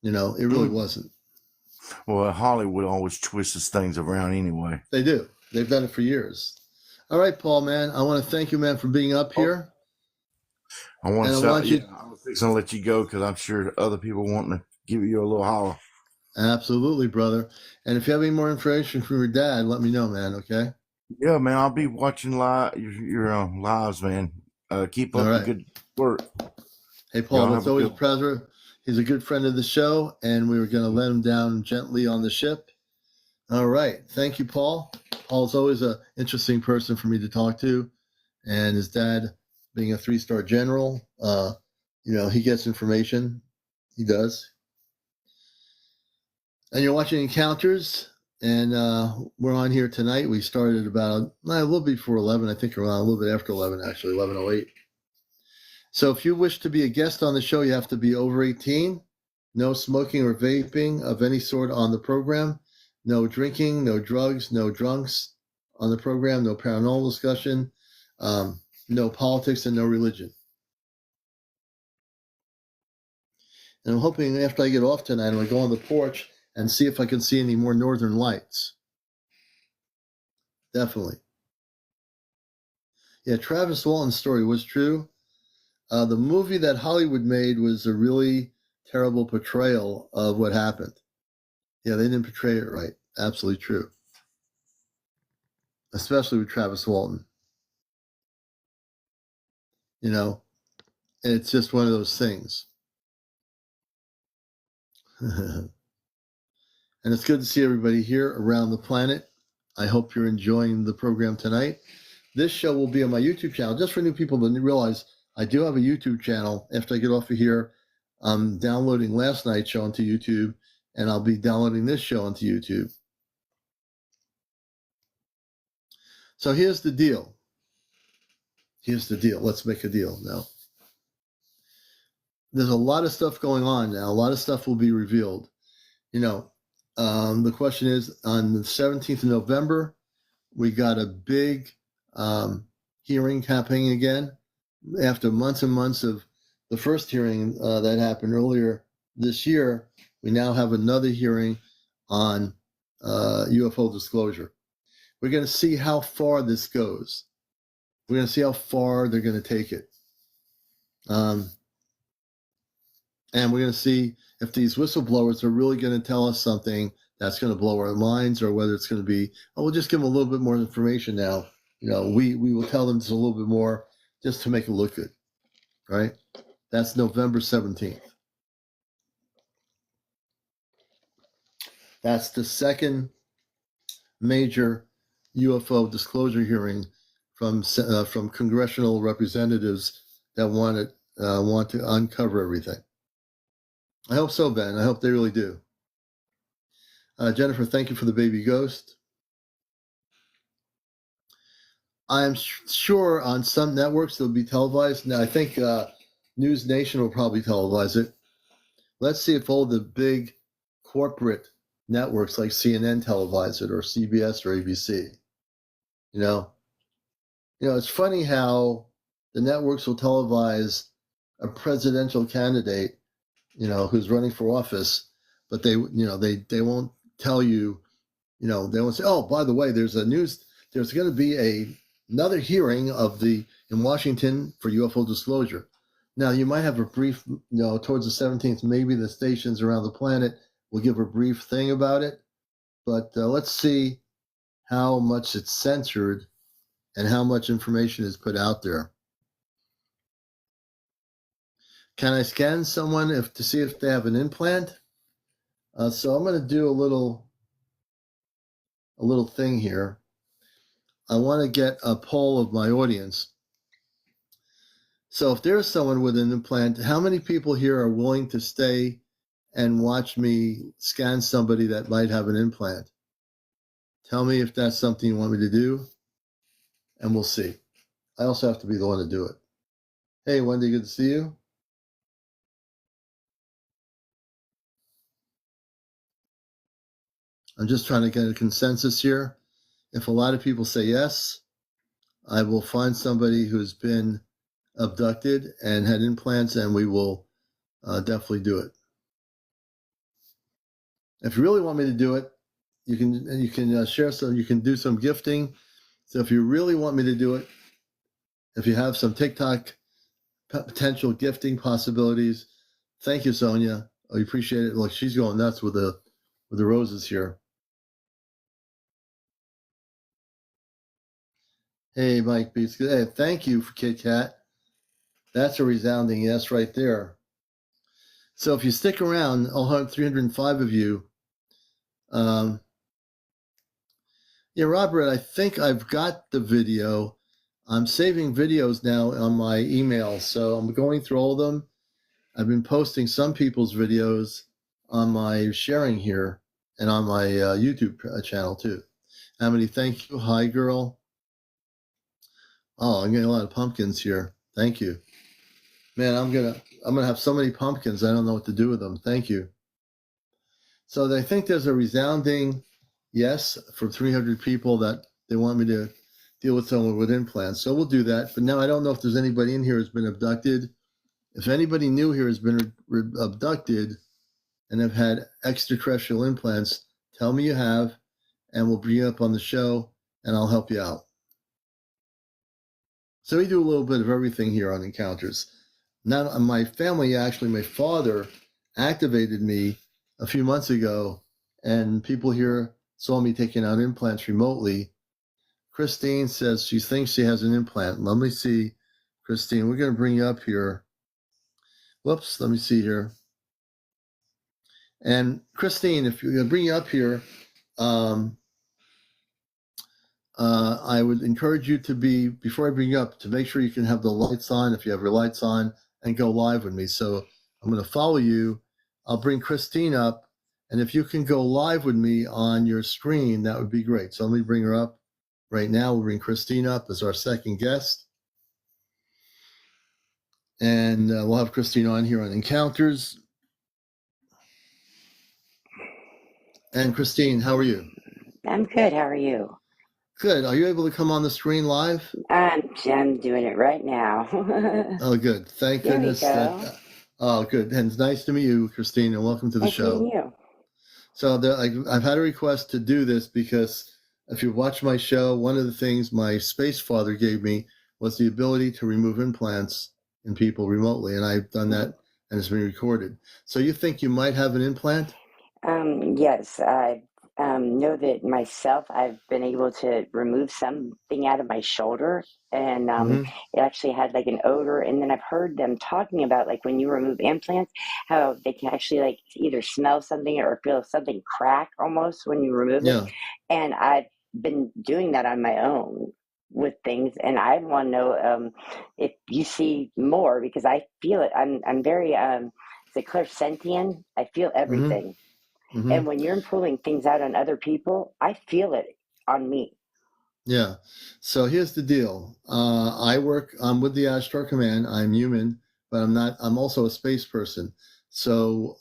You know, it really wasn't. Well, Hollywood always twists things around anyway. They do. They've done it for years. All right, Paul, man. I want to thank you, man, for being up here. I want to say, I was fixing to let you go because I'm sure other people wanting to give you a little holler. Absolutely, brother. And if you have any more information from your dad, let me know, man, okay? Yeah, man, I'll be watching your lives, man. Keep All up the right. good work. Hey, Paul, Y'all it's have a always good a one. pleasure. He's a good friend of the show, and we were going to let him down gently on the ship. All right. Thank you, Paul. Paul's always an interesting person for me to talk to, and his dad, being a 3-star general, he gets information. He does. And you're watching Encounters, and we're on here tonight. We started about a little before 11, I think around a little bit after 11, actually, 11:08. So if you wish to be a guest on the show, you have to be over 18. No smoking or vaping of any sort on the program. No drinking, no drugs, no drunks on the program. No paranormal discussion. No politics and no religion. And I'm hoping after I get off tonight, I'm going to go on the porch and see if I can see any more northern lights. Definitely. Yeah, Travis Walton's story was true. The movie that Hollywood made was a really terrible portrayal of what happened. Yeah, they didn't portray it right. Absolutely true. Especially with Travis Walton. You know, it's just one of those things. And it's good to see everybody here around the planet. I hope you're enjoying the program tonight. This show will be on my YouTube channel, just for new people to realize I do have a YouTube channel. After I get off of here, I'm downloading last night's show onto YouTube, and I'll be downloading this show onto YouTube. So here's the deal. Let's make a deal now. There's a lot of stuff going on now. A lot of stuff will be revealed. The question is, on the 17th of November, we got a big hearing happening again. After months and months of the first hearing that happened earlier this year, we now have another hearing on UFO disclosure. We're going to see how far this goes. We're going to see how far they're going to take it. And we're going to see if these whistleblowers are really going to tell us something that's going to blow our minds, or whether it's going to be, we'll just give them a little bit more information now. We will tell them just a little bit more just to make it look good, right? That's November 17th. That's the second major UFO disclosure hearing from congressional representatives that want to uncover everything. I hope so, Ben. I hope they really do. Jennifer, thank you for the baby ghost. I'm sure on some networks it'll be televised. Now, I think News Nation will probably televise it. Let's see if all the big corporate networks like CNN televise it, or CBS or ABC. It's funny how the networks will televise a presidential candidate, who's running for office, but they won't tell you, they won't say, oh, by the way, there's going to be another hearing in Washington for UFO disclosure. Now, you might have a brief, towards the 17th, maybe the stations around the planet will give a brief thing about it, but let's see how much it's censored and how much information is put out there. Can I scan someone to see if they have an implant? So I'm going to do a little thing here. I want to get a poll of my audience. So if there's someone with an implant, how many people here are willing to stay and watch me scan somebody that might have an implant? Tell me if that's something you want me to do, and we'll see. I also have to be the one to do it. Hey, Wendy, good to see you. I'm just trying to get a consensus here. If a lot of people say yes, I will find somebody who's been abducted and had implants, and we will definitely do it. If you really want me to do it, you can share some. You can do some gifting. So if you really want me to do it, if you have some TikTok potential gifting possibilities, thank you, Sonia. I appreciate it. Look, she's going nuts with the roses here. Hey, Mike Beats. Hey, thank you for Kit Kat. That's a resounding yes right there. So if you stick around, all 305 of you, yeah, Robert, I think I've got the video. I'm saving videos now on my email, so I'm going through all of them. I've been posting some people's videos on my sharing here and on my YouTube channel too. Amity, thank you. Hi, girl. Oh, I'm getting a lot of pumpkins here. Thank you, man. I'm gonna have so many pumpkins. I don't know what to do with them. Thank you. So I think there's a resounding yes from 300 people that they want me to deal with someone with implants. So we'll do that. But now I don't know if there's anybody in here who's been abducted. If anybody new here has been abducted and have had extraterrestrial implants, tell me you have, and we'll bring you up on the show, and I'll help you out. So we do a little bit of everything here on Encounters. Now, my family, actually, my father activated me a few months ago, and people here saw me taking out implants remotely. Christine says she thinks she has an implant. Let me see, Christine. We're going to bring you up here. Whoops, let me see here. And Christine, if you're going to bring you up here, I would encourage you to be, before I bring you up, to make sure you can have the lights on, if you have your lights on, and go live with me. So I'm going to follow you. I'll bring Christine up. And if you can go live with me on your screen, that would be great. So let me bring her up right now. We'll bring Christine up as our second guest. And we'll have Christine on here on Encounters. And Christine, how are you? I'm good. How are you? Good. Are you able to come on the screen live? I'm doing it right now. Oh, good. Thank There we goodness go. that. Oh, good. And it's nice to meet you, Christine, and welcome to the Nice meeting show. you. So I've had a request to do this because if you watch my show, one of the things my space father gave me was the ability to remove implants in people remotely, and I've done that, and it's been recorded. So you think you might have an implant? Yes, I know that myself. I've been able to remove something out of my shoulder, and Mm-hmm. it actually had like an odor. And then I've heard them talking about like when you remove implants, how they can actually like either smell something or feel something crack almost when you remove it. Yeah. And I've been doing that on my own with things, and I want to know if you see more because I feel it. I'm very is it clairsentient? I feel Mm-hmm. everything. Mm-hmm. And when you're pulling things out on other people, I feel it on me. Yeah. So here's the deal. I'm with the Ashtar Command. I'm human, but I'm not, I'm also a space person. So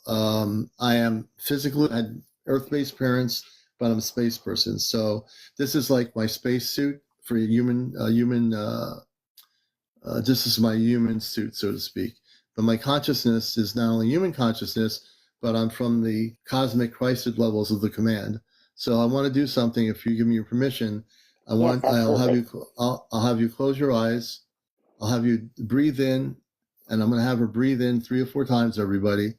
I am physically, I had Earth-based parents, but I'm a space person. So this is like my space suit for a this is my human suit, so to speak. But my consciousness is not only human consciousness, but I'm from the cosmic crisis levels of the command. So I want to do something. If you give me your permission, Yes, absolutely. I'll have you close your eyes. I'll have you breathe in, and I'm going to have her breathe in 3 or 4 times, everybody.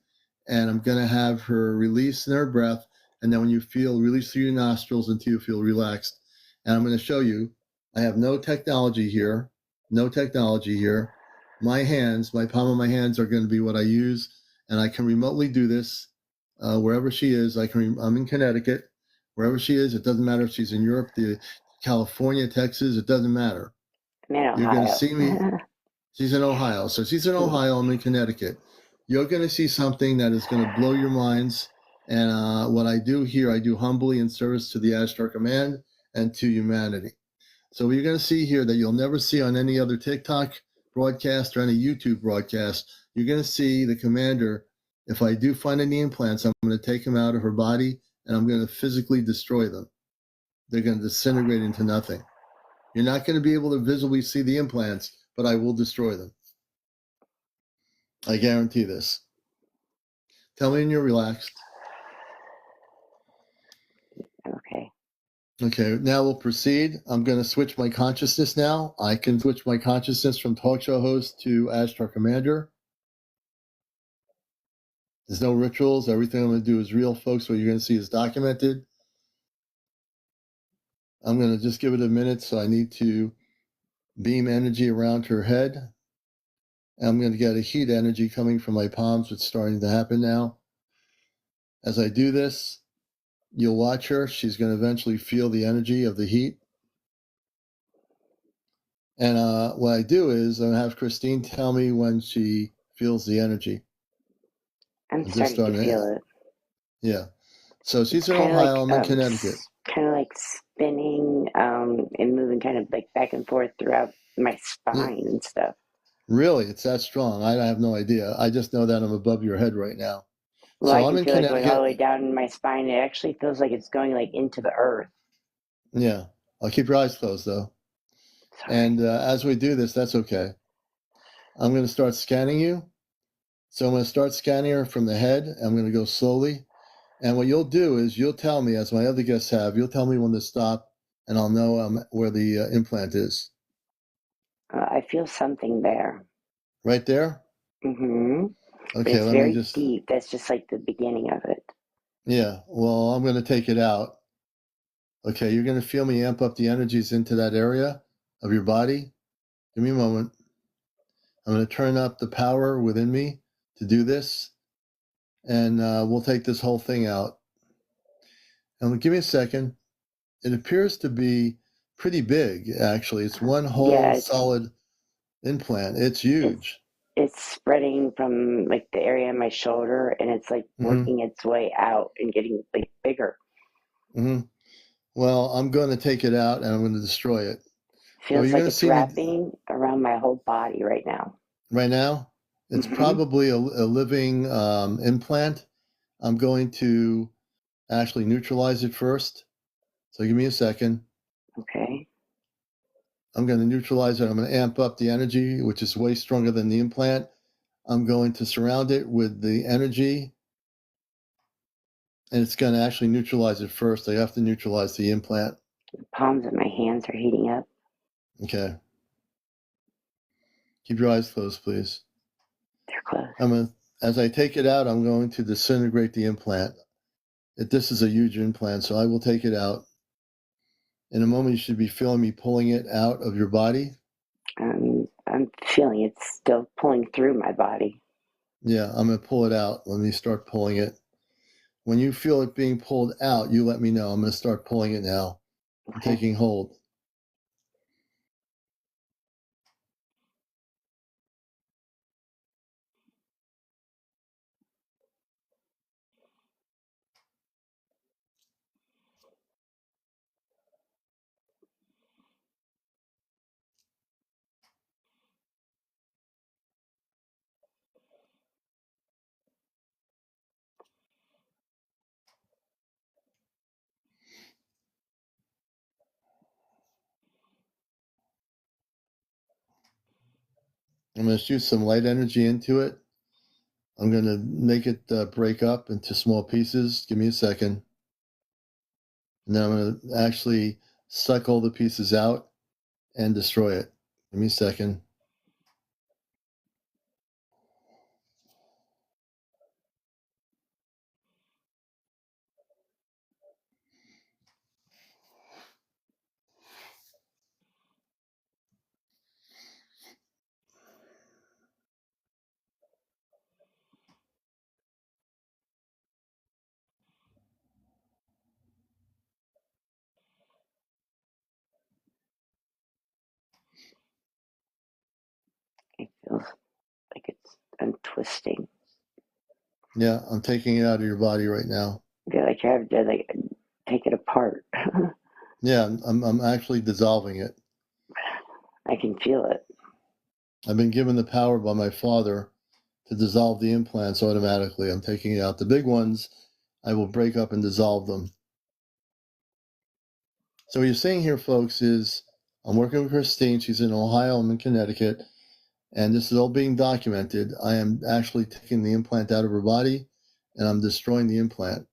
And I'm going to have her release in her breath. And then when you feel release through your nostrils until you feel relaxed. And I'm going to show you, I have no technology here. No technology here. My hands, my palm of my hands are going to be what I use. And I can remotely do this wherever she is. I'm in Connecticut. Wherever she is, it doesn't matter if she's in Europe, California, Texas, it doesn't matter. I'm in You're going to Ohio. see me. She's in Ohio. So she's in Ohio. I'm in Connecticut. You're going to see something that is going to blow your minds. And what I do here, I do humbly in service to the Ashtar Command and to humanity. So you're going to see here that you'll never see on any other TikTok broadcast or any YouTube broadcast. You're going to see the commander. If I do find any implants, I'm going to take them out of her body and I'm going to physically destroy them. They're going to disintegrate into nothing. You're not going to be able to visibly see the implants, but I will destroy them. I guarantee this. Tell me when you're relaxed. Okay. Okay, now we'll proceed. I'm going to switch my consciousness now. I can switch my consciousness from talk show host to Ashtar Commander. There's no rituals. Everything I'm going to do is real, folks. What you're going to see is documented. I'm going to just give it a minute, so I need to beam energy around her head. And I'm going to get a heat energy coming from my palms, which is starting to happen now. As I do this, you'll watch her. She's going to eventually feel the energy of the heat. And what I do is I have Christine tell me when she feels the energy. I'm starting to feel it. Yeah. So she's It's in kind of like Ohio. I'm in Connecticut. kind of like spinning and moving kind of like back and forth throughout my spine and stuff. Really? It's that strong? I have no idea. I just know that I'm above your head right now. Well, So I I'm can in feel it going all the Connecticut. way down in my spine. It actually feels like it's going like into the earth. Yeah. I'll keep your eyes closed, though. Sorry. And as we do this, that's okay. I'm going to start scanning you. So I'm going to start scanning her from the head. I'm going to go slowly. And what you'll do is you'll tell me, as my other guests have, you'll tell me when to stop, and I'll know where the implant is. I feel something there. Right there? Mm-hmm. Okay, but it's let me very just... deep. That's just like the beginning of it. Yeah, well, I'm going to take it out. Okay, you're going to feel me amp up the energies into that area of your body. Give me a moment. I'm going to turn up the power within me to do this, and we'll take this whole thing out. And give me a second. It appears to be pretty big, actually. It's one whole solid implant. It's huge. It's spreading from like the area of my shoulder, and it's like working its way out and getting like bigger. Mm-hmm. Well, I'm going to take it out and I'm going to destroy it. Feels like it's wrapping around my whole body right now. Right now? It's probably a living implant. I'm going to actually neutralize it first. So give me a second. Okay. I'm going to neutralize it. I'm going to amp up the energy, which is way stronger than the implant. I'm going to surround it with the energy, and it's going to actually neutralize it first. I have to neutralize the implant. The palms of my hands are heating up. Okay. Keep your eyes closed, please. They're closed. As I take it out, I'm going to disintegrate the implant. This is a huge implant, so I will take it out. In a moment, you should be feeling me pulling it out of your body. I'm feeling it's still pulling through my body. Yeah, I'm going to pull it out. Let me start pulling it. When you feel it being pulled out, you let me know. I'm going to start pulling it now. Okay. I'm taking hold. I'm going to shoot some light energy into it. I'm going to make it break up into small pieces. Give me a second. And then I'm going to actually suck all the pieces out and destroy it. Give me a second. It feels like I'm twisting. Yeah, I'm taking it out of your body right now. Yeah, like I have to like take it apart. Yeah, I'm actually dissolving it. I can feel it. I've been given the power by my father to dissolve the implants automatically. I'm taking it out. The big ones, I will break up and dissolve them. So what you're seeing here, folks, is I'm working with Christine. She's in Ohio. I'm in Connecticut. And this is all being documented. I am actually taking the implant out of her body, and I'm destroying the implant.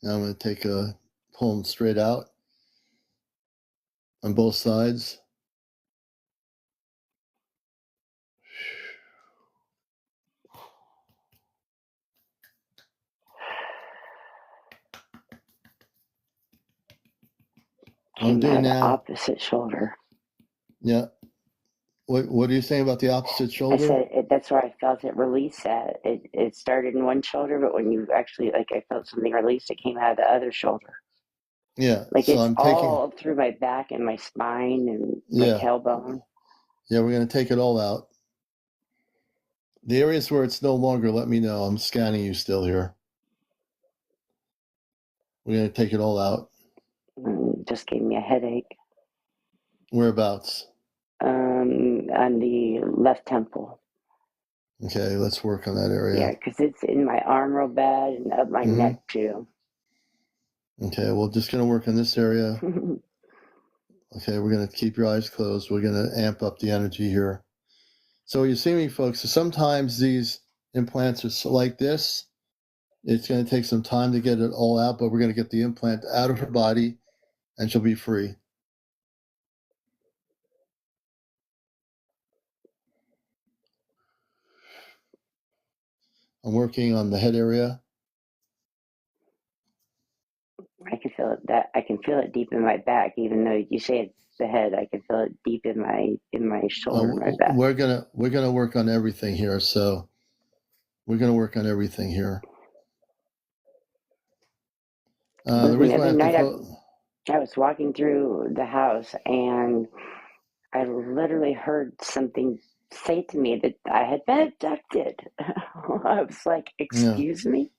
Now I'm going to pull them straight out on both sides. came out of the opposite shoulder. Yeah. What are you saying about the opposite shoulder? I said that's where I felt it release at. It started in one shoulder, but when you actually, like, I felt something release, it came out of the other shoulder. Yeah. Like, so it's I'm all through my back and my spine and my tailbone. Yeah, we're going to take it all out. The areas where it's no longer, let me know. I'm scanning you still here. We're going to take it all out. Just gave me a headache. Whereabouts? On the left temple. Okay, let's work on that area. Yeah, because it's in my arm real bad and up my neck too. Okay, we're just going to work on this area. Okay, we're going to keep your eyes closed. We're going to amp up the energy here. So you see me, folks, sometimes these implants are like this. It's going to take some time to get it all out, but we're going to get the implant out of her body and she'll be free. I'm working on the head area. I can feel it. I can feel it deep in my back, even though you say it's the head. I can feel it deep in my shoulder, my back. We're gonna work on everything here. So we're gonna work on everything here. The reason other night I was walking through the house and I literally heard something say to me that I had been abducted. I was like, "Excuse me?"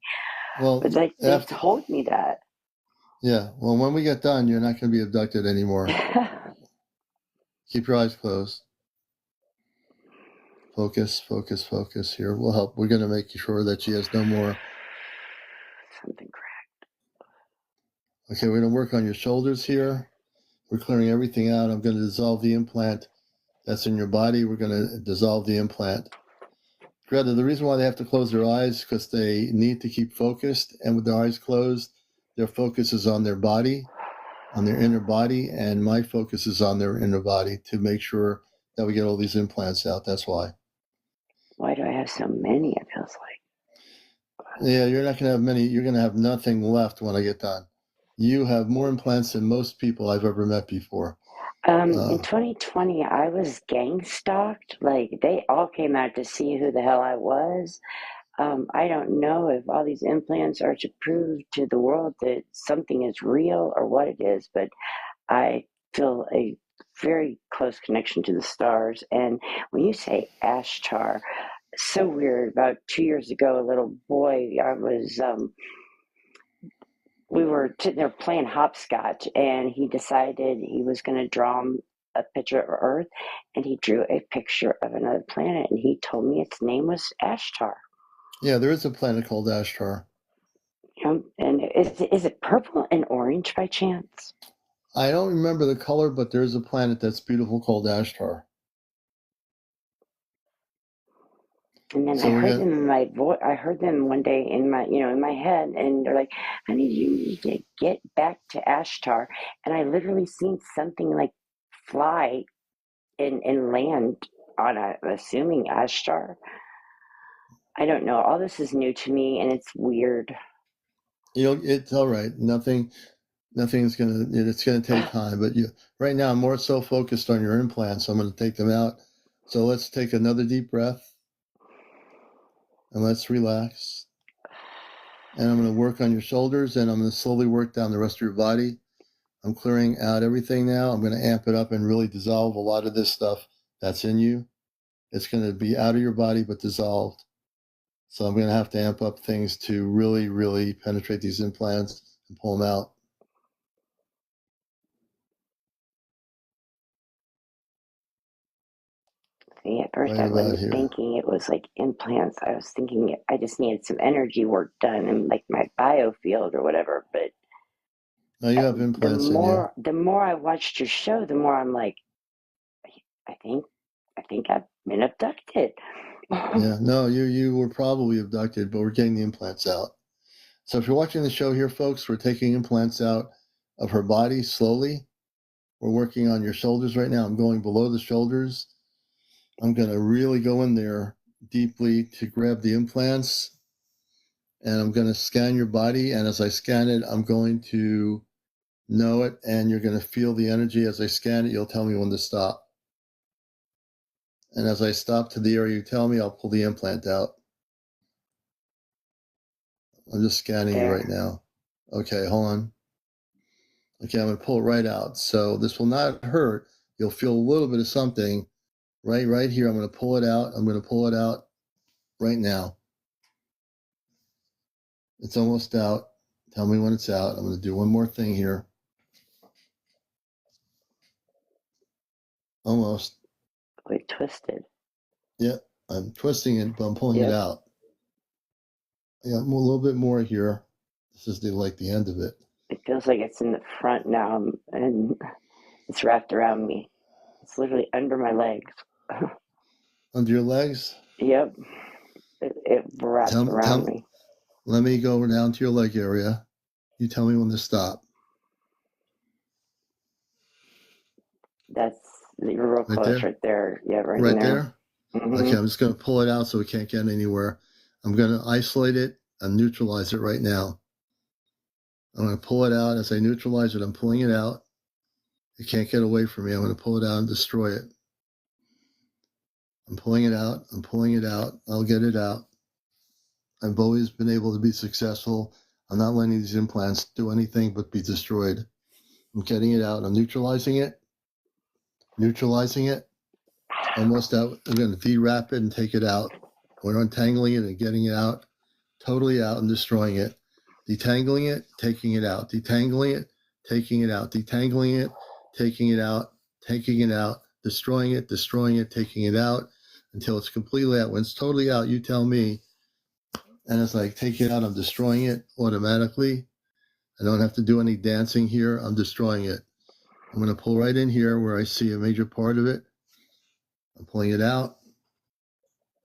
Well, but like they told me that. Yeah. Well, when we get done, you're not going to be abducted anymore. Keep your eyes closed. Focus, focus, focus. Here, we'll help. We're going to make sure that she has no more. Something cracked. Okay, we're going to work on your shoulders here. We're clearing everything out. I'm going to dissolve the implant that's in your body. We're going to dissolve the implant. Greta, the reason why they have to close their eyes is because they need to keep focused. And with their eyes closed, their focus is on their body, on their inner body. And my focus is on their inner body to make sure that we get all these implants out. That's why. Why do I have so many, it feels like? Yeah, you're not going to have many. You're going to have nothing left when I get done. You have more implants than most people I've ever met before. In 2020, I was gang stalked. Like, they all came out to see who the hell I was. I don't know if all these implants are to prove to the world that something is real or what it is, but I feel a very close connection to the stars. And when you say Ashtar, so weird. About 2 years ago, a little boy, we were sitting there playing hopscotch, and he decided he was going to draw a picture of Earth, and he drew a picture of another planet, and he told me its name was Ashtar. Yeah, there is a planet called Ashtar. And is it purple and orange by chance? I don't remember the color, but there is a planet that's beautiful called Ashtar. And then I heard them in my voice. I heard them one day in my head, and they're like, "Honey, you need to get back to Ashtar." And I literally seen something like fly and land on, I'm assuming, Ashtar. I don't know. All this is new to me, and it's weird. It's all right. Nothing's it's gonna take time. But right now, I'm more so focused on your implants. So I'm going to take them out. So let's take another deep breath, and let's relax. And I'm going to work on your shoulders, and I'm going to slowly work down the rest of your body. I'm clearing out everything now. I'm going to amp it up and really dissolve a lot of this stuff that's in you. It's going to be out of your body, but dissolved. So I'm going to have to amp up things to really, really penetrate these implants and pull them out. See, at first I wasn't thinking it was like implants. I was thinking I just needed some energy work done in like my biofield or whatever. But now you have implants in you. The more I watched your show, the more I'm like, I think I've been abducted. Yeah, no, you were probably abducted, but we're getting the implants out. So if you're watching the show here, folks, we're taking implants out of her body slowly. We're working on your shoulders right now. I'm going below the shoulders. I'm going to really go in there deeply to grab the implants. And I'm going to scan your body. And as I scan it, I'm going to know it, and you're going to feel the energy. As I scan it, you'll tell me when to stop. And as I stop to the area you tell me, I'll pull the implant out. I'm just scanning you right now. Okay, hold on. Okay, I'm going to pull it right out. So this will not hurt. You'll feel a little bit of something right here. I'm going to pull it out. I'm going to pull it out right now. It's almost out. Tell me when it's out. I'm going to do one more thing here. Almost. Wait, twisted. Yep, I'm twisting it, but I'm pulling it out. Yeah, a little bit more here. This is the end of it. It feels like it's in the front now, and it's wrapped around me. It's literally under my legs. Under your legs? Yep. It wraps around me. Let me go down to your leg area. You tell me when to stop. That's you're real close right there. Yeah, right there. Mm-hmm. Okay, I'm just going to pull it out so we can't get anywhere. I'm going to isolate it and neutralize it right now. I'm going to pull it out. As I neutralize it, I'm pulling it out. It can't get away from me. I'm going to pull it out and destroy it. I'm pulling it out. I'm pulling it out. I'll get it out. I've always been able to be successful. I'm not letting these implants do anything but be destroyed. I'm getting it out. I'm neutralizing it. Neutralizing it. Almost out. I'm going to de-wrap it and take it out. We're untangling it and getting it out. Totally out and destroying it. Detangling it, taking it out. Detangling it, taking it out. Detangling it, taking it out. Taking it out. Destroying it, taking it out until it's completely out. When it's totally out, you tell me. And it's like, take it out, I'm destroying it automatically. I don't have to do any dancing here. I'm destroying it. I'm going to pull right in here where I see a major part of it. I'm pulling it out.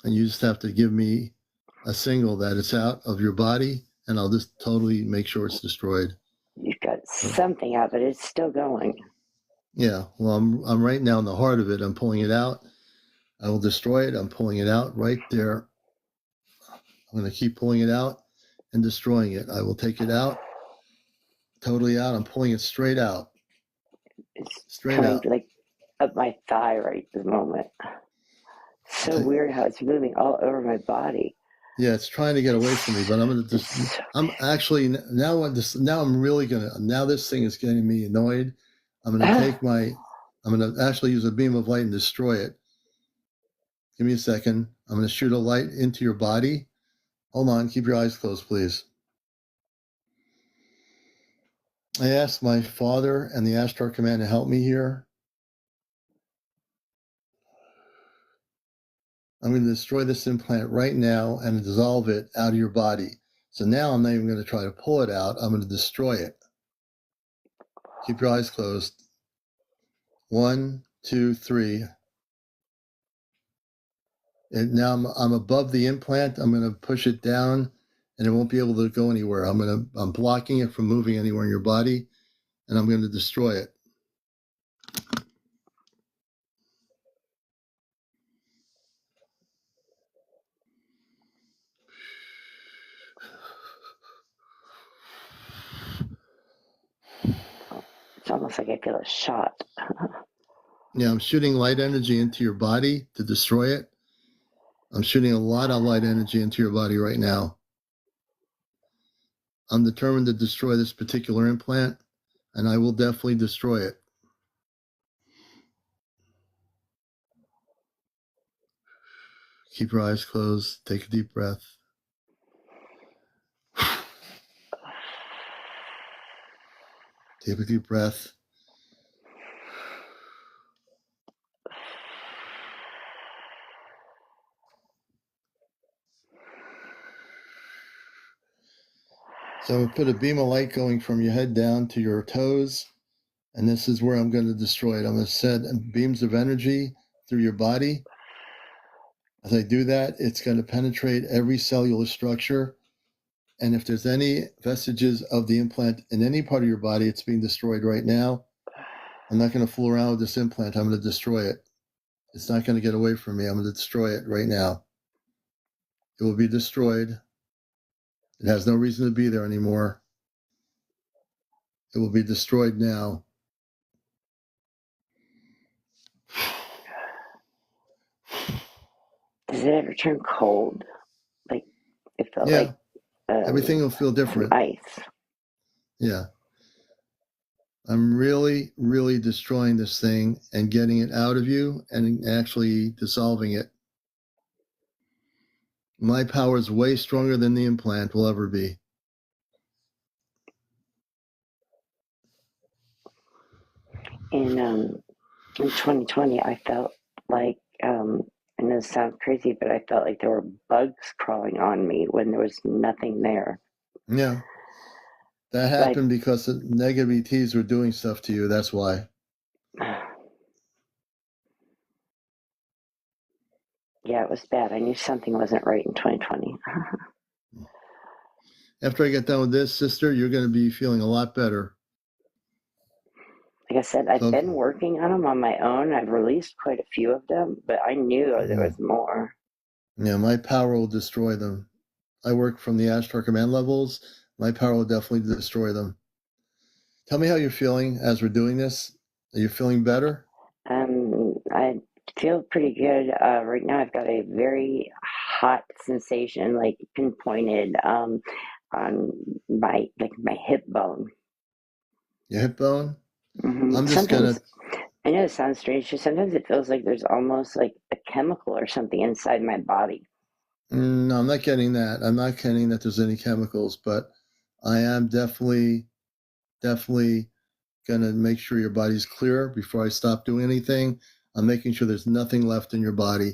And you just have to give me a signal that it's out of your body, and I'll just totally make sure it's destroyed. You've got something out, but it's still going. Yeah, well, I'm right now in the heart of it. I'm pulling it out. I will destroy it. I'm pulling it out right there. I'm going to keep pulling it out and destroying it. I will take it out, totally out. I'm pulling it straight out. It's straight coming out. like up my thigh right this moment. So weird how it's moving all over my body. Yeah, it's trying to get away from me, but I'm going to just, I'm actually, now I'm really going to, now this thing is getting me annoyed. I'm going to take I'm going to actually use a beam of light and destroy it. Give me a second. I'm going to shoot a light into your body. Hold on. Keep your eyes closed, please. I asked my father and the Ashtar Command to help me here. I'm going to destroy this implant right now and dissolve it out of your body. So now I'm not even going to try to pull it out. I'm going to destroy it. Keep your eyes closed. 1, 2, 3. And now I'm above the implant. I'm going to push it down, and it won't be able to go anywhere. I'm blocking it from moving anywhere in your body, and I'm going to destroy it. It's almost like I feel a shot. Yeah, I'm shooting light energy into your body to destroy it. I'm shooting a lot of light energy into your body right now. I'm determined to destroy this particular implant, and I will definitely destroy it. Keep your eyes closed. Take a deep breath. Take a deep breath. So I'm going to put a beam of light going from your head down to your toes, and this is where I'm going to destroy it. I'm going to send beams of energy through your body. As I do that, it's going to penetrate every cellular structure, and if there's any vestiges of the implant in any part of your body, it's being destroyed right now. I'm not going to fool around with this implant. I'm going to destroy it. It's not going to get away from me. I'm going to destroy it right now. It will be destroyed. It has no reason to be there anymore. It will be destroyed now. Does it ever turn cold? Like, it felt Yeah. like Everything will feel different. ice. Yeah. I'm really, really destroying this thing and getting it out of you and actually dissolving it. My power is way stronger than the implant will ever be. In 2020, I felt like, I know this sounds crazy, but I felt like there were bugs crawling on me when there was nothing there. Yeah. That happened because the negative ETs were doing stuff to you. That's why. Yeah, it was bad. I knew something wasn't right in 2020. After I get done with this, sister, you're going to be feeling a lot better. Like I said, I've been working on them on my own. I've released quite a few of them, but I knew there was more. Yeah, my power will destroy them. I work from the Ashtar command levels. My power will definitely destroy them. Tell me how you're feeling as we're doing this. Are you feeling better? I feel pretty good. Right now, I've got a very hot sensation, like pinpointed, on my hip bone. Your hip bone? Mm-hmm. I'm just Sometimes, going to... I know it sounds strange, just sometimes it feels like there's almost like a chemical or something inside my body. No, I'm not getting that. I'm not getting that there's any chemicals, but I am definitely going to make sure your body's clear before I stop doing anything. I'm making sure there's nothing left in your body.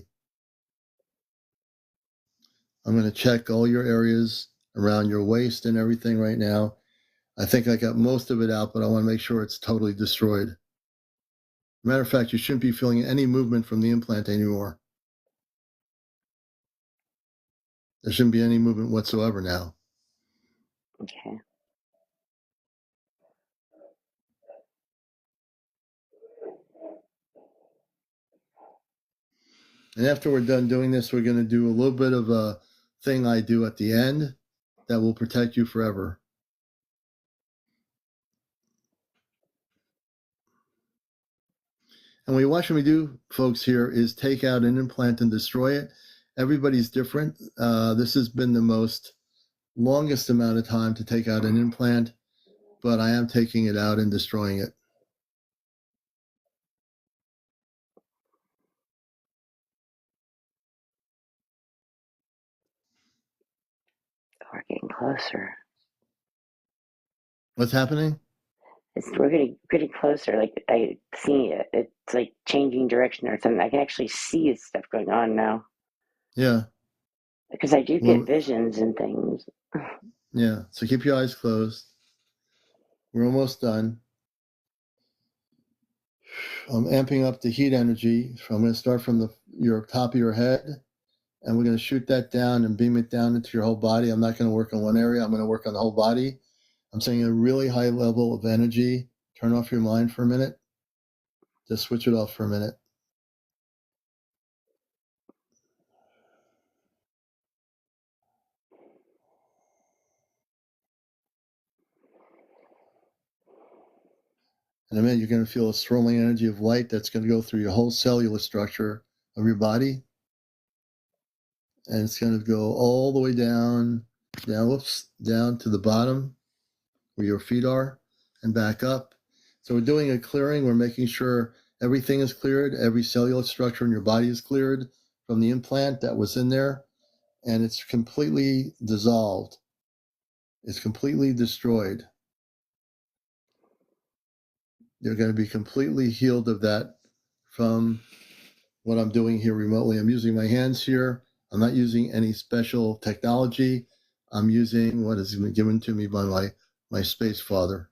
I'm going to check all your areas around your waist and everything right now. I think I got most of it out, but I want to make sure it's totally destroyed. Matter of fact, you shouldn't be feeling any movement from the implant anymore. There shouldn't be any movement whatsoever now. Okay. And after we're done doing this, we're going to do a little bit of a thing I do at the end that will protect you forever. And what you're watching me do, folks, here is take out an implant and destroy it. Everybody's different. This has been the most longest amount of time to take out an implant, but I am taking it out and destroying it. We're getting closer. What's happening? We're getting closer. Like I see it. It's like changing direction or something. I can actually see stuff going on now. Yeah. Because I do Well, get visions and things. yeah. So keep your eyes closed. We're almost done. I'm amping up the heat energy. So I'm going to start from your top of your head, and we're going to shoot that down and beam it down into your whole body. I'm not going to work on one area. I'm going to work on the whole body. I'm saying a really high level of energy. Turn off your mind for a minute. Just switch it off for a minute. In a minute, you're going to feel a swirling energy of light that's going to go through your whole cellular structure of your body. And it's going to go all the way down to the bottom where your feet are and back up. So we're doing a clearing. We're making sure everything is cleared. Every cellular structure in your body is cleared from the implant that was in there. And it's completely dissolved. It's completely destroyed. You're going to be completely healed of that from what I'm doing here remotely. I'm using my hands here. I'm not using any special technology. I'm using what has been given to me by my space father.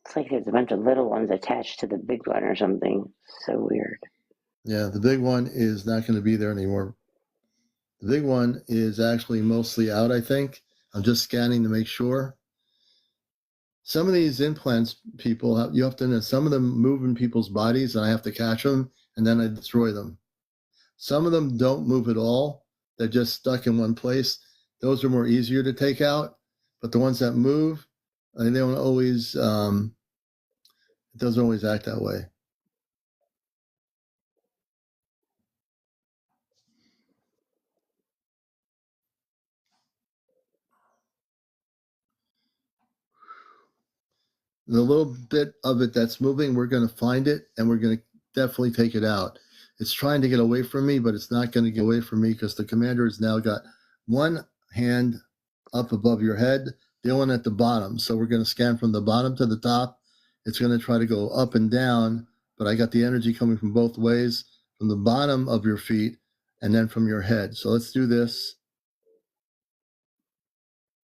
It's like there's a bunch of little ones attached to the big one or something. So weird. Yeah, the big one is not going to be there anymore. The big one is actually mostly out, I think. I'm just scanning to make sure. Some of these implants, you have to know, some of them move in people's bodies, and I have to catch them, and then I destroy them. Some of them don't move at all. They're just stuck in one place. Those are more easier to take out. But the ones that move, they don't always, it doesn't always act that way. The little bit of it that's moving, we're going to find it and we're going to definitely take it out. It's trying to get away from me, but it's not going to get away from me because the commander has now got one hand up above your head, the other one at the bottom. So we're going to scan from the bottom to the top. It's going to try to go up and down, but I got the energy coming from both ways, from the bottom of your feet and then from your head. So let's do this.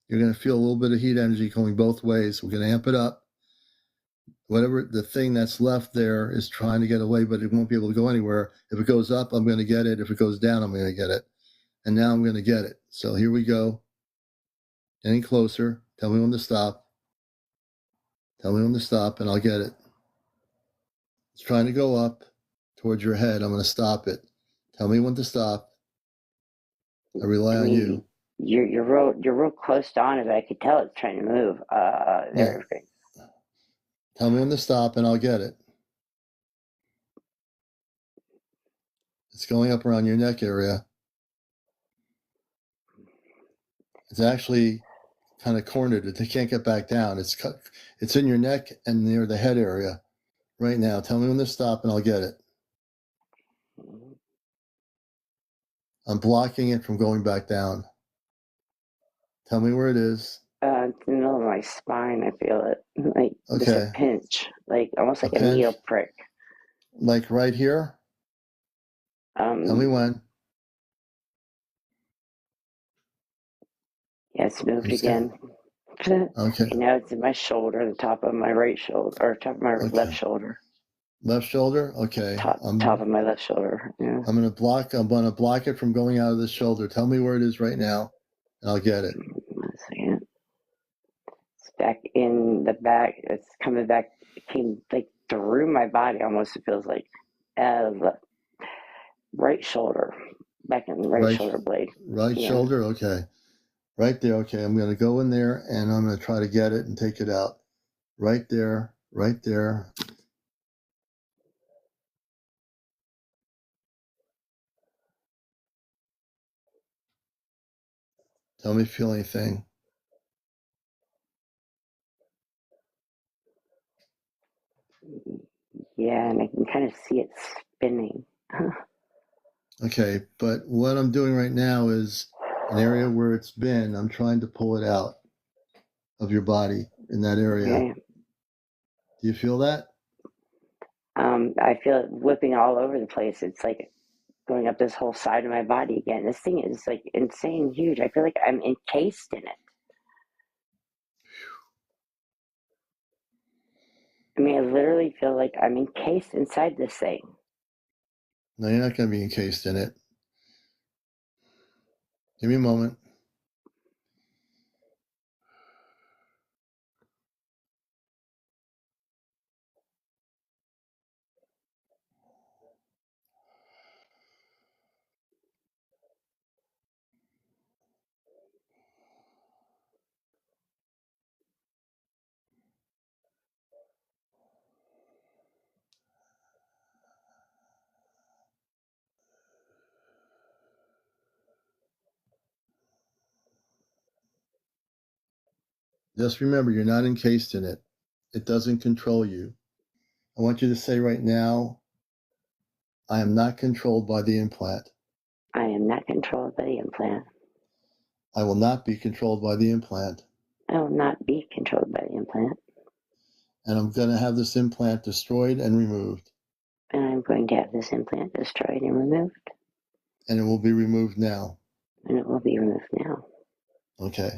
You're going to feel a little bit of heat energy going both ways. We're going to amp it up. Whatever the thing that's left there is trying to get away, but it won't be able to go anywhere. If it goes up, I'm going to get it. If it goes down, I'm going to get it. And now I'm going to get it. So here we go. Getting closer. Tell me when to stop. Tell me when to stop, and I'll get it. It's trying to go up towards your head. I'm going to stop it. Tell me when to stop. I rely on you. You're real close to on it. I could tell it's trying to move. There. Yeah. Tell me when to stop, and I'll get it. It's going up around your neck area. It's actually kind of cornered. It can't get back down. It's in your neck and near the head area right now. Tell me when to stop, and I'll get it. I'm blocking it from going back down. Tell me where it is. It's in the middle of my spine. I feel it, like just a pinch, like almost like a needle prick. Like right here. Tell me when. Yeah, it's moved again. Okay. Now it's in my shoulder, the top of my right shoulder, or top of my left shoulder. Left shoulder? Okay. Top of my left shoulder. Yeah. I'm gonna block it from going out of the shoulder. Tell me where it is right now, and I'll get it. 1 second. It's back in the back. It's coming back. It came like through my body almost, it feels like. The right shoulder. Back in the right shoulder blade. Right shoulder? Okay. Right there. Okay. I'm gonna go in there and I'm gonna try to get it and take it out. Right there. Right there. Tell me if you feel anything. Yeah, and I can kind of see it spinning. Okay, but what I'm doing right now is an area where it's been. I'm trying to pull it out of your body in that area. Okay. Do you feel that? I feel it whipping all over the place. It's like going up this whole side of my body again. This thing is like insane huge. I feel like I'm encased in it. I mean, I literally feel like I'm encased inside this thing. No, you're not going to be encased in it. Give me a moment. Just remember, you're not encased in it. It doesn't control you. I want you to say right now, I am not controlled by the implant. I am not controlled by the implant. I will not be controlled by the implant. I will not be controlled by the implant. And I'm going to have this implant destroyed and removed. And I'm going to have this implant destroyed and removed. And it will be removed now. And it will be removed now. Okay.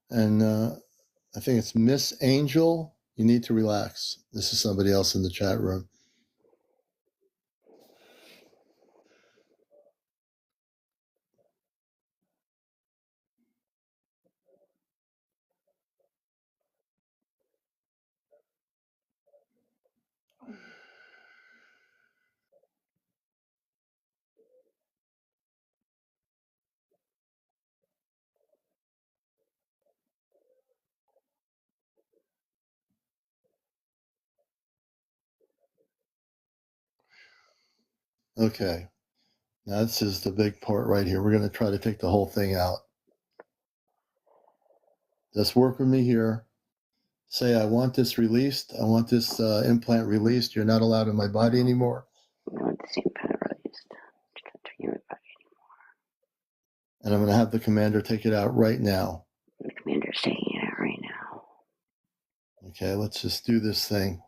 And I think it's Miss Angel You need to relax. This is somebody else in the chat room. Okay. Now this is the big part right here. We're going to try to take the whole thing out. Just work with me here. Say, I want this released. I want this implant released. You're not allowed in my body anymore. I want this implant released. And I'm going to have the commander take it out right now. The commander's taking it out right now. Okay, let's just do this thing.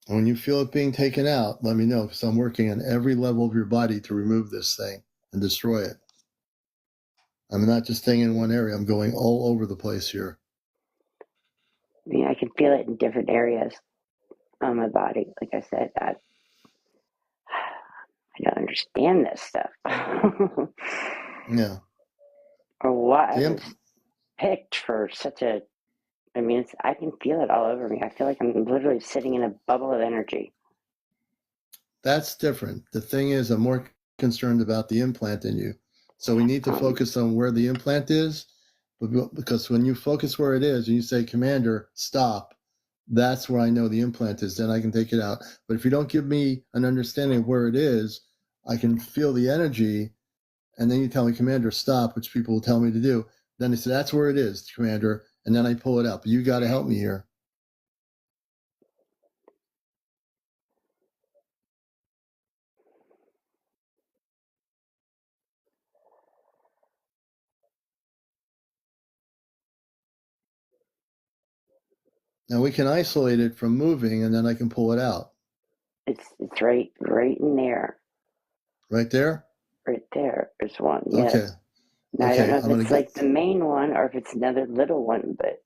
And when you feel it being taken out, let me know, because I'm working on every level of your body to remove this thing and destroy it. I'm not just staying in one area. I'm going all over the place here. Yeah, I can feel it in different areas on my body. Like I said, I don't understand this stuff. Yeah. Or what I was picked for such a, I mean, I can feel it all over me. I feel like I'm literally sitting in a bubble of energy. That's different. The thing is, I'm more concerned about the implant in you. So we need to focus on where the implant is, because when you focus where it is and you say, Commander, stop, that's where I know the implant is. Then I can take it out. But if you don't give me an understanding of where it is, I can feel the energy. And then you tell me, Commander, stop, which people will tell me to do. Then they say, that's where it is, Commander. And then I pull it out. But you got to help me here. Now we can isolate it from moving, and then I can pull it out. It's right in there. Right there? Right there. There's one. Yes. Okay. Now, I don't know if it's like the main one or if it's another little one, but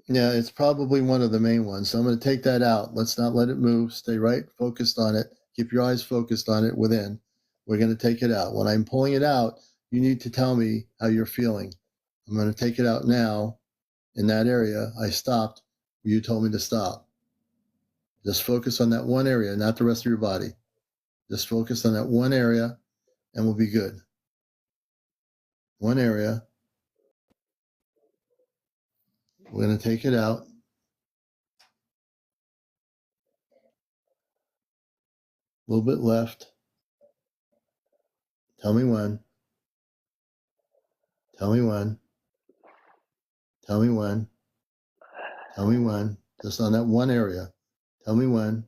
yeah, it's probably one of the main ones. So I'm going to take that out. Let's not let it move. Stay right focused on it. Keep your eyes focused on it within. We're going to take it out. When I'm pulling it out, you need to tell me how you're feeling. I'm going to take it out now. In that area, I stopped. You told me to stop. Just focus on that one area, not the rest of your body. Just focus on that one area, and we'll be good. One area. We're going to take it out. A little bit left. Tell me when. Tell me when. Tell me when. Tell me when. Just on that one area. Tell me when.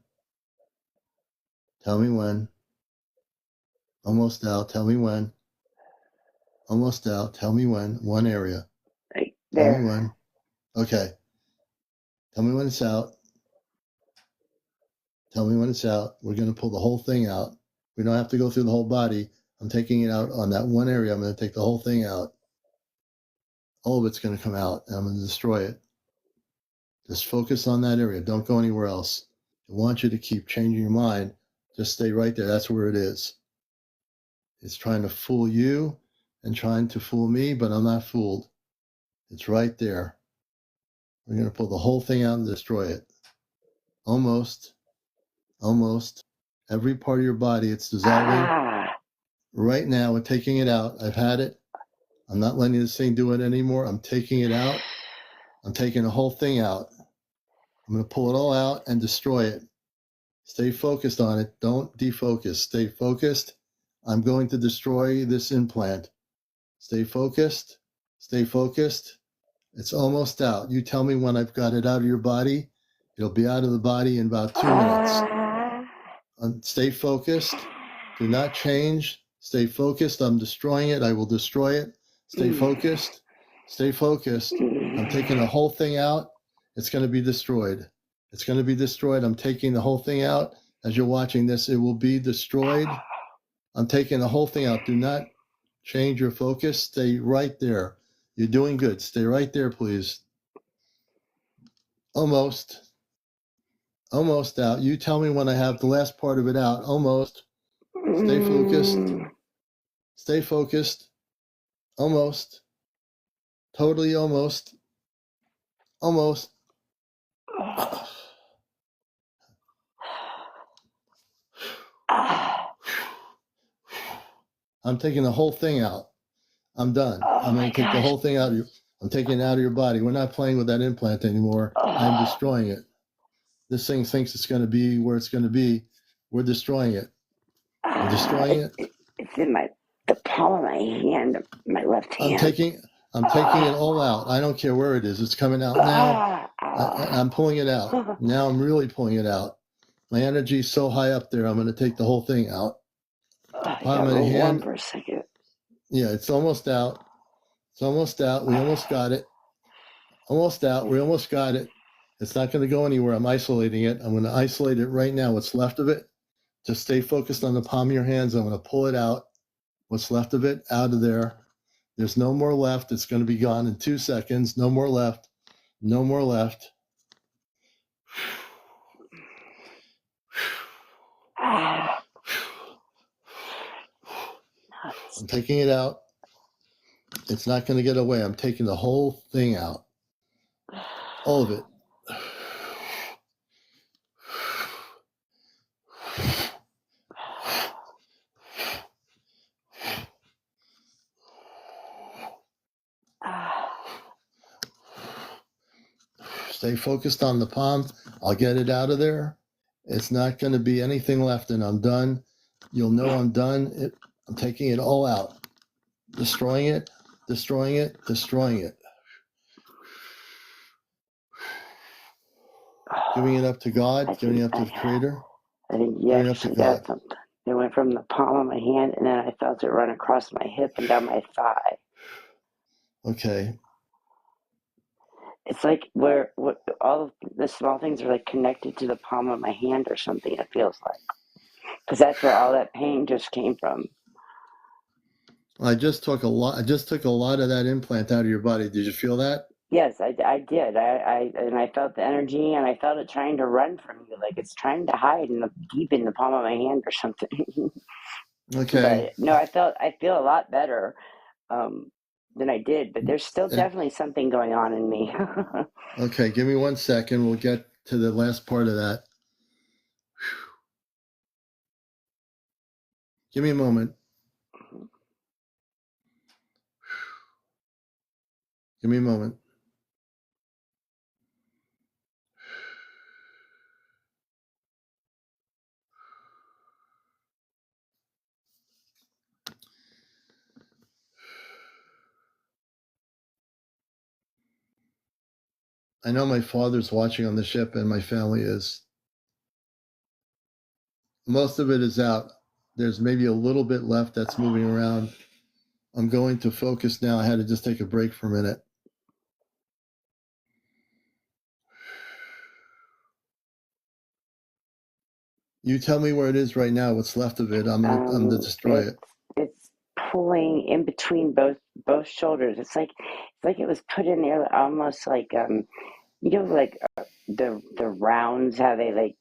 Tell me when. Almost out. Tell me when. Almost out. Tell me when. One area. Right there. Tell me when. Okay. Tell me when it's out. Tell me when it's out. We're going to pull the whole thing out. We don't have to go through the whole body. I'm taking it out on that one area. I'm going to take the whole thing out. All of it's going to come out, and I'm going to destroy it. Just focus on that area. Don't go anywhere else. I want you to keep changing your mind. Just stay right there. That's where it is. It's trying to fool you and trying to fool me, but I'm not fooled. It's right there. We're going to pull the whole thing out and destroy it. Almost. Almost. Every part of your body, it's dissolving. Right now, we're taking it out. I've had it. I'm not letting this thing do it anymore. I'm taking it out. I'm taking the whole thing out. I'm going to pull it all out and destroy it. Stay focused on it. Don't defocus. Stay focused. I'm going to destroy this implant. Stay focused. Stay focused. It's almost out. You tell me when I've got it out of your body. It'll be out of the body in about 2 minutes. Stay focused. Do not change. Stay focused. I'm destroying it. I will destroy it. Stay focused. Stay focused. I'm taking the whole thing out. It's going to be destroyed. It's going to be destroyed. I'm taking the whole thing out. As you're watching this, it will be destroyed. I'm taking the whole thing out. Do not Change your focus. Stay right there. You're doing good. Stay right there, please. Almost out. You tell me when I have the last part of it out. Almost. Stay focused. Stay focused. Almost. Totally almost. Almost. I'm taking the whole thing out. I'm done. I'm going to take the whole thing out of you. I'm taking it out of your body. We're not playing with that implant anymore. I'm destroying it. This thing thinks it's going to be where it's going to be. We're destroying it. We're destroying it. It's in the palm of my hand, my left hand. I'm taking it all out. I don't care where it is. It's coming out now. I'm pulling it out. Now I'm really pulling it out. My energy's so high up there, I'm going to take the whole thing out. Palm of my hand. For a second. Yeah, it's almost out. It's almost out. We almost got it. Almost out. We almost got it. It's not going to go anywhere. I'm isolating it. I'm going to isolate it right now. What's left of it. Just stay focused on the palm of your hands. I'm going to pull it out. What's left of it out of there. There's no more left. It's going to be gone in 2 seconds. No more left. No more left. I'm taking it out. It's not going to get away. I'm taking the whole thing out. All of it. Stay focused on the palm. I'll get it out of there. It's not going to be anything left, and I'm done. You'll know I'm done. I'm taking it all out. Destroying it, destroying it, destroying it. Giving it up to God, giving it up to the Creator. I think you actually got something. It went from the palm of my hand, and then I felt it run across my hip and down my thigh. Okay. It's like where all the small things are like connected to the palm of my hand or something, it feels like. Because that's where all that pain just came from. I just took a lot of that implant out of your body. Did you feel that? Yes, I did. I felt the energy, and I felt it trying to run from you, like it's trying to hide deep in the palm of my hand or something. Okay. But no, I feel a lot better than I did, but there's still definitely something going on in me. Okay, give me 1 second. We'll get to the last part of that. Give me a moment. Give me a moment. I know my father's watching on the ship, and my family is. Most of it is out. There's maybe a little bit left that's moving around. I'm going to focus now. I had to just take a break for a minute. You tell me where it is right now, what's left of it. I'm going to destroy it. It's pulling in between both shoulders. It's like it was put in there almost like like the rounds, how they like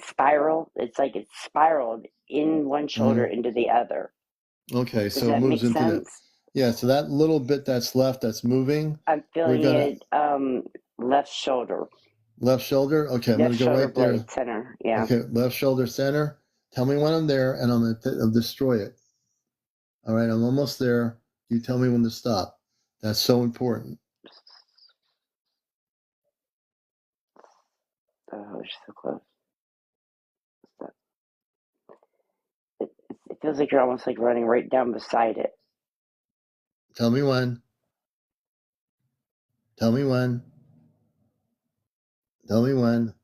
spiral. It's like it's spiraled in one shoulder into the other. Okay, Does so that it moves make into sense? Yeah, so that little bit that's left, that's moving. I'm feeling it left shoulder. Left shoulder? Okay, I'm going to go right there. Blade center, yeah. Okay, left shoulder center. Tell me when I'm there, and I'm going to destroy it. All right, I'm almost there. You tell me when to stop. That's so important. Oh, you're so close. Stop. It feels like you're almost like running right down beside it. Tell me when. Tell me when. Tell me when.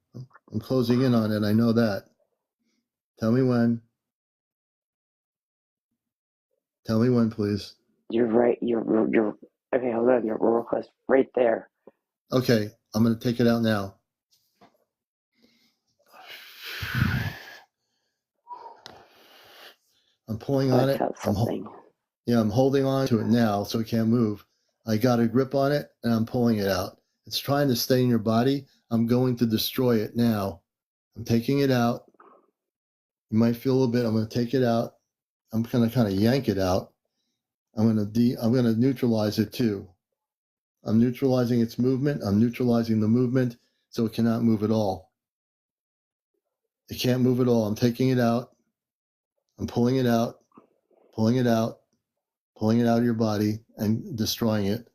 I'm closing in on it. I know that. Tell me when. Tell me when, please. You're right. You're okay. Hold on. You're real close. Right there. Okay, I'm going to take it out now. I'm pulling on it. Felt something. Yeah, I'm holding on to it now so it can't move. I got a grip on it and I'm pulling it out. It's trying to stay in your body. I'm going to destroy it now. I'm taking it out. You might feel a little bit. I'm going to take it out. I'm going to kind of yank it out. I'm going to neutralize it too. I'm neutralizing its movement. I'm neutralizing the movement so it cannot move at all. It can't move at all. I'm taking it out. I'm pulling it out, pulling it out, pulling it out of your body and destroying it.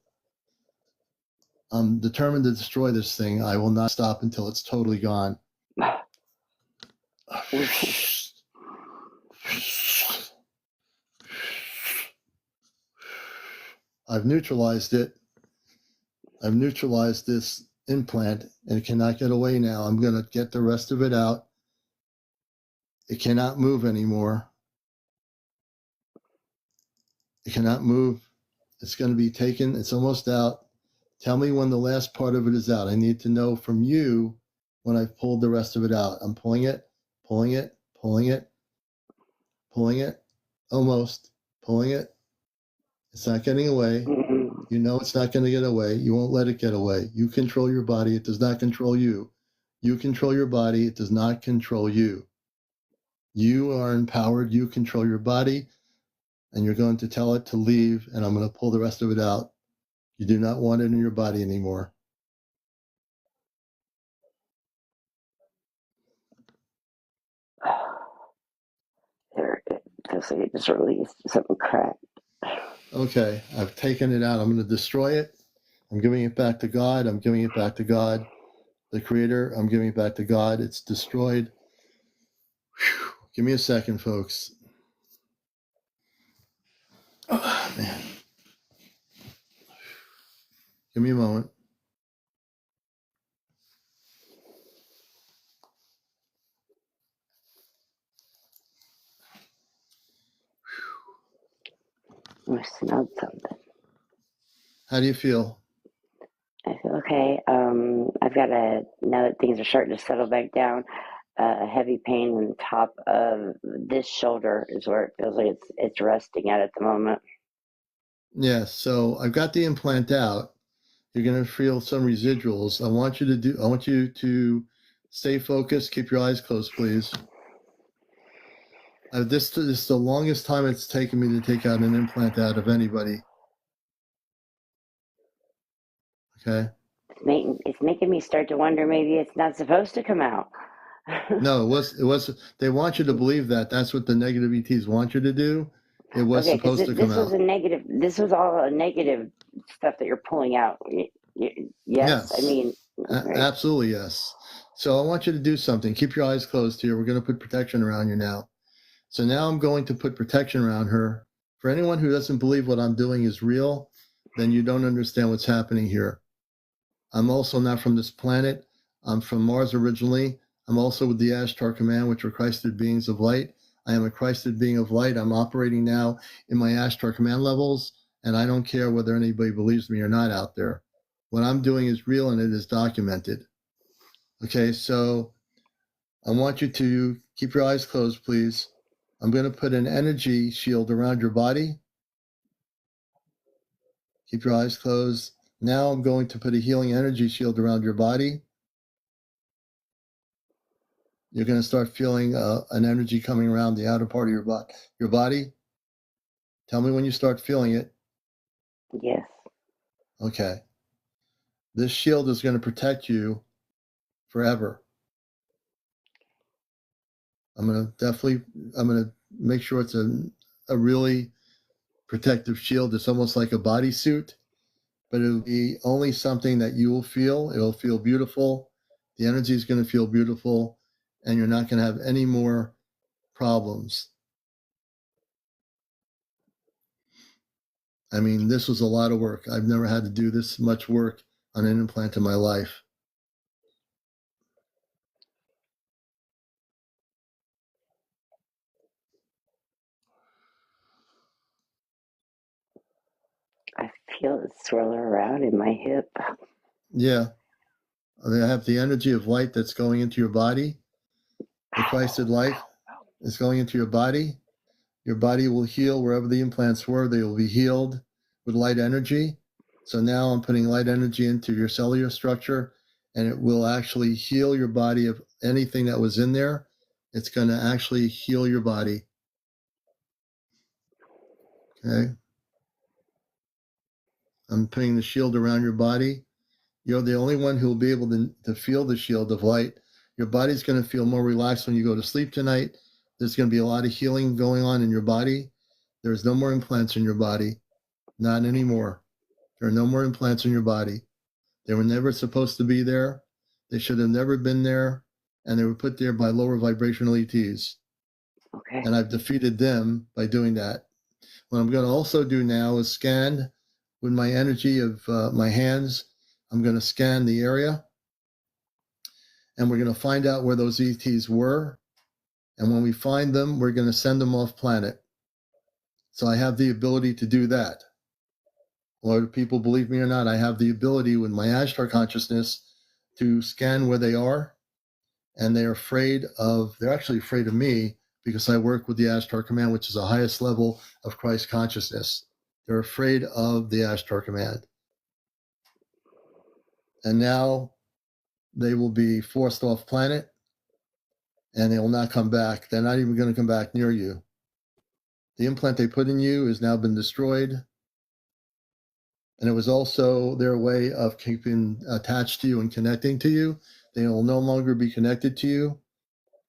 I'm determined to destroy this thing. I will not stop until it's totally gone. I've neutralized it. I've neutralized this implant and it cannot get away now. I'm going to get the rest of it out. It cannot move anymore. It cannot move. It's going to be taken. It's almost out. Tell me when the last part of it is out. I need to know from you when I've pulled the rest of it out. I'm pulling it, pulling it, pulling it, pulling it, almost pulling it. It's not getting away. You know it's not going to get away. You won't let it get away. You control your body. It does not control you. You control your body. It does not control you. You are empowered. You control your body, and you're going to tell it to leave, and I'm going to pull the rest of it out. You do not want it in your body anymore. There, it feels like it just released something cracked. Okay, I've taken it out. I'm going to destroy it. I'm giving it back to God. I'm giving it back to God, the Creator. I'm giving it back to God. It's destroyed. Whew. Give me a second, folks. Oh, man. Give me a moment. I smelled something. How do you feel? I feel okay. I've got now that things are starting to settle back down, a heavy pain on the top of this shoulder is where it feels like it's resting at the moment. Yes, so I've got the implant out. You're going to feel some residuals. I want you to stay focused. Keep your eyes closed, please. This is the longest time it's taken me to take out an implant out of anybody. Okay. It's making me start to wonder maybe it's not supposed to come out. No, it was. They want you to believe that. That's what the negative ETs want you to do. It was Okay, because supposed to come this was out. a negative. This was all a negative stuff that you're pulling out. Yes, I Yes, mean, okay. absolutely yes. So I want you to do something. Keep your eyes closed here. We're going to put protection around you now. So now I'm going to put protection around her. For anyone who doesn't believe what I'm doing is real, then you don't understand what's happening here. I'm also not from this planet. I'm from Mars originally. I'm also with the Ashtar Command, which are Christed beings of light. I am a Christed being of light. I'm operating now in my Ashtar Command levels, and I don't care whether anybody believes me or not out there. What I'm doing is real and it is documented. Okay, so I want you to keep your eyes closed, please. I'm going to put an energy shield around your body. Keep your eyes closed. Now I'm going to put a healing energy shield around your body. You're going to start feeling an energy coming around the outer part of your body. Tell me when you start feeling it. Yes. Okay. This shield is going to protect you forever. I'm going to make sure it's a really protective shield. It's almost like a bodysuit, but it'll be only something that you will feel. It'll feel beautiful. The energy is going to feel beautiful, and you're not going to have any more problems. I mean, this was a lot of work. I've never had to do this much work on an implant in my life. I feel it swirl around in my hip. Yeah. I have the energy of light that's going into your body. The Christed life is going into your body. Your body will heal wherever the implants were. They will be healed with light energy. So now I'm putting light energy into your cellular structure, and it will actually heal your body of anything that was in there. It's going to actually heal your body. Okay. I'm putting the shield around your body. You're the only one who will be able to feel the shield of light. Your body's going to feel more relaxed when you go to sleep tonight. There's going to be a lot of healing going on in your body. There's no more implants in your body. Not anymore. There are no more implants in your body. They were never supposed to be there. They should have never been there. And they were put there by lower vibrational ETs. Okay. And I've defeated them by doing that. What I'm going to also do now is scan with my energy of my hands. I'm going to scan the area, and we're going to find out where those ETs were. And when we find them, we're going to send them off planet. So I have the ability to do that. Whether people believe me or not, I have the ability with my Ashtar consciousness to scan where they are. And they're actually afraid of me because I work with the Ashtar Command, which is the highest level of Christ consciousness. They're afraid of the Ashtar Command. And now they will be forced off planet, and they will not come back. They're not even going to come back near you. The implant they put in you has now been destroyed. And it was also their way of keeping attached to you and connecting to you. They will no longer be connected to you.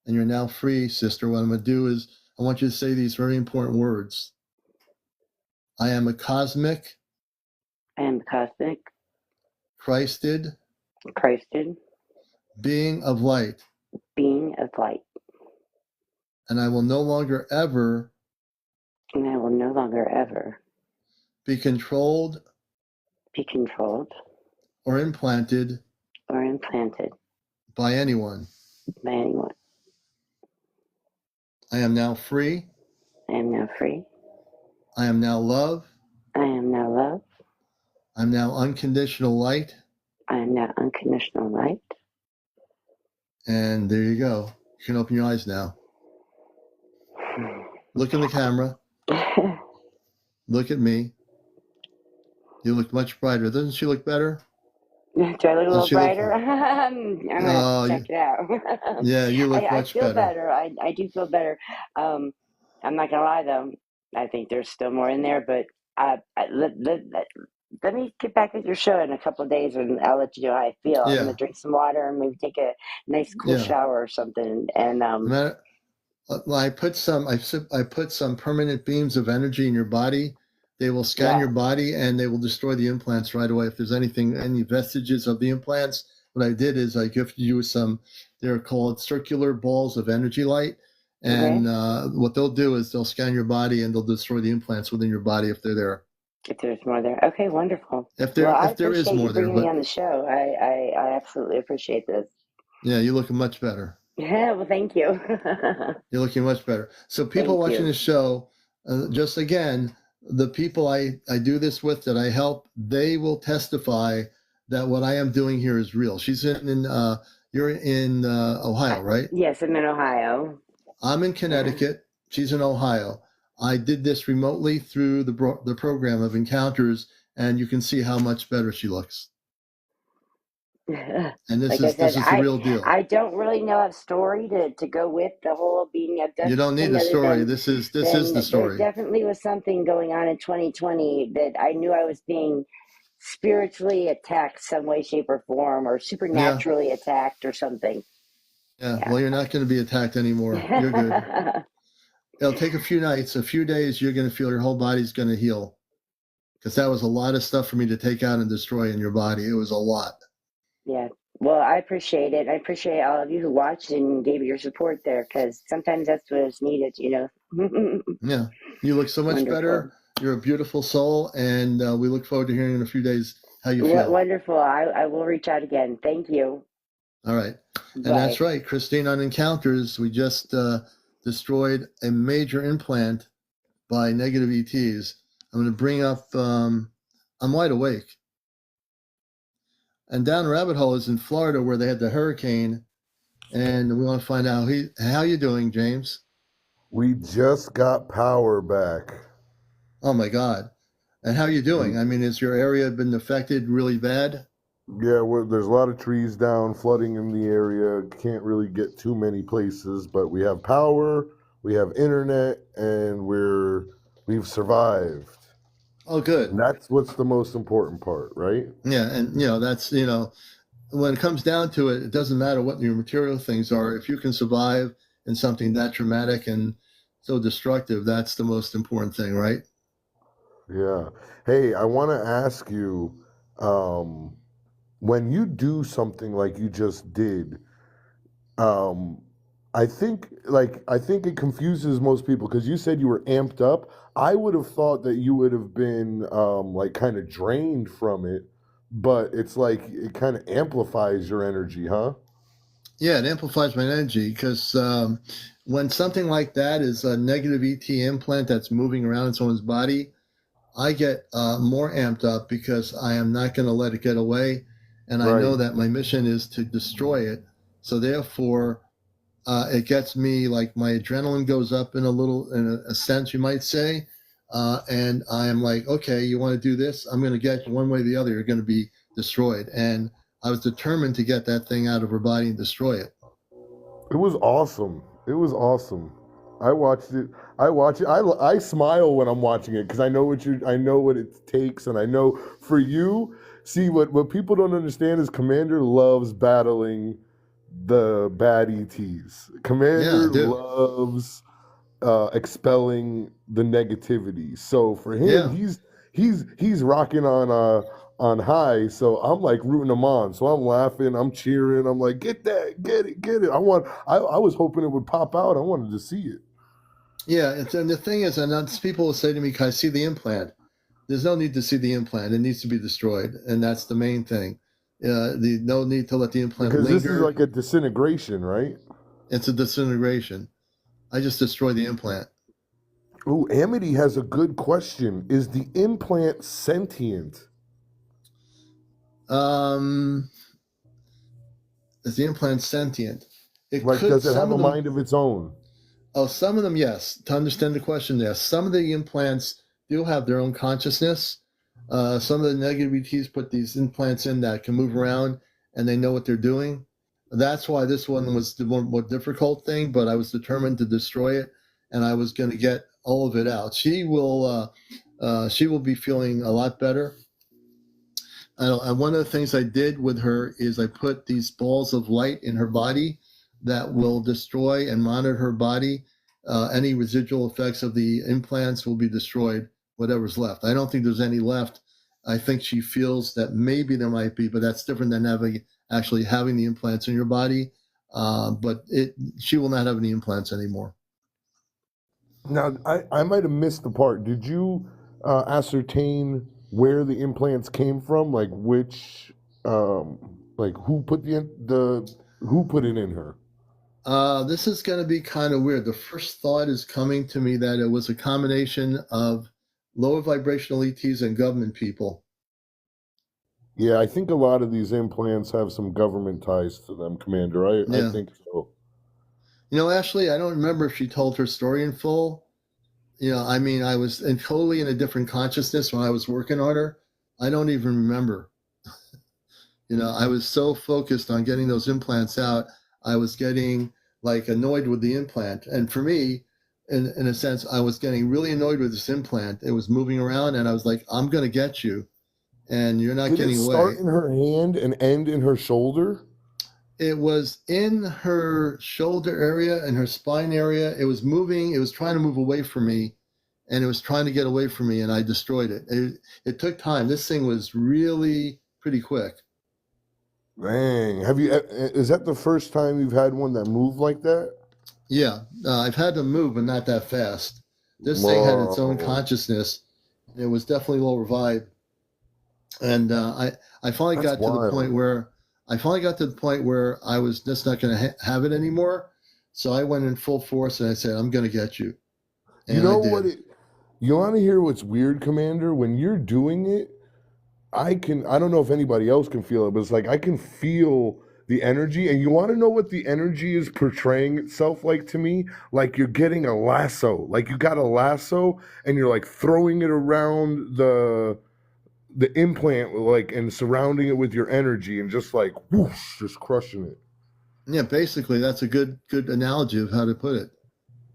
And you're now free, sister. What I'm going to do is I want you to say these very important words. I am a cosmic. I am cosmic. Christed. Christed. Being of light. Being of light. And I will no longer ever. And I will no longer ever. Be controlled. Be controlled. Or implanted. Or implanted. By anyone. By anyone. I am now free. I am now free. I am now love. I am now love. I'm now unconditional light. I am now unconditional light. And there you go. You can open your eyes now. Look in the camera. Look at me. You look much brighter. Doesn't she look better? Do I look a little brighter? I'm going to have to check it out. Yeah, you look much better. I feel better. I do feel better. I'm not going to lie, though. I think there's still more in there, but let me get back with your show in a couple of days, and I'll let you know how I feel. I'm going to drink some water and maybe take a nice cool shower or something. And I put some permanent beams of energy in your body. They will scan your body, and they will destroy the implants right away. If there's any vestiges of the implants, what I did is I gifted you some. They're called circular balls of energy light, and what they'll do is they'll scan your body and they'll destroy the implants within your body if they're there. If there's more there, okay, wonderful. If there is more there, bringing me on the show. I absolutely appreciate this. Yeah, you're looking much better. Yeah, well, thank you. You're looking much better. So people watching the show, just again, the people I do this with that I help, they will testify that what I am doing here is real. She's you're in Ohio, right? Yes, I'm in Ohio. I'm in Connecticut. She's in Ohio. I did this remotely through the program of Encounters, and you can see how much better she looks. And this is the real deal. I don't really know a story to go with the whole being abducted. You don't need a story. This is the story. There definitely was something going on in 2020 that I knew I was being spiritually attacked some way, shape, or form, or supernaturally attacked or something. Yeah, well, you're not going to be attacked anymore. You're good. It'll take a few nights, a few days. You're going to feel your whole body's going to heal. Because that was a lot of stuff for me to take out and destroy in your body. It was a lot. Yeah. Well, I appreciate it. I appreciate all of you who watched and gave your support there, because sometimes that's what is needed, Yeah. You look so much better. You're a beautiful soul, and we look forward to hearing in a few days how you feel. Wonderful. I will reach out again. Thank you. All right. And that's right. Christina on Encounters, we just destroyed a major implant by negative ETs. I'm going to bring up, I'm wide awake. And Down Rabbit Hole is in Florida, where they had the hurricane. And we want to find out how you doing, James? We just got power back. Oh my God. And how are you doing? I mean, has your area been affected really bad? Yeah, there's a lot of trees down, flooding in the area. Can't really get too many places, but we have power, we have internet, and we've survived. Oh, And good. that's what's the most important part, right? Yeah. And, that's, when it comes down to it, it doesn't matter what your material things are. If you can survive in something that traumatic and so destructive, that's the most important thing, right? Yeah. Hey, I want to ask you, um, when you do something like you just did, um, I think it confuses most people because you said you were amped up. I would have thought that you would have been like kind of drained from it, but it's like it kind of amplifies your energy, huh? Yeah, it amplifies my energy because when something like that is a negative ET implant that's moving around in someone's body, I get more amped up because I am not going to let it get away. And I know Right. that my mission is to destroy it. So therefore, it gets me like my adrenaline goes up in a sense, you might say. And I am like, okay, you want to do this? I'm going to get you one way or the other. You're going to be destroyed. And I was determined to get that thing out of her body and destroy it. It was awesome. It was awesome. I watched it. I watch it. I smile when I'm watching it because I know what it takes, and I know for you. See what people don't understand is Commander loves battling the bad ETs. Yeah, I Commander do. loves expelling the negativity. So for him, Yeah. he's rocking on high. So I'm like rooting him on. So I'm laughing, I'm cheering, I'm like, get that, get it. I was hoping it would pop out. I wanted to see it. Yeah. And the thing is, and that's, people will say to me, can I see the implant? There's no need to see the implant. It needs to be destroyed. And that's the main thing. No need to let the implant Because this is linger. like a disintegration, right? It's a disintegration. I just destroy the implant. Ooh, Amity has a good question. Is the implant sentient? Um, is the implant sentient? It Like, could, does it have some a of them, mind of its own? oh, some of them, yes. To understand the question, yes. Some of the implants do have their own consciousness. Some of the negative ETs put these implants in that can move around and they know what they're doing. That's why this one was the more difficult thing, but I was determined to destroy it and I was going to get all of it out. She will be feeling a lot better. And one of the things I did with her is I put these balls of light in her body that will destroy and monitor her body. Any residual effects of the implants will be destroyed, whatever's left. I don't think there's any left. I think she feels that maybe there might be, but that's different than actually having the implants in your body. She will not have any implants anymore. Now, I might have missed the part. Did you ascertain where the implants came from? Like like who put it in her? This is going to be kind of weird. The first thought is coming to me that it was a combination of lower vibrational ETs and government people. Yeah, I think a lot of these implants have some government ties to them, Commander. I Yeah. think so. Ashley, I don't remember if she told her story in full. I mean, I was totally in a different consciousness when I was working on her. I don't even remember. I was so focused on getting those implants out, I was getting like annoyed with the implant. And for me, in a sense, I was getting really annoyed with this implant. It was moving around, and I was like, I'm going to get you, and you're not Did it getting start away. in her hand and end in her shoulder? It was in her shoulder area and her spine area. It was moving. It was trying to move away from me, and it was trying to get away from me, and I destroyed it. It took time. This thing was really pretty quick. Dang. Is that the first time you've had one that moved like that? Yeah, I've had them move, but not that fast. This thing had its own Whoa. consciousness. It was definitely lower vibe, and I finally That's got to the point wild. where I was just not going to have it anymore. So I went in full force and I said, "I'm going to get you," You and I know what did. it You want to hear what's weird, Commander? When you're doing it, I don't know if anybody else can feel it, but it's like I can feel the energy. And you want to know what the energy is portraying itself like to me? Like you're getting a lasso. Like you got a lasso and you're like throwing it around the implant, like, and surrounding it with your energy and just like whoosh, just crushing it. Yeah, basically that's a good analogy of how to put it.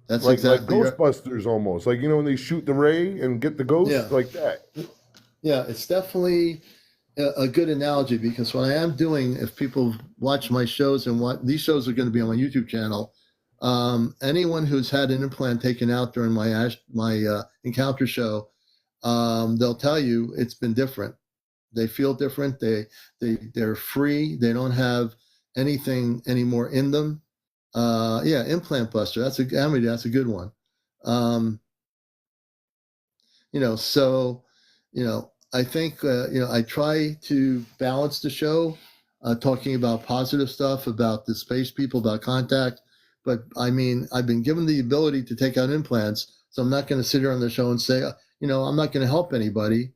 That's like exactly Ghostbusters almost. Like, you know, when they shoot the ray and get the ghost, yeah. like that. Yeah, it's definitely a good analogy, because what I am doing, if people watch my shows, and what these shows are going to be on my YouTube channel, anyone who's had an implant taken out during my encounter show, they'll tell you it's been different. They feel different. They're free. They don't have anything anymore in them. Yeah, implant buster. That's a good one. So, I think, I try to balance the show, talking about positive stuff, about the space people, about contact. But I mean, I've been given the ability to take out implants, so I'm not going to sit here on the show and say, I'm not going to help anybody.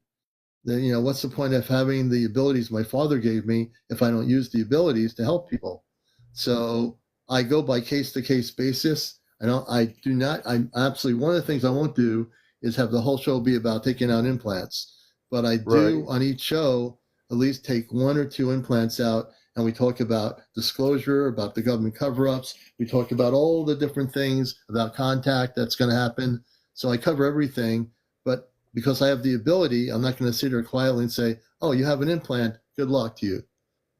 Then, what's the point of having the abilities my father gave me if I don't use the abilities to help people? So I go by case to case basis. I do not, I'm absolutely, one of the things I won't do is have the whole show be about taking out implants. But I do on each show at least take one or two implants out, and we talk about disclosure, about the government cover-ups. We talk about all the different things about contact that's going to happen. So I cover everything, but because I have the ability, I'm not going to sit here quietly and say, "Oh, you have an implant. Good luck to you."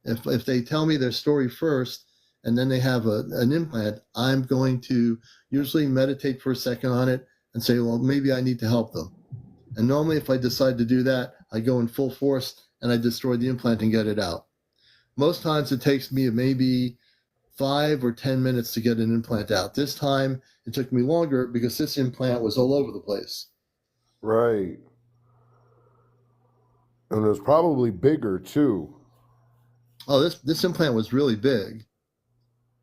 If they tell me their story first and then they have an implant, I'm going to usually meditate for a second on it and say, well, maybe I need to help them. And normally if I decide to do that, I go in full force and I destroy the implant and get it out. Most times it takes me maybe 5 or 10 minutes to get an implant out. This time it took me longer because this implant was all over the place. Right. And it was probably bigger too. Oh, this implant was really big.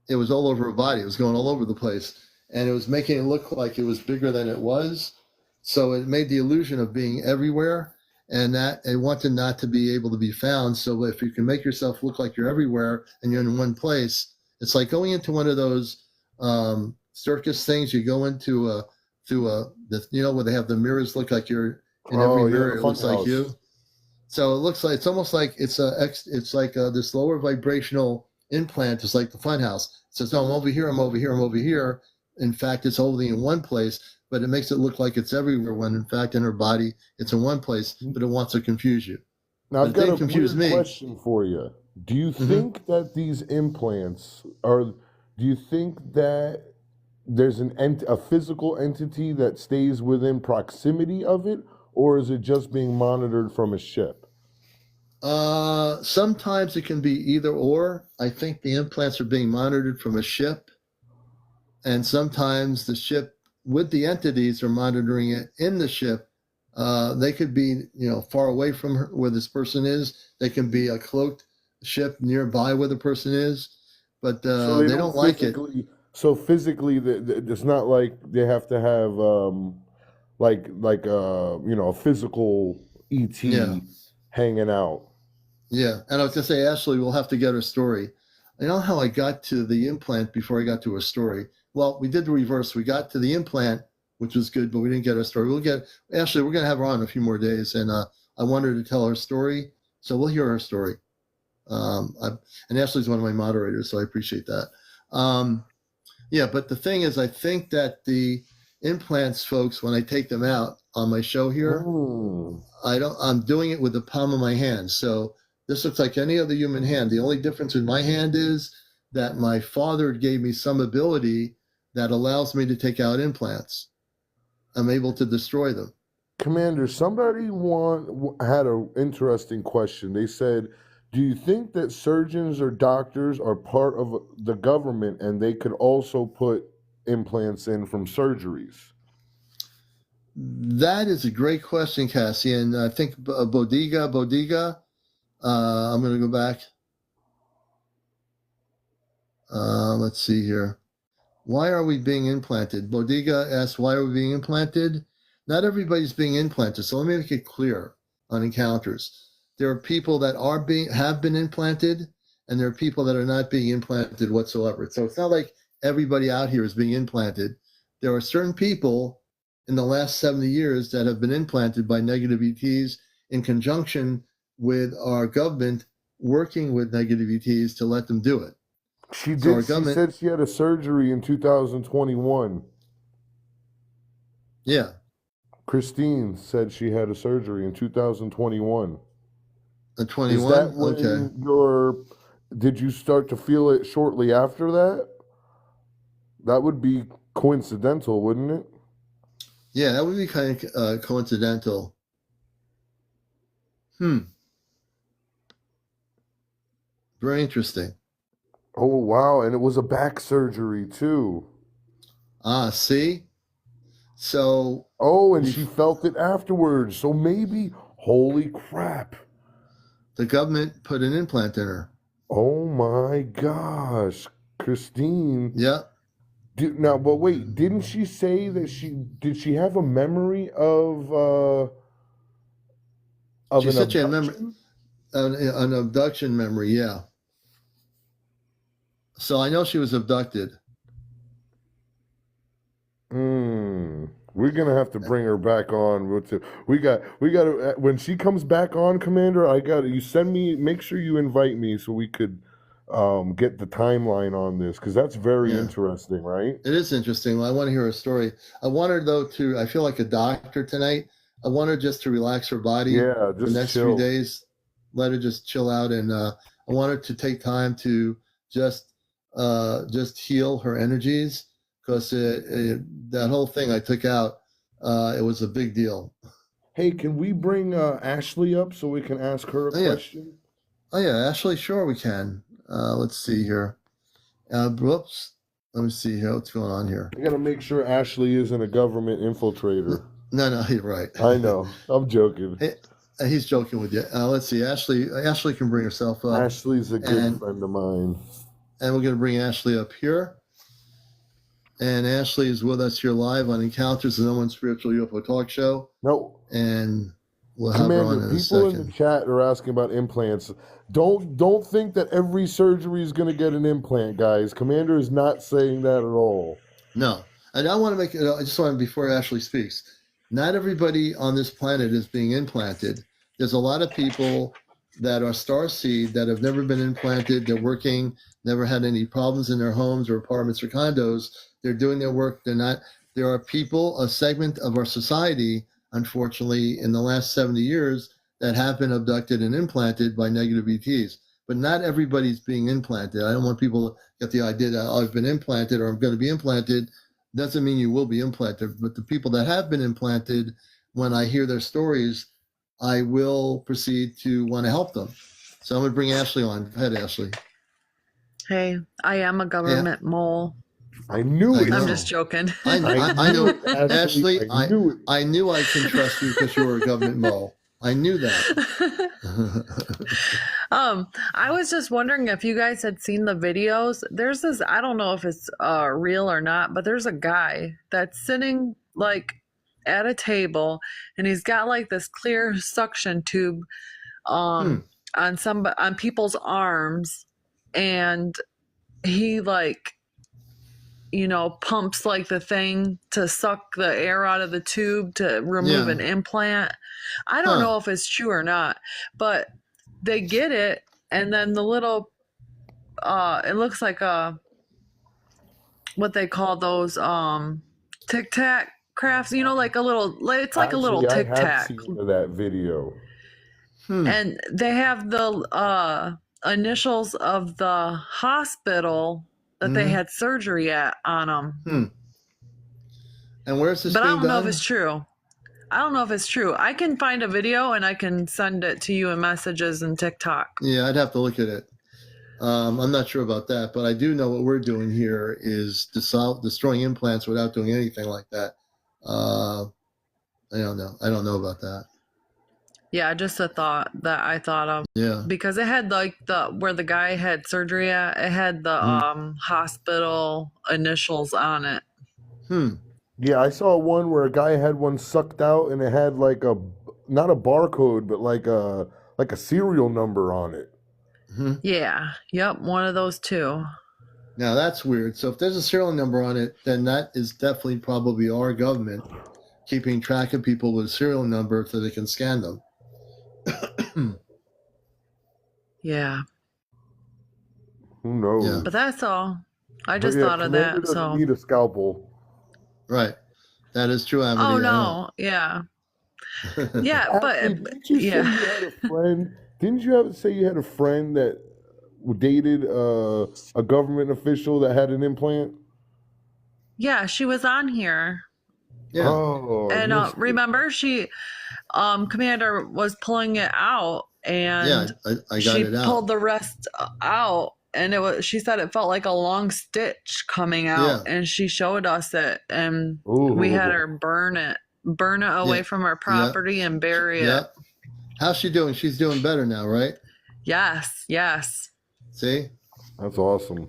It was all over her body. It was going all over the place. And it was making it look like it was bigger than it was. So it made the illusion of being everywhere, and that it wanted not to be able to be found. So if you can make yourself look like you're everywhere and you're in one place, it's like going into one of those circus things. You go into where they have the mirrors look like you're in every mirror. It looks like you. So it looks like it's almost like it's like this lower vibrational implant is like the funhouse. It says, no, I'm over here, I'm over here, I'm over here. In fact, it's only in one place, but it makes it look like it's everywhere when in fact in her body it's in one place, but it wants to confuse you. Now I've got a weird question for you. Do you think that these implants do you think that there's a physical entity that stays within proximity of it, or is it just being monitored from a ship? Sometimes it can be either or. I think the implants are being monitored from a ship, and sometimes the ship with the entities are monitoring it in the ship. They could be, far away from where this person is. They can be a cloaked ship nearby where the person is, but so they don't like it. So physically, it's not like they have to have a physical ET hanging out. Yeah, and I was gonna say, Ashley, we'll have to get her story. I know how I got to the implant before I got to her story. Well, we did the reverse. We got to the implant, which was good, but we didn't get her story. We'll get Ashley. We're gonna have her on in a few more days, and I want her to tell her story, so we'll hear her story. And Ashley's one of my moderators, so I appreciate that. Yeah, but the thing is, I think that the implants, folks, when I take them out on my show here, I'm doing it with the palm of my hand. So this looks like any other human hand. The only difference with my hand is that my father gave me some ability that allows me to take out implants. I'm able to destroy them. Commander, somebody had an interesting question. They said, do you think that surgeons or doctors are part of the government and they could also put implants in from surgeries? That is a great question, Cassie. And I think Bodega, I'm going to go back. Let's see here. Why are we being implanted? Bodega asks, why are we being implanted? Not everybody's being implanted. So let me make it clear on encounters. There are people that have been implanted, and there are people that are not being implanted whatsoever. So it's not like everybody out here is being implanted. There are certain people in the last 70 years that have been implanted by negative ETs in conjunction with our government working with negative ETs to let them do it. She So our did. She government, said she had a surgery in 2021. yeah, Christine said she had a surgery in 2021. the Is 21. that when Okay. did you start to feel it shortly after that? That would be coincidental, wouldn't it? Yeah, that would be kind of coincidental. Very interesting. Oh, wow. And it was a back surgery, too. Ah, see? So. Oh, and she felt it afterwards. So maybe, holy crap. The government put an implant in her. Oh, my gosh. Christine. Yeah. Now, but wait, didn't she say that did she have a memory of She an said she had abduction? an abduction memory, yeah. So I know she was abducted. We're gonna have to bring her back on. We got to when she comes back on, Commander. You send me. Make sure you invite me so we could get the timeline on this, because that's very interesting, right? It is interesting. I want to hear her story. I want her though to. I feel like a doctor tonight. I want her just to relax her body. Yeah, just the next chill. few days. Let her just chill out, and I want her to take time to just heal her energies, because that whole thing I took out, it was a big deal. Hey, can we bring Ashley up so we can ask her a question? Oh yeah, Ashley, sure we can. Let's see here. Whoops. Let me see here. What's going on here? I gotta make sure Ashley isn't a government infiltrator. No, you're right. I know. I'm joking. Hey, he's joking with you. Let's see. Ashley can bring herself up. Ashley's a good friend of mine. And we're going to bring Ashley up here. And Ashley is with us here live on Encounters, the No One Spiritual UFO Talk Show. No. And we'll have her on in a second. People in the chat are asking about implants. Don't think that every surgery is going to get an implant, guys. Commander is not saying that at all. No. And I just want to, before Ashley speaks, not everybody on this planet is being implanted. There's a lot of people that are starseed that have never been implanted. They're working, never had any problems in their homes or apartments or condos. They're doing their work. There are people, a segment of our society, unfortunately, in the last 70 years that have been abducted and implanted by negative ETs. But not everybody's being implanted. I don't want people to get the idea that I've been implanted or I'm going to be implanted. Doesn't mean you will be implanted. But the people that have been implanted, when I hear their stories, I will proceed to want to help them. So I'm going to bring Ashley on. Go ahead, Ashley. Hey, I am a government mole. I knew it. I'm just joking. I know. Ashley, I knew I can trust you because you were a government mole. I knew that. I was just wondering if you guys had seen the videos. There's this, I don't know if it's real or not, but there's a guy that's sitting like at a table, and he's got like this clear suction tube on people's arms, and he like, pumps like the thing to suck the air out of the tube to remove an implant. I don't know if it's true or not, but they get it, and then the little it looks like what they call those tic-tac crafts, like a little, it's like a little tic-tac. I have seen that video. And they have the initials of the hospital that they had surgery on them. And where's this? But I don't know if it's true. I can find a video and I can send it to you in messages and TikTok. Yeah, I'd have to look at it. I'm not sure about that, but I do know what we're doing here is destroying implants without doing anything like that. I don't know. I don't know about that. Yeah, just a thought that I thought of. Yeah. Because it had like where the guy had surgery at, it had the hospital initials on it. Yeah, I saw one where a guy had one sucked out and it had like not a barcode, but like a serial number on it. Yeah. Yep. One of those two. Now that's weird. So if there's a serial number on it, then that is definitely probably our government keeping track of people with a serial number so they can scan them. Yeah. Who knows? Yeah. But that's all. I just thought of Commander that. doesn't So. need a scalpel. Right. That is true, Amity. Oh no. Yeah. Yeah. Ashley, But didn't you say you had a friend? Didn't you say you had a friend that dated a government official that had an implant? Yeah, she was on here. Yeah. Oh, And remember, she, Commander was pulling it out, and I got she it out. pulled the rest out, and it was. She said it felt like a long stitch coming out, and she showed us it, and we had her burn it away from our property and bury it. How's she doing? She's doing better now, right? Yes. Yes. See, that's awesome.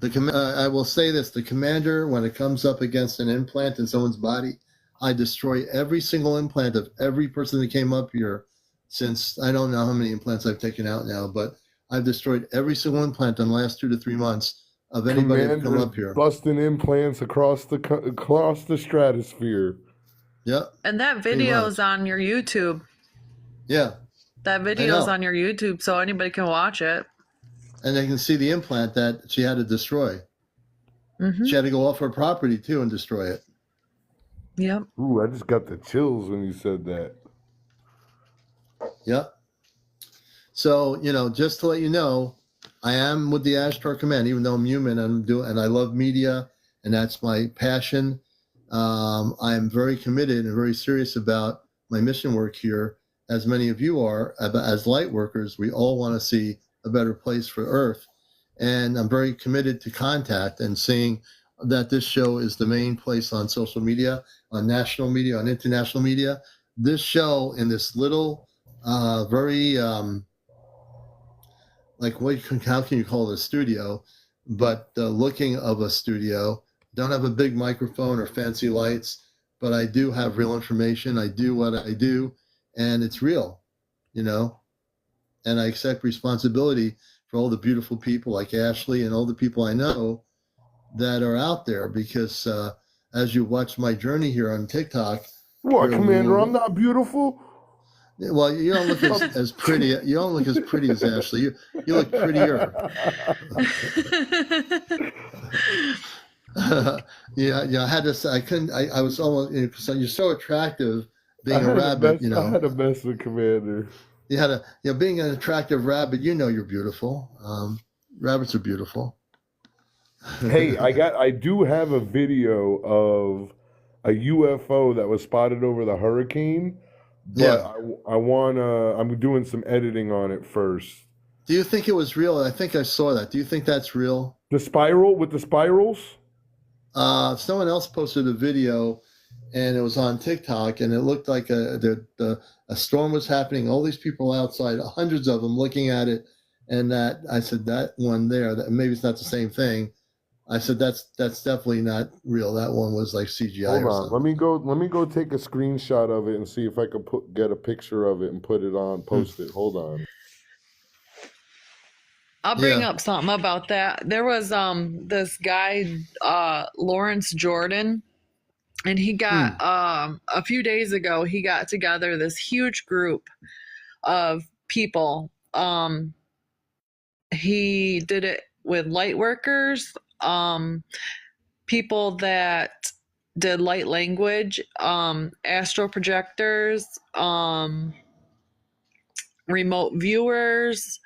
I will say this: the Commander, when it comes up against an implant in someone's body, I destroy every single implant of every person that came up here. Since I don't know how many implants I've taken out now, but I've destroyed every single implant in the last 2 to 3 months of anybody that come up here. Busting implants across the stratosphere. Yep. And that video's on your YouTube. Yeah. That video's on your YouTube, so anybody can watch it. And they can see the implant that she had to destroy. Mm-hmm. She had to go off her property too and destroy it. Yep. Ooh, I just got the chills when you said that. Yep. So, just to let you know, I am with the Ashtar Command, even though I'm human and I love media, and that's my passion. I'm very committed and very serious about my mission work here, as many of you are. As light workers, we all want to see a better place for Earth. And I'm very committed to contact and seeing that this show is the main place on social media, on national media, on international media. This show in this little, very, how can you call it a studio? But the looking of a studio. Don't have a big microphone or fancy lights, but I do have real information. I do what I do, and it's real, and I accept responsibility for all the beautiful people like Ashley and all the people I know that are out there, because as you watch my journey here on TikTok. What, Commander, I'm not beautiful? Well, you don't look as pretty. You don't look as pretty as Ashley. You look prettier. I had to say, I couldn't. I was almost. You're so attractive, being a rabbit. I had a mess with Commander. You had being an attractive rabbit. You're beautiful. Rabbits are beautiful. Hey, I do have a video of a UFO that was spotted over the hurricane. But I'm doing some editing on it first. Do you think it was real? I think I saw that. Do you think that's real? The spiral with the spirals? Someone else posted a video, and it was on TikTok, and it looked like a storm was happening. All these people outside, hundreds of them, looking at it, and I said that one there. That maybe it's not the same thing. I said that's definitely not real. That one was like CGI. Hold on, let me go take a screenshot of it and see if I can get a picture of it and post it. Hold on. I'll bring up something about that. There was this guy, Lawrence Jordan, and he got a few days ago, he got together this huge group of people. He did it with light workers, people that did light language, astral projectors, remote viewers,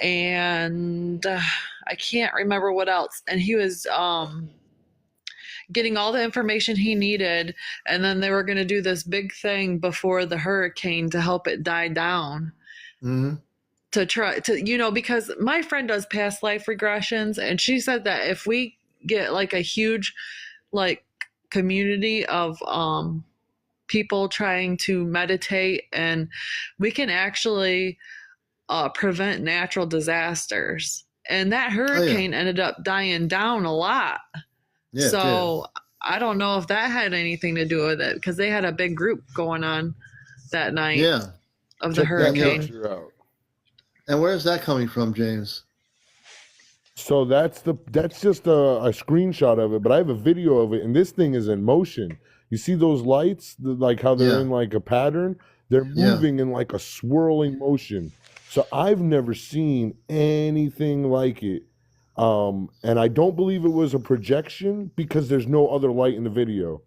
and I can't remember what else. And he was getting all the information he needed, and then they were going to do this big thing before the hurricane to help it die down. Mm-hmm. To try to, because my friend does past life regressions, and she said that if we get like a huge community of people trying to meditate, and we can actually prevent natural disasters. And that hurricane ended up dying down a lot. Yeah, so I don't know if that had anything to do with it, because they had a big group going on that night of the hurricane. And where is that coming from, James? So that's just a screenshot of it, but I have a video of it, and this thing is in motion. You see those lights, like how they're Yeah. in like a pattern? They're Yeah. moving in like a swirling motion. So I've never seen anything like it. And I don't believe it was a projection because there's no other light in the video.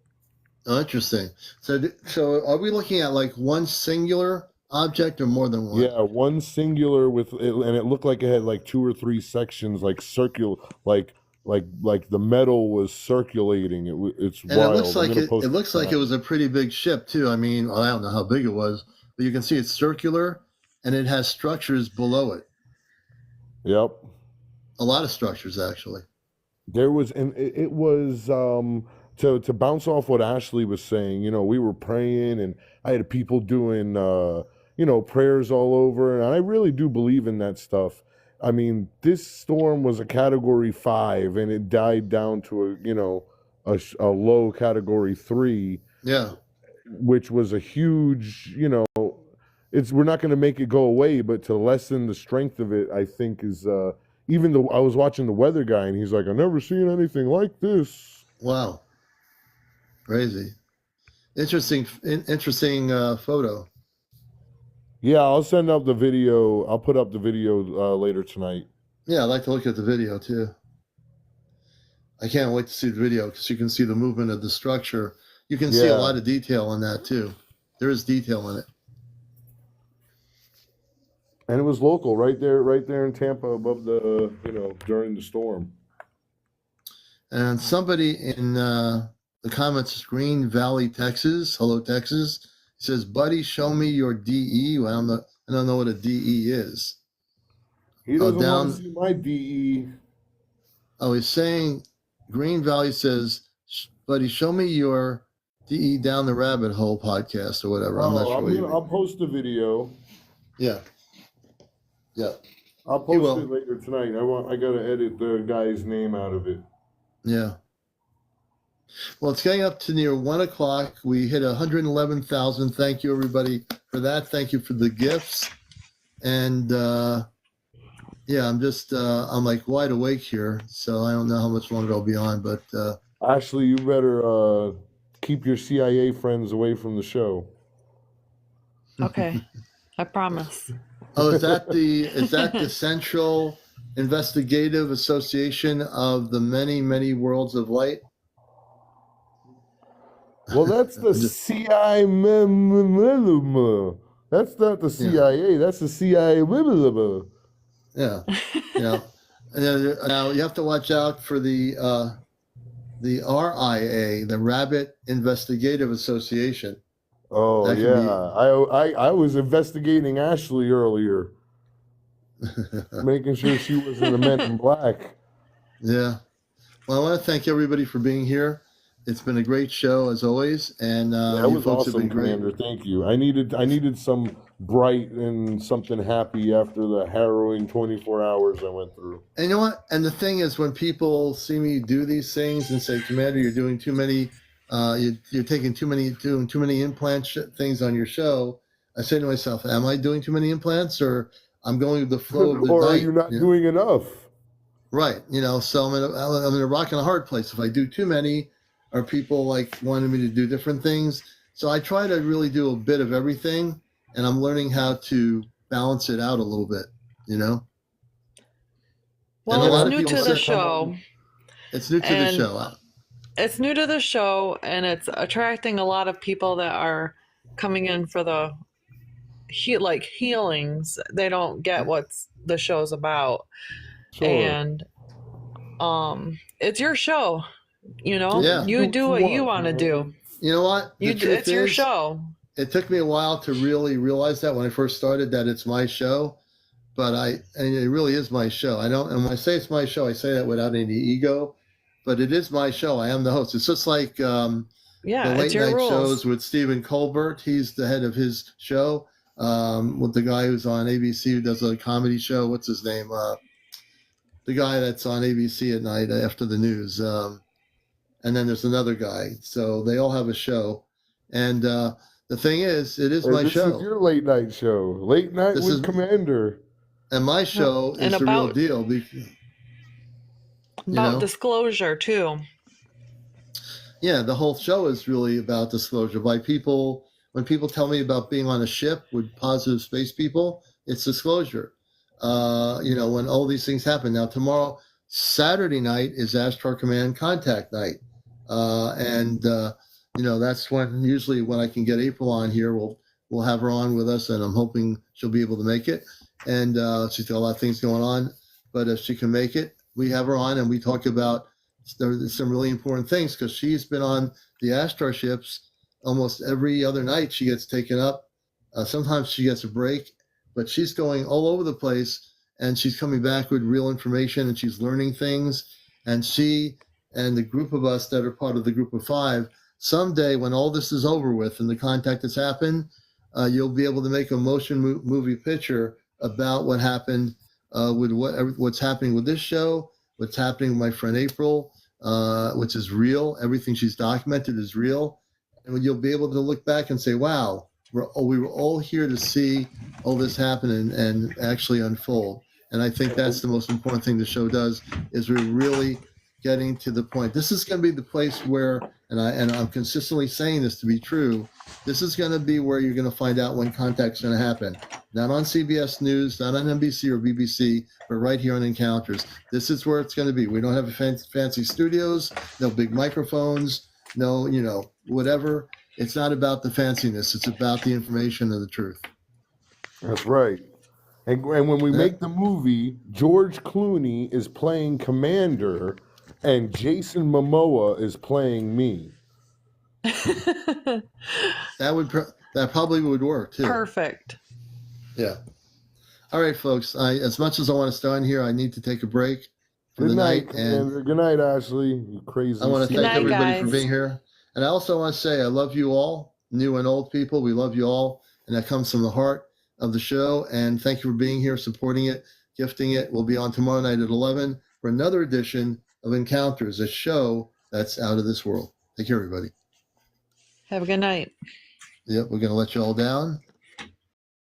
Oh, interesting. So are we looking at like one singular object or more than one? Yeah, one singular with it, and it looked like it had like 2 or 3 sections, like circular, like the metal was circulating. It's And wild. it looks like I'm gonna it post looks like it was a pretty big ship too. I mean, I don't know how big it was, but you can see it's circular and it has structures below it. Yep. A lot of structures actually. There was, and it was to bounce off what Ashley was saying. You know, we were praying, and I had people doing prayers all over, and I really do believe in that stuff. I mean, this storm was a Category 5, and it died down to a low Category 3. Yeah. Which was a huge, we're not going to make it go away, but to lessen the strength of it, I think is. Even though I was watching the weather guy, and he's like, "I've never seen anything like this." Wow. Crazy. Interesting photo. Yeah, I'll send up the video. I'll put up the video later tonight. Yeah, I'd like to look at the video too. I can't wait to see the video because you can see the movement of the structure. You can see a lot of detail in that too. There is detail in it. And it was local, right there in Tampa, above the, during the storm. And somebody in the comments, Green Valley, Texas. Hello, Texas. He says, "Buddy, show me your DE." Well, I don't know what a DE is. He doesn't want to see my DE. Oh, he's saying, Green Valley says, "Buddy, show me your DE Down the Rabbit Hole podcast," or whatever. I'm not sure. I'll post the video. Yeah. Yeah. I'll post it later tonight. I gotta edit the guy's name out of it. Yeah. Well, it's getting up to near 1 o'clock. We hit 111,000. Thank you, everybody, for that. Thank you for the gifts. And yeah, I'm like wide awake here, so I don't know how much longer I'll be on. But Ashley, you better keep your CIA friends away from the show. Okay, I promise. Oh, is that the Central Investigative Association of the Many Worlds of Light? Well, that's the CIA. That's not the CIA. That's the CIA. Yeah. Yeah. Now you have to watch out for the RIA, the Rabbit Investigative Association. Oh yeah, I was investigating Ashley earlier, making sure she wasn't a Men in Black. Yeah. Well, I want to thank everybody for being here. It's been a great show as always, and that you was folks awesome, have been great. Commander. Thank you. I needed some bright and something happy after the harrowing 24 hours I went through. And you know what? And the thing is, when people see me do these things and say, "Commander, you're doing too many, you're doing too many implant things on your show," I say to myself, "Am I doing too many implants, or I'm going with the flow of the or night? are you not doing enough?" Right. So I'm in a rock and a hard place. If I do too many, or people like wanting me to do different things. So I try to really do a bit of everything, and I'm learning how to balance it out a little bit, Well, it's new to the show. It's new to the show. It's new to the show, and it's attracting a lot of people that are coming in for the healings. They don't get what the show's about. Sure. And it's your show. You do what you want to do. You know what? It's your show. It took me a while to really realize that when I first started that it's my show, but it really is my show. And when I say it's my show, I say that without any ego, but it is my show. I am the host. It's just like the late night shows with Stephen Colbert. He's the head of his show. With the guy who's on ABC who does a comedy show. What's his name? The guy that's on ABC at night after the news. And then there's another guy. So they all have a show. And the thing is, it is my show. This is your late night show. Late night with Commander. And my show And is the real about deal. Because, about disclosure too. Yeah, the whole show is really about disclosure. When people tell me about being on a ship with positive space people, it's disclosure. When all these things happen. Now, tomorrow, Saturday night, is Astro Command Contact Night. That's usually when I can get April on here. We'll have her on with us, and I'm hoping she'll be able to make it. And she's got a lot of things going on, but if she can make it, we have her on, and we talk about there's some really important things, because she's been on the Astro ships almost every other night. She gets taken up. Sometimes she gets a break, but she's going all over the place, and she's coming back with real information, and she's learning things. And she and the group of us that are part of the group of 5, someday when all this is over with and the contact has happened, you'll be able to make a motion movie picture about what happened with what's happening with this show, what's happening with my friend April, which is real. Everything she's documented is real. And you'll be able to look back and say, wow, we were all here to see all this happen and actually unfold. And I think that's the most important thing the show does, is we're really getting to the point. This is going to be the place where, and I'm consistently saying this to be true, this is going to be where you're going to find out when contact's going to happen. Not on CBS News, not on NBC or BBC, but right here on Encounters. This is where it's going to be. We don't have fancy studios, no big microphones, no, whatever. It's not about the fanciness. It's about the information and the truth. That's right. And when we make the movie, George Clooney is playing Commander, and Jason Momoa is playing me. That probably would work too. Perfect. Yeah. All right, folks. As much as I want to stay on here, I need to take a break for the night. And good night, Ashley. You crazy. I want to thank everybody for guys. being here. And I also want to say I love you all, new and old people. We love you all, and that comes from the heart of the show. And thank you for being here, supporting it, gifting it. We'll be on tomorrow night at 11 for another edition of Encounters, a show that's out of this world. Take care, everybody. Have a good night. Yep, we're going to let you all down.